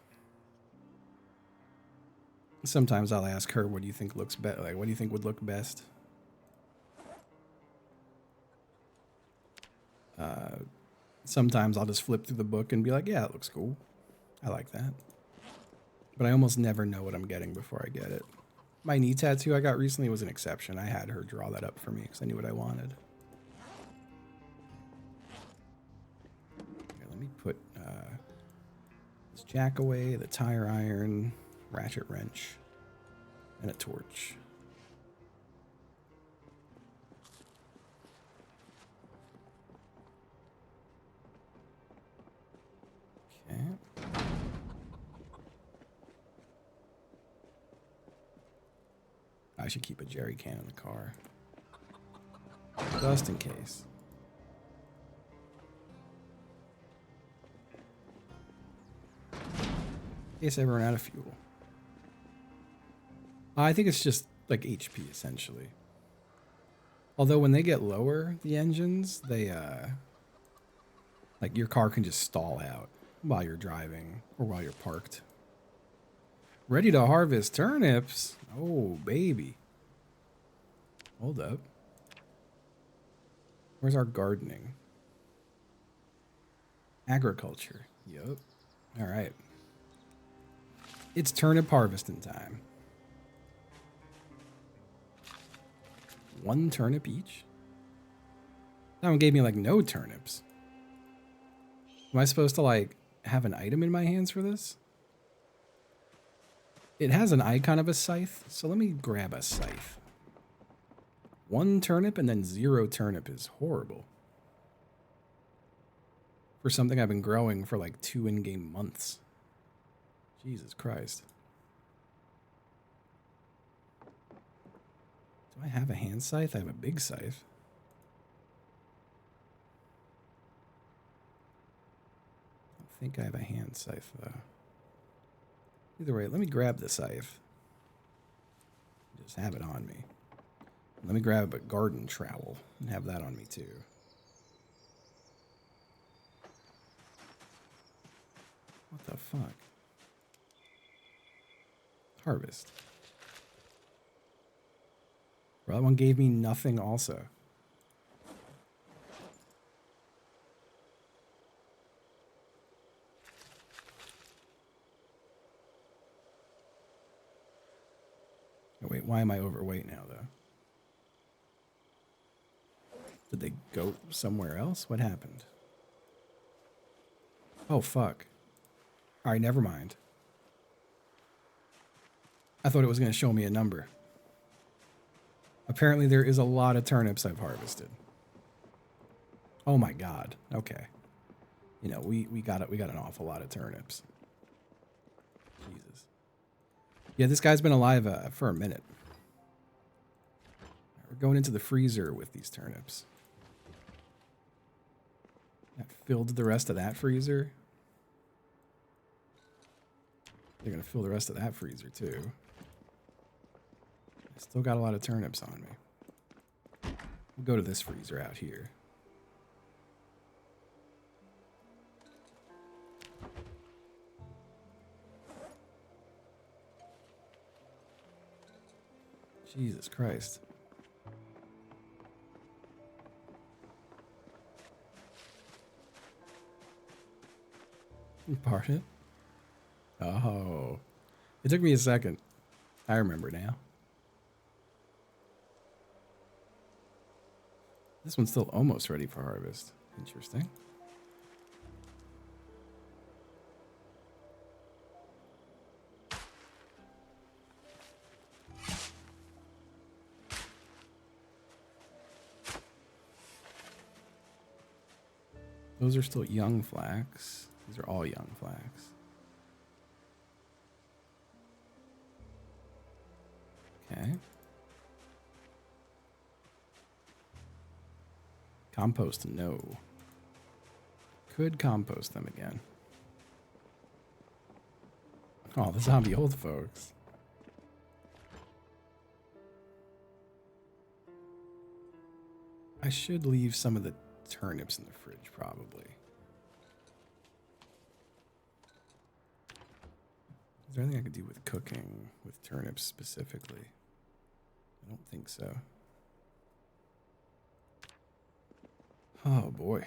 Sometimes I'll ask her, what do you think looks best? Like, what do you think would look best? Sometimes I'll just flip through the book and be like, yeah, it looks cool. I like that. But I almost never know what I'm getting before I get it. My knee tattoo I got recently was an exception. I had her draw that up for me because I knew what I wanted. Okay, let me put this jack away, the tire iron, ratchet wrench, and a torch. Okay. I should keep a jerry can in the car. Just in case. In case I run out of fuel. I think it's just like HP essentially. Although when they get lower, the engines, they like your car can just stall out while you're driving or while you're parked. Ready to harvest turnips? Oh, baby. Hold up. Where's our gardening? Agriculture. Yup. All right. It's turnip harvesting time. 1 turnip each? That one gave me like no turnips. Am I supposed to like have an item in my hands for this? It has an icon of a scythe, so let me grab a scythe. 1 turnip and then 0 turnip is horrible. For something I've been growing for like 2 in-game months. Jesus Christ. Do I have a hand scythe? I have a big scythe. I don't think I have a hand scythe though. Either way, let me grab the scythe. Just have it on me. Let me grab a garden trowel and have that on me too. What the fuck? Harvest. Bro, that one gave me nothing also. Oh, wait, why am I overweight now, though? Did they go somewhere else? What happened? Oh, fuck. All right, never mind. I thought it was going to show me a number. Apparently there is a lot of turnips I've harvested. Oh my god. Okay. You know, we got an awful lot of turnips. Jesus. Yeah, this guy's been alive for a minute. We're going into the freezer with these turnips. That filled the rest of that freezer. They're going to fill the rest of that freezer too. I still got a lot of turnips on me. We'll go to this freezer out here. Jesus Christ. Pardon? Oh. It took me a second. I remember now. This one's still almost ready for harvest. Interesting. Those are still young flax. These are all young flax. Okay. Compost, no. Could compost them again. Oh, the zombie old folks. I should leave some of the turnips in the fridge, probably. Is there anything I could do with cooking with turnips specifically? I don't think so. Oh boy.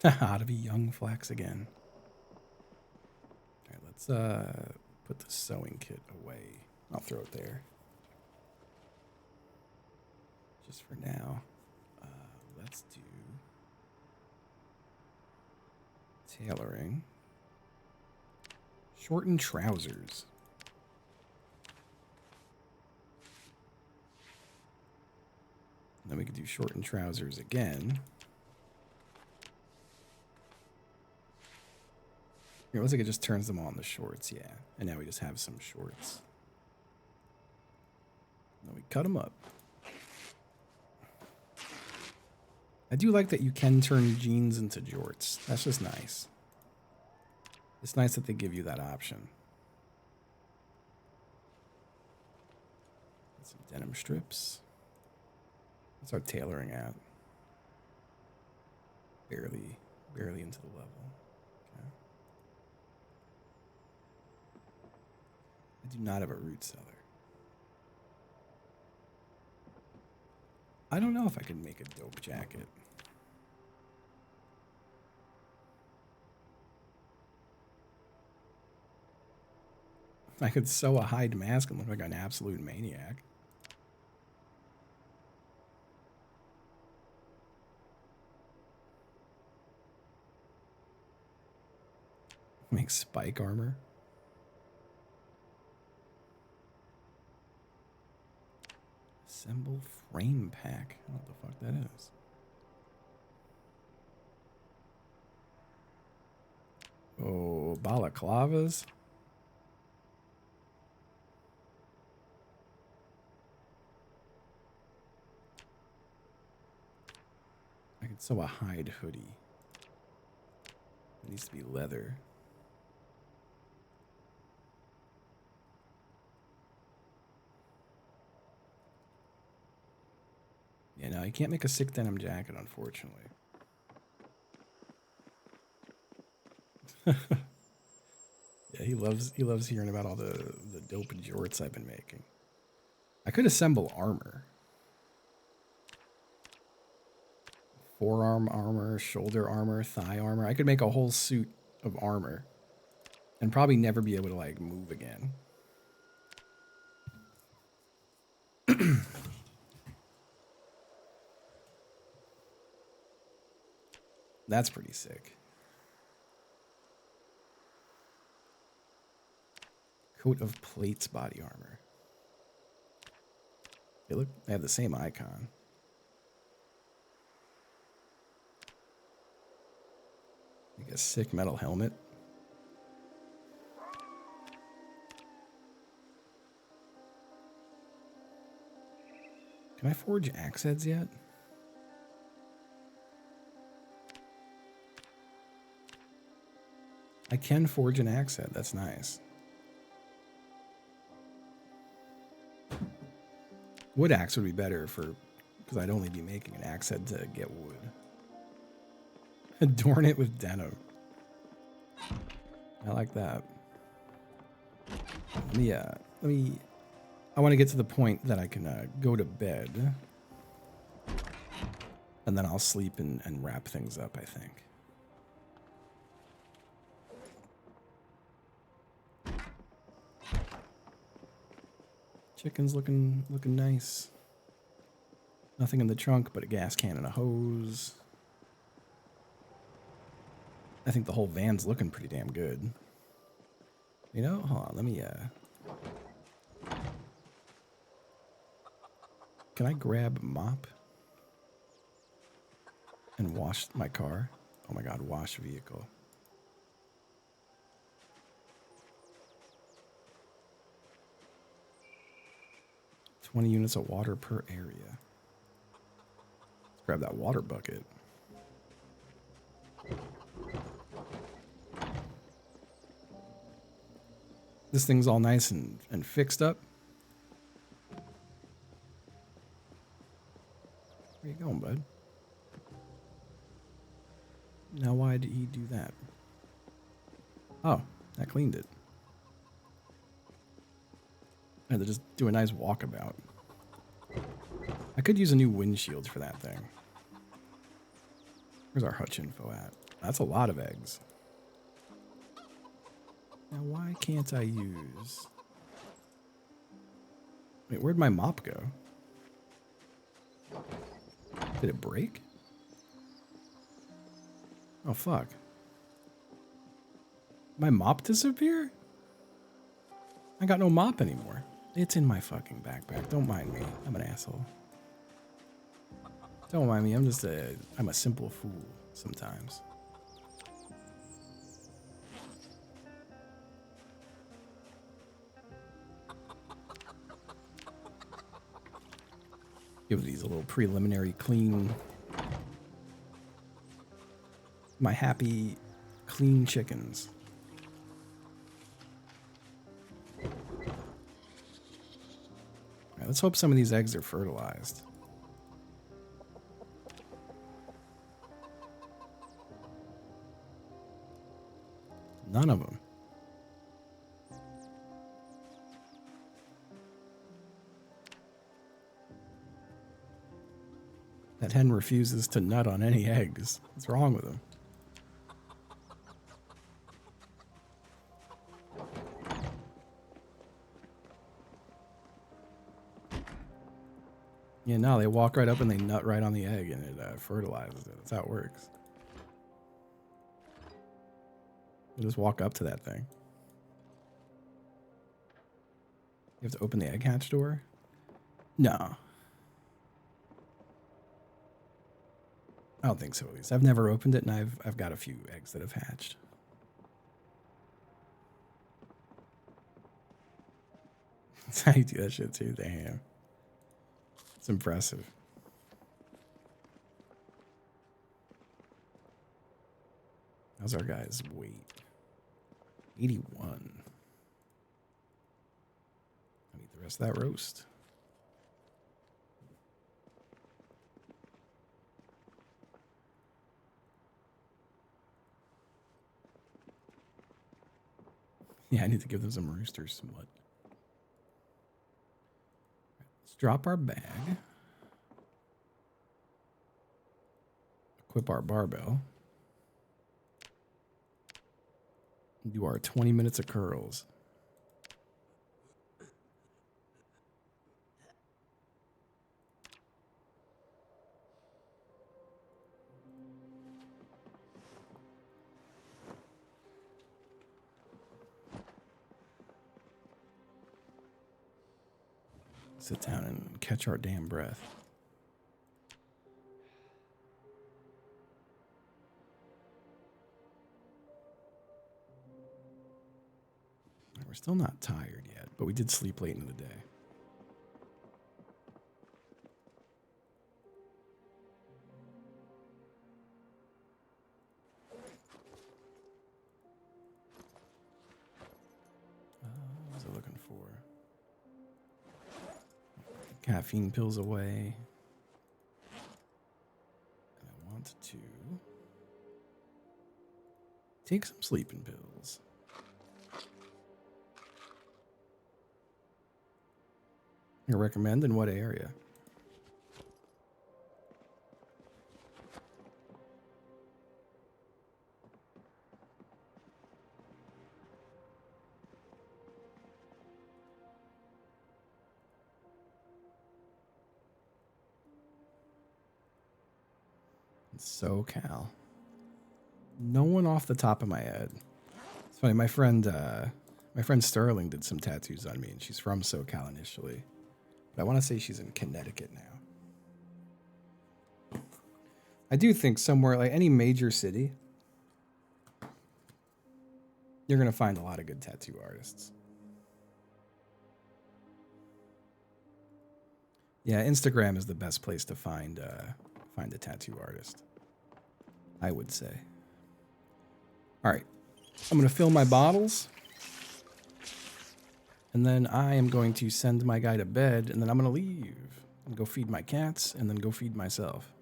Haha, to be young flax again. Alright, let's put the sewing kit away. I'll throw it there. Just for now. Let's do tailoring. Shortened trousers. Then we could do shortened trousers again. Here, it looks like it just turns them on the shorts, yeah. And now we just have some shorts. Then we cut them up. I do like that you can turn jeans into jorts. That's just nice. It's nice that they give you that option. Some denim strips. What's our tailoring at? Barely into the level. Okay. I do not have a root cellar. I don't know if I could make a dope jacket. I could sew a hide mask and look like an absolute maniac. Make spike armor. Assemble frame pack. I don't know what the fuck that is. Oh, balaclavas. I could sew a hide hoodie. It needs to be leather. Yeah, no, you can't make a sick denim jacket, unfortunately. Yeah, he loves hearing about all the dope jorts I've been making. I could assemble armor. Forearm armor, shoulder armor, thigh armor. I could make a whole suit of armor and probably never be able to like move again. That's pretty sick. Coat of plates body armor. They have the same icon. Like a sick metal helmet. Can I forge axe heads yet? I can forge an axe head. That's nice. Wood axe would be better because I'd only be making an axe head to get wood. Adorn it with denim. I like that. Let me. I want to get to the point that I can go to bed. And then I'll sleep and wrap things up, I think. Chicken's looking nice. Nothing in the trunk but a gas can and a hose. I think the whole van's looking pretty damn good. You know, hold on, let me can I grab a mop and wash my car? Oh my god, wash vehicle. $20 units of water per area. Let's grab that water bucket. This thing's all nice and fixed up. Where you going, bud? Now why did he do that? Oh, I cleaned it. I had to just do a nice walkabout. I could use a new windshield for that thing. Where's our hutch info at? That's a lot of eggs. Now why can't I use... Wait, where'd my mop go? Did it break? Oh, fuck. My mop disappear? I got no mop anymore. It's in my fucking backpack. Don't mind me. I'm an asshole. Don't mind me. I'm a simple fool sometimes. Give these a little preliminary clean. My happy, clean chickens. All right, let's hope some of these eggs are fertilized. None of them. That hen refuses to nut on any eggs. What's wrong with him? Yeah, no, they walk right up and they nut right on the egg and it fertilizes it. That's how it works. You just walk up to that thing. You have to open the egg hatch door? No. I don't think so, at least. I've never opened it, and I've got a few eggs that have hatched. That's how you do that shit, too. Damn. It's impressive. How's our guy's weight? 81. I need the rest of that roast. Yeah, I need to give them some rooster smut. Let's drop our bag. Equip our barbell. Do our 20 minutes of curls. Sit down and catch our damn breath. We're still not tired yet, but we did sleep late in the day. What was I looking for? Caffeine pills away. And I want to take some sleeping pills. You recommend in what area? SoCal. No one off the top of my head. It's funny. My friend Sterling did some tattoos on me, and she's from SoCal initially, but I want to say she's in Connecticut now. I do think somewhere like any major city, you're gonna find a lot of good tattoo artists. Yeah, Instagram is the best place to find a tattoo artist, I would say. All right, I'm gonna fill my bottles, and then I am going to send my guy to bed, and then I'm gonna leave and go feed my cats, and then go feed myself.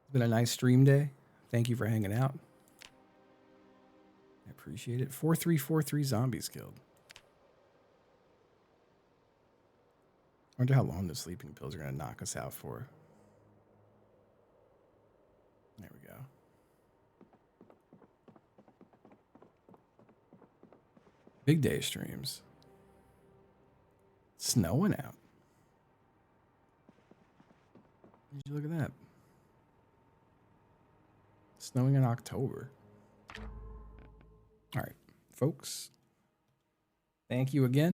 It's been a nice stream day. Thank you for hanging out. I appreciate it. 4343 zombies killed. I wonder how long the sleeping pills are going to knock us out for. There we go. Big day streams. It's snowing out. Would you look at that? Snowing in October. All right, folks. Thank you again.